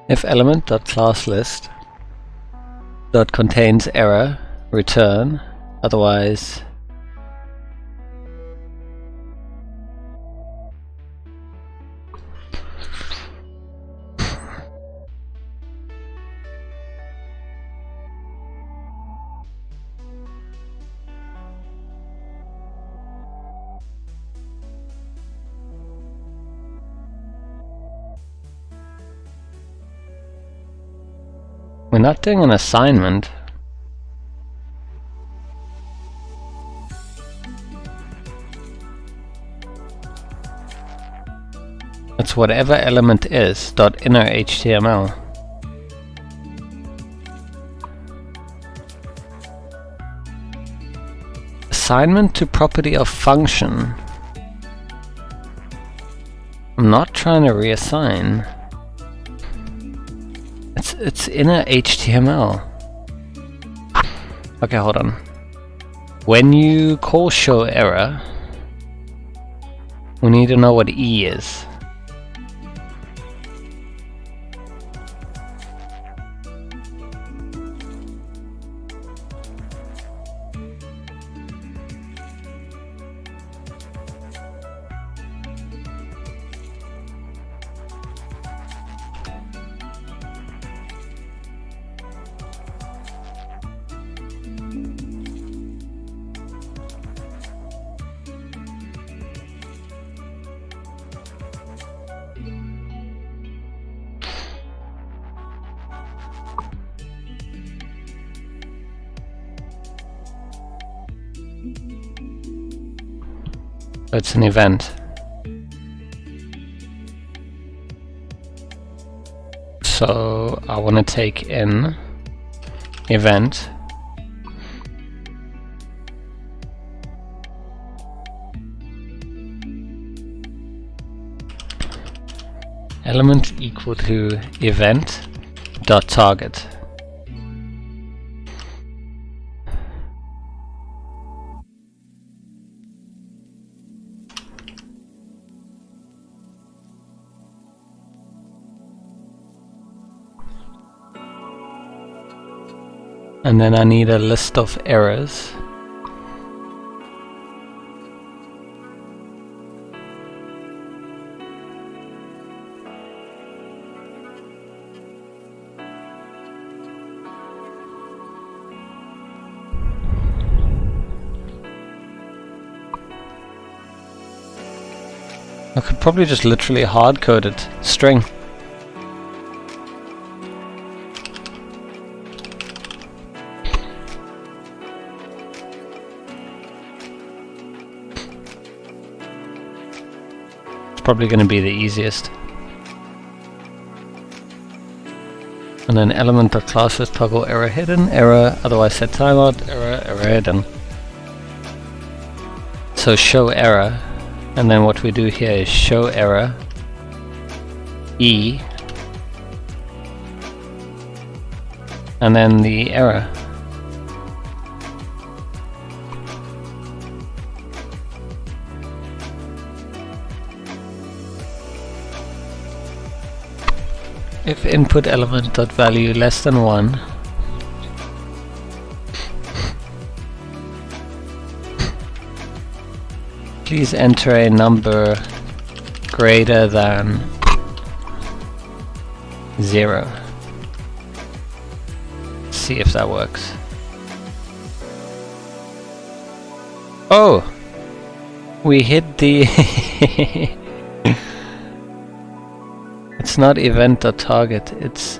If element.classList contains error, return, otherwise We're not doing an assignment. It's whatever element is dot inner HTML. Assignment to property of function. I'm not trying to reassign. It's inner HTML. Okay, hold on. When you call show error, we need to know what E is. It's an event. So I want to take in event element equal to event dot target. And then I need a list of errors. I could probably just literally hard-code it, string. Probably going to be the easiest. And then element.classes toggle error hidden, error otherwise set timeout, error hidden. So show error, and then what we do here is show error E, and then the error. If input element dot value less than 1, please enter a number greater than 0. See if that works. Oh! We hit the It's not event.target, it's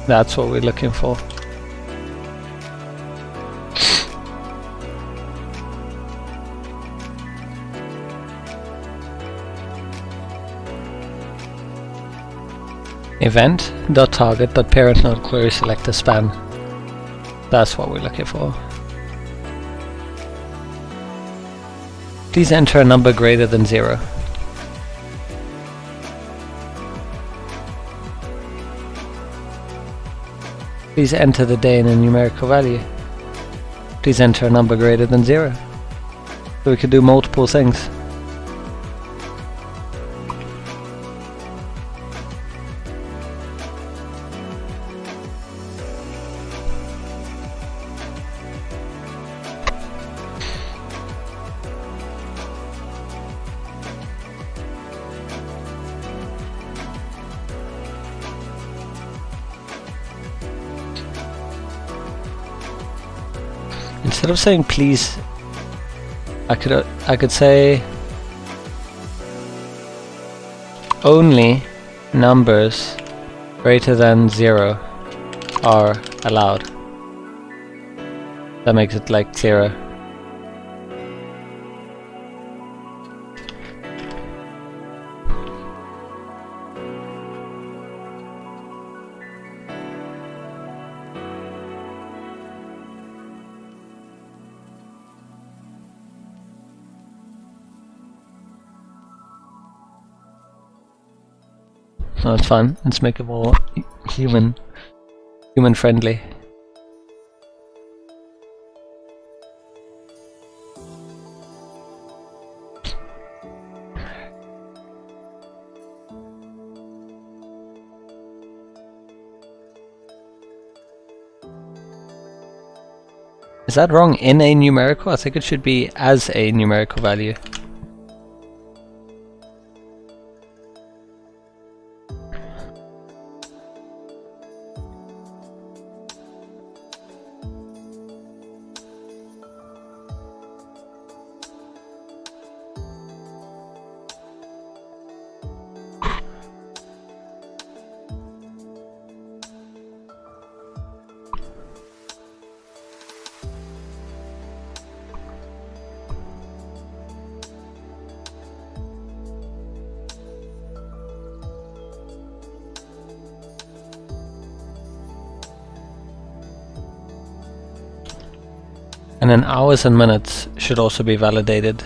that's what we're looking for. Event.target.parent node query selector span. That's what we're looking for. Please enter a number greater than 0. Please enter the day in a numerical value. Please enter a number greater than 0. So we could do multiple things. Instead of saying please, I could say only numbers greater than 0 are allowed. That makes it like clearer. No, it's fun. Let's make it more human friendly. Is that wrong in a numerical? I think it should be as a numerical value. And then hours and minutes should also be validated.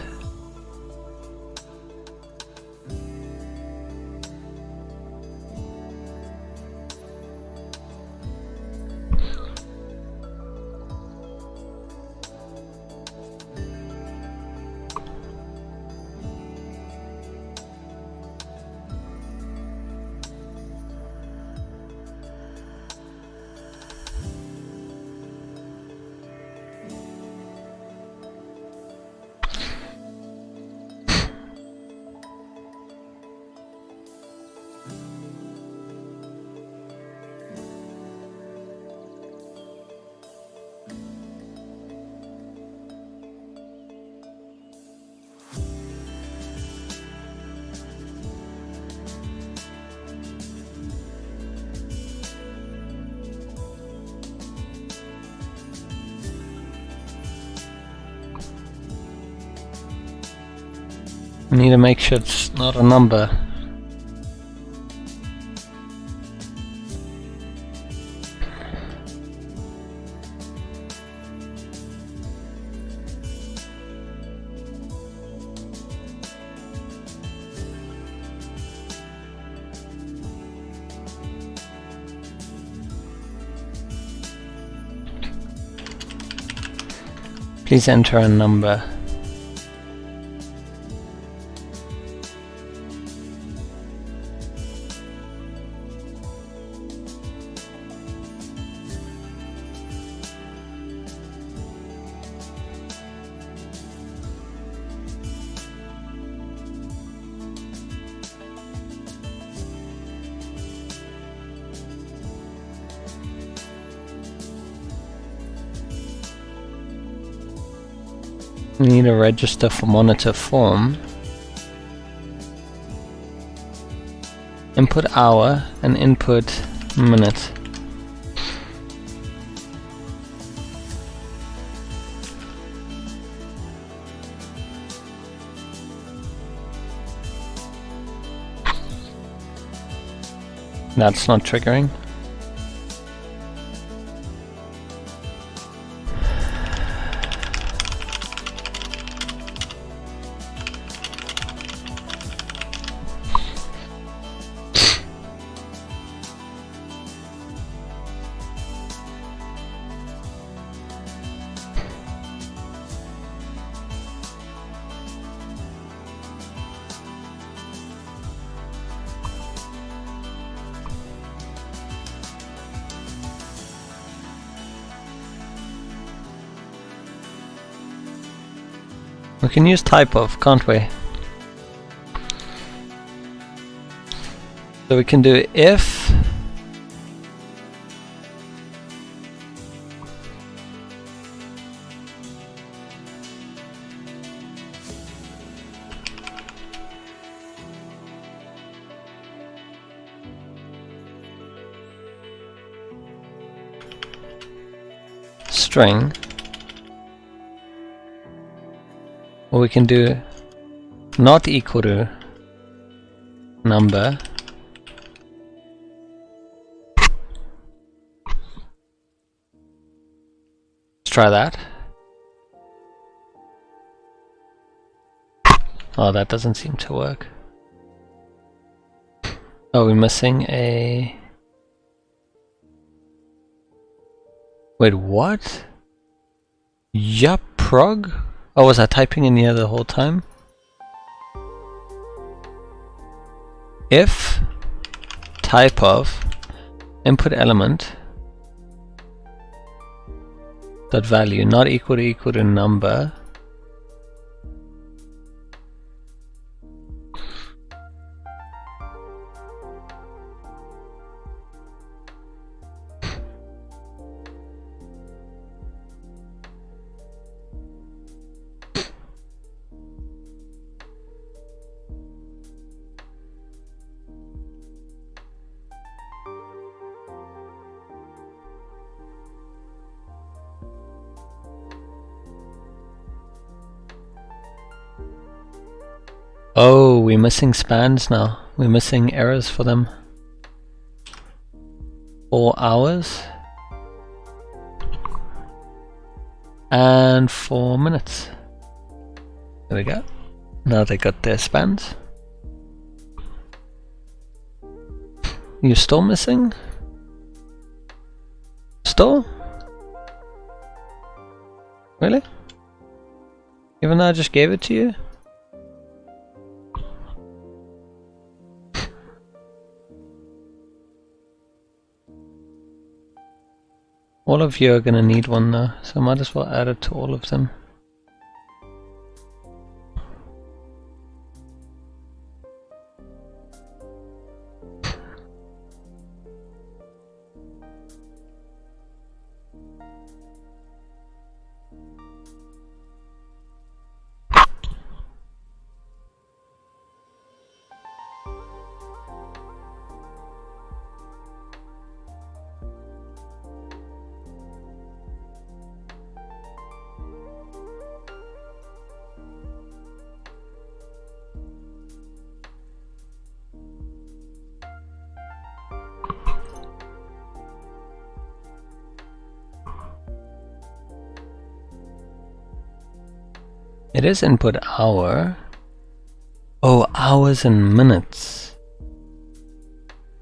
I need to make sure it's not a number. Please enter a number. We need a register for monitor form. Input hour and input minute. That's not triggering. We can use type of, can't we? So we can do if string, or we can do not equal to number. Let's try that. Oh, that doesn't seem to work. Oh, we're missing a... Wait, what? Yup, prog? Oh, was I typing in here the whole time? If type of input element dot value not equal to number, oh, we're missing spans now. We're missing errors for them. 4 hours and 4 minutes. There we go. Now they got their spans. You're still missing? Still? Really? Even though I just gave it to you? All of you are gonna need one though, so I might as well add it to all of them. It is input hour. Oh, hours and minutes.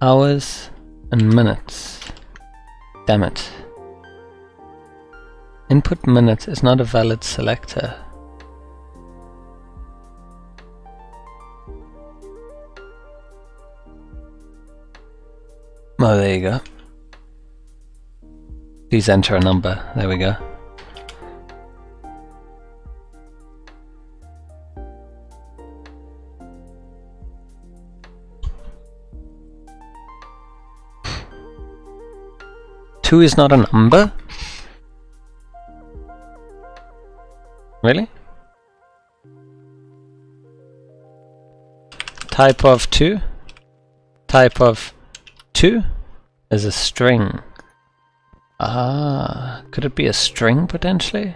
Hours and minutes. Damn it. Input minutes is not a valid selector. Oh, there you go. Please enter a number. There we go. Two is not a number? Really? Type of 2? Type of 2 is a string. Ah, could it be a string potentially?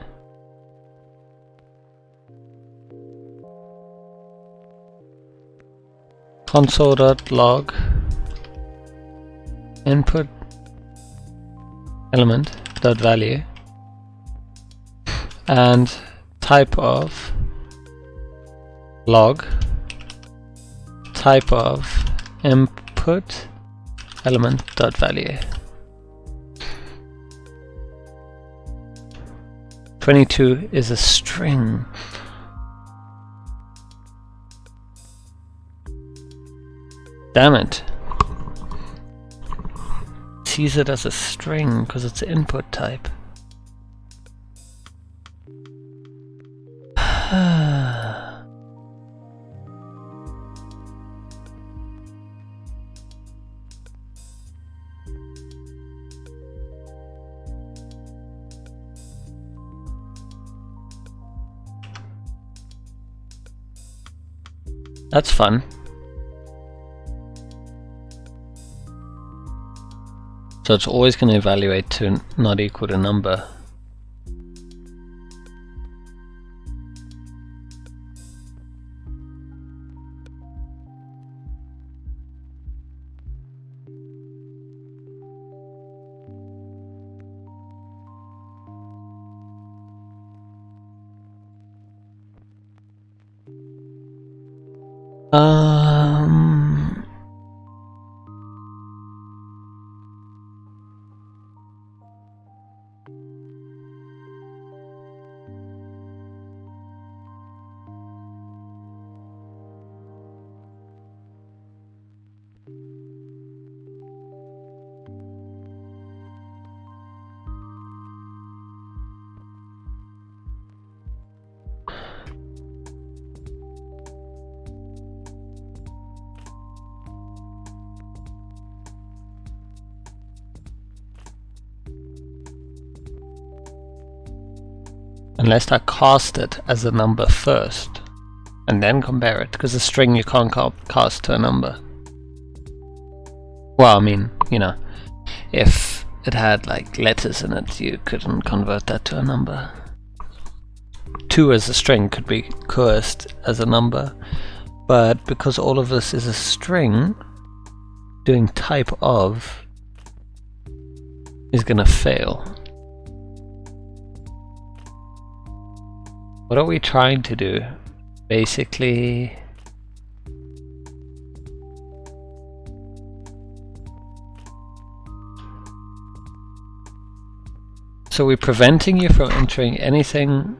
Console.log input element dot value and type of log type of input element dot value. 22 is a string. Damn it. Sees it as a string because it's input type. That's fun. So it's always going to evaluate to not equal to number. Um. Unless I cast it as a number first, and then compare it, because a string you can't cast to a number. Well, I mean, you know, if it had like letters in it, you couldn't convert that to a number. 2 as a string could be cursed as a number, but because all of this is a string, doing type of is gonna fail. What are we trying to do? Basically, so we're preventing you from entering anything.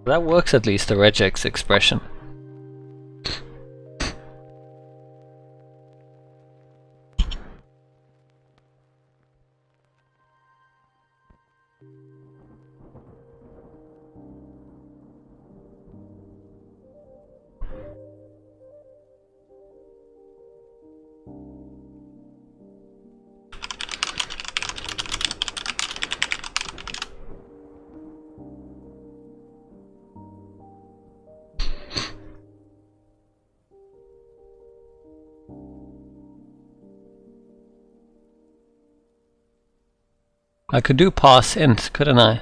That works, at least, the regex expression. I could do pass int, couldn't I?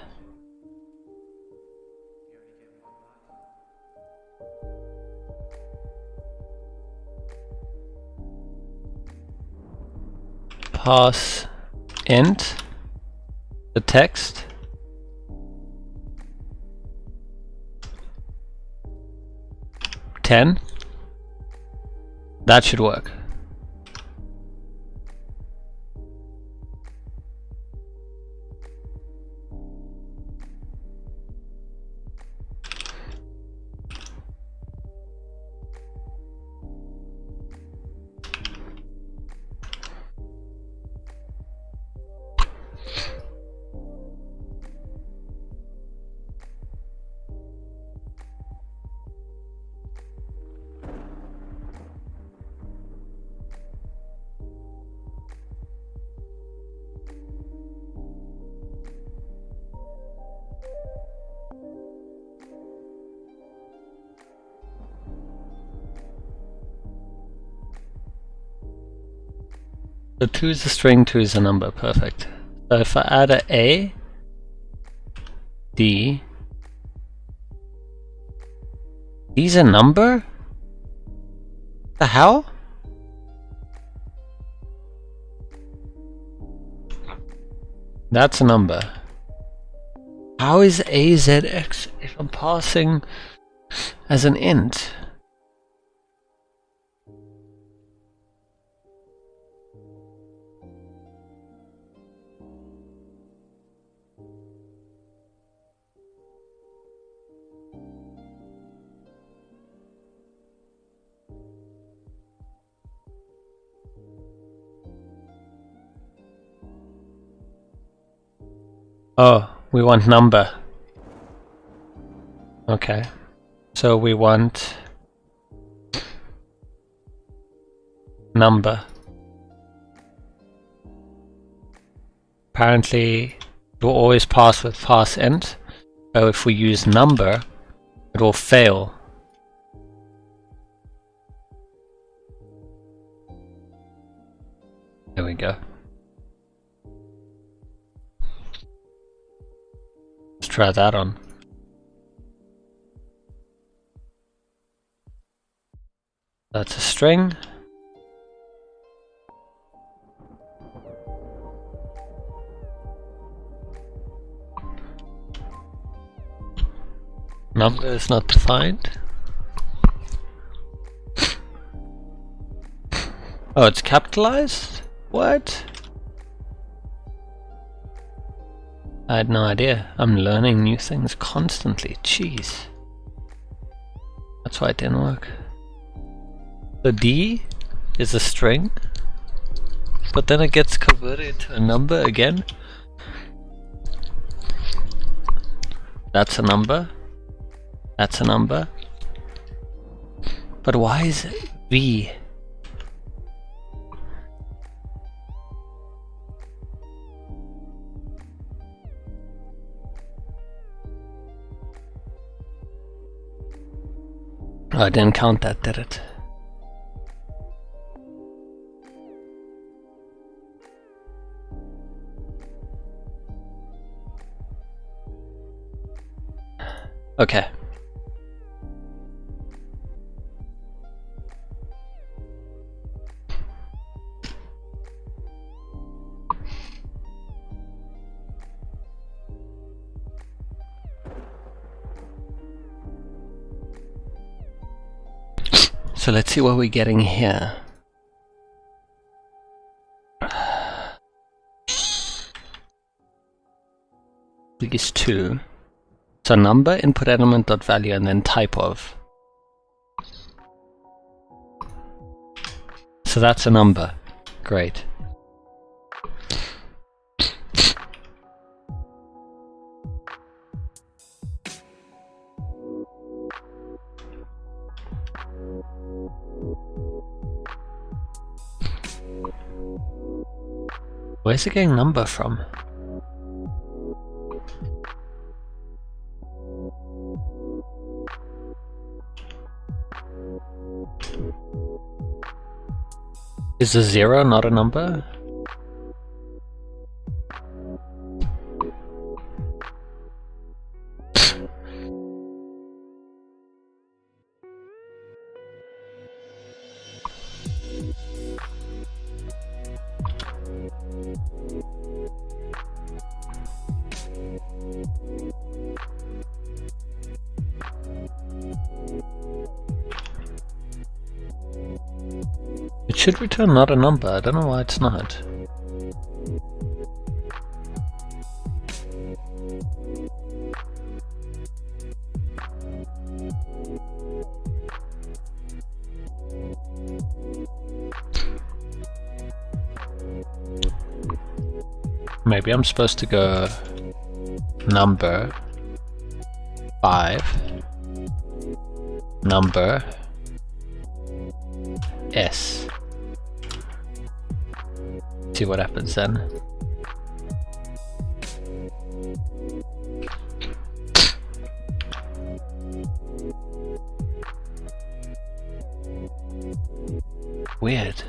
Pass int the text. $10. That should work. So 2 is a string, 2 is a number, perfect. So if I add a D, D's a number? The hell? That's a number. How is AZX if I'm passing as an int? Oh, we want number. Okay. So we want number. Apparently it will always pass with pass int. So if we use number, it will fail. There we go. Let's try that on. That's a string. Number is not defined. Oh, it's capitalized? What? I had no idea. I'm learning new things constantly. Jeez. That's why it didn't work. The D is a string, but then it gets converted to a number again. That's a number. That's a number. But why is it V? Oh, I didn't count that, did it? Okay. So let's see what we're getting here. These two. So number, input element, dot value, and then type of. So that's a number. Great. Where's it getting number from? Is a 0 not a number? It should return not a number, I don't know why it's not. Maybe I'm supposed to go number 5, number S. See what happens then. Weird.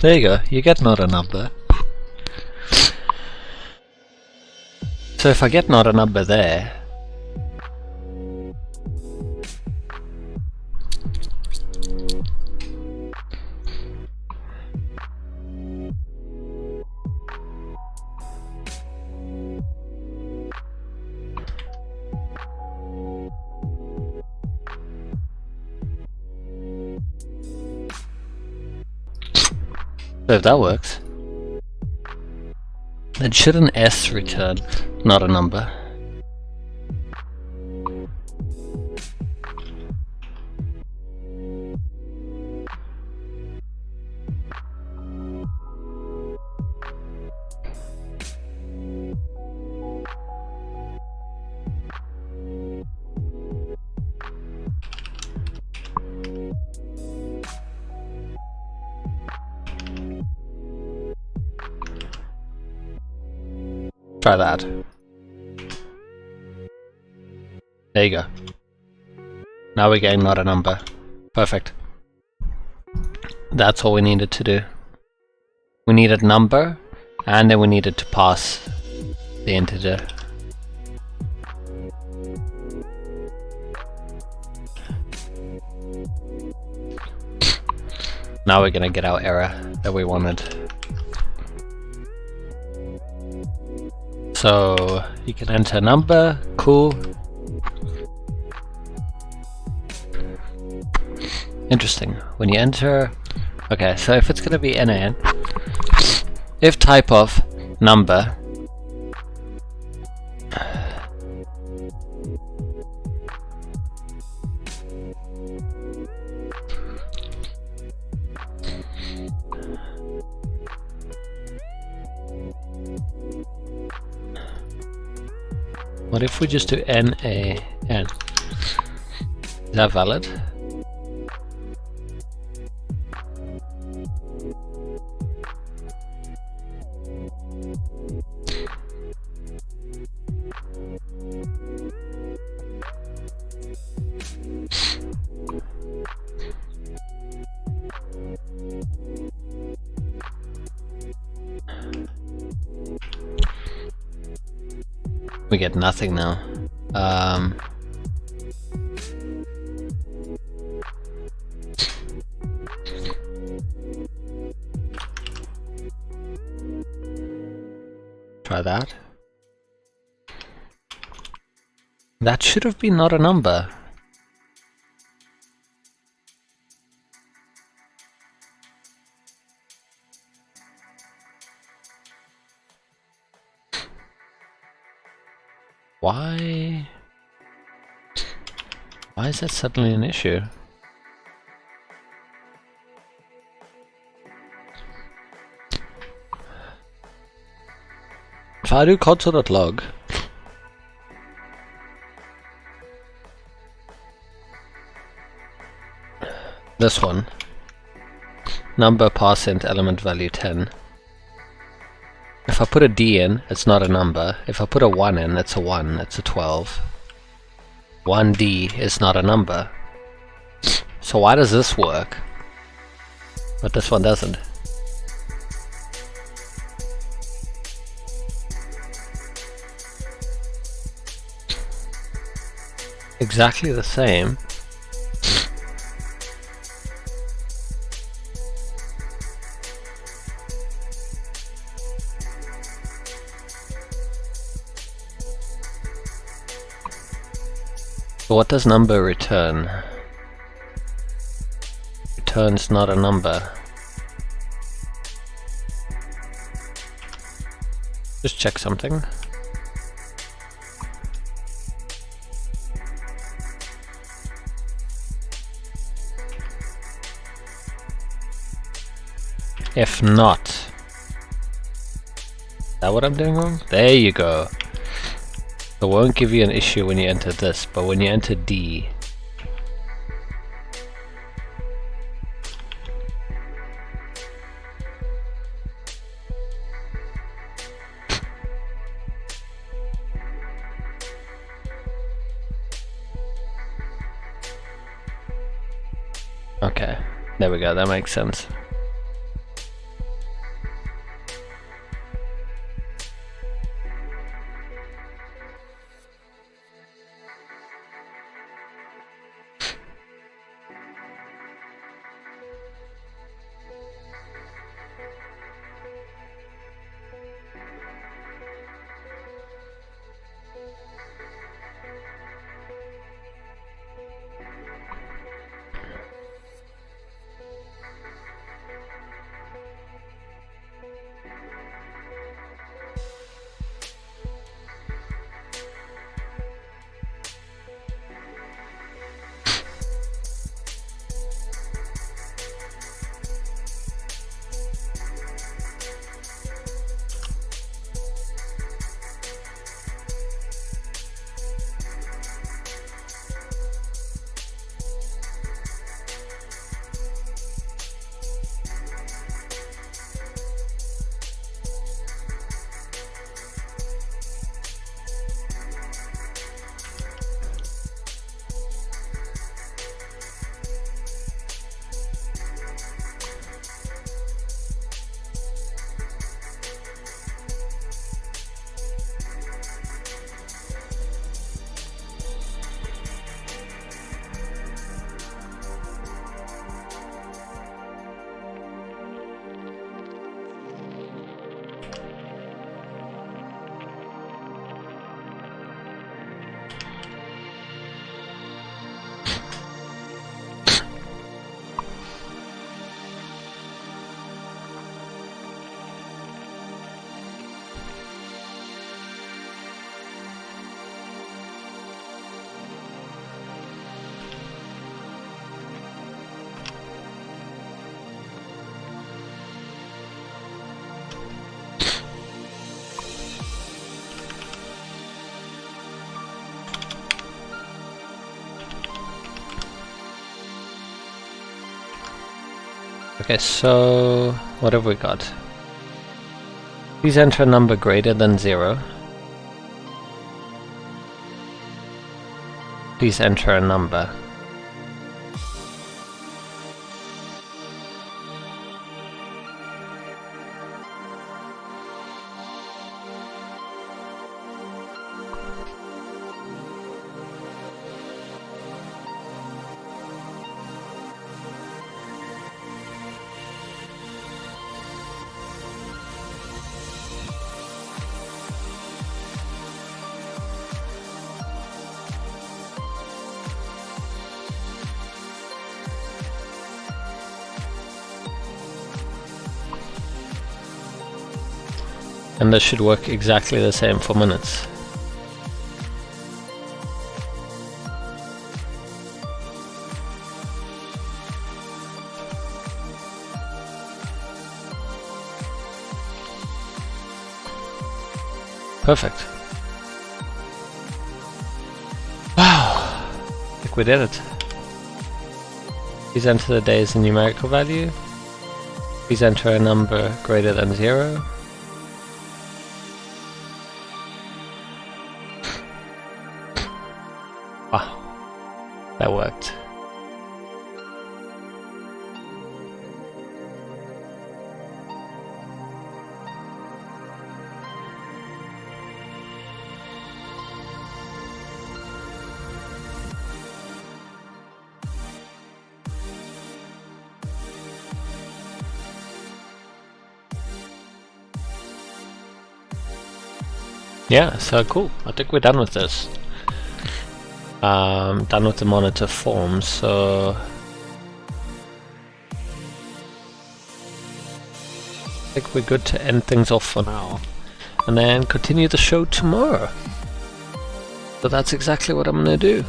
There you go, you get not a number. So if I get not a number there, so if that works, then should an S return not a number? Try that. There you go. Now we're getting not a number. Perfect. That's all we needed to do. We needed number, and then we needed to pass the integer. Now we're gonna get our error that we wanted. So you can enter a number, cool. Interesting. When you enter, okay, so if it's gonna be NaN, if type of number what if we just do NaN? Is that valid? We get nothing now. Try that. That should have been not a number. Why is that suddenly an issue? If I do console.log, this one, number % element value 10. If I put a D in, it's not a number. If I put a 1 in, it's a 1, it's a 12. 1D is not a number. So why does this work, but this one doesn't? Exactly the same. So what does number return? Returns not a number. Just check something. If not, is that what I'm doing wrong? There you go. It won't give you an issue when you enter this, but when you enter D, okay, there we go, that makes sense. Okay, so what have we got? Please enter a number greater than 0. Please enter a number. And this should work exactly the same for minutes. Perfect. Wow! I think we did it. Please enter the day as a numerical value. Please enter a number greater than 0. Wow, that worked. Yeah, so cool. I think we're done with this. Done with the monitor form, so I think we're good to end things off for now, and then continue the show tomorrow. So that's exactly what I'm gonna do.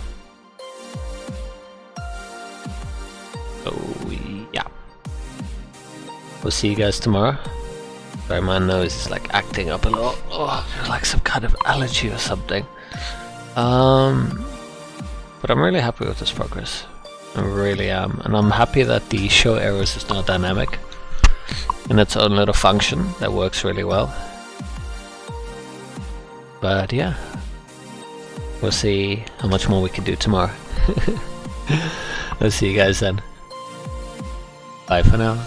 So yeah, we'll see you guys tomorrow. Sorry, my nose is like acting up a lot. Oh, I feel like some kind of allergy or something. But I'm really happy with this progress. I really am. And I'm happy that the show errors is now dynamic in its own little function that works really well. But yeah, we'll see how much more we can do tomorrow. I'll see you guys then. Bye for now.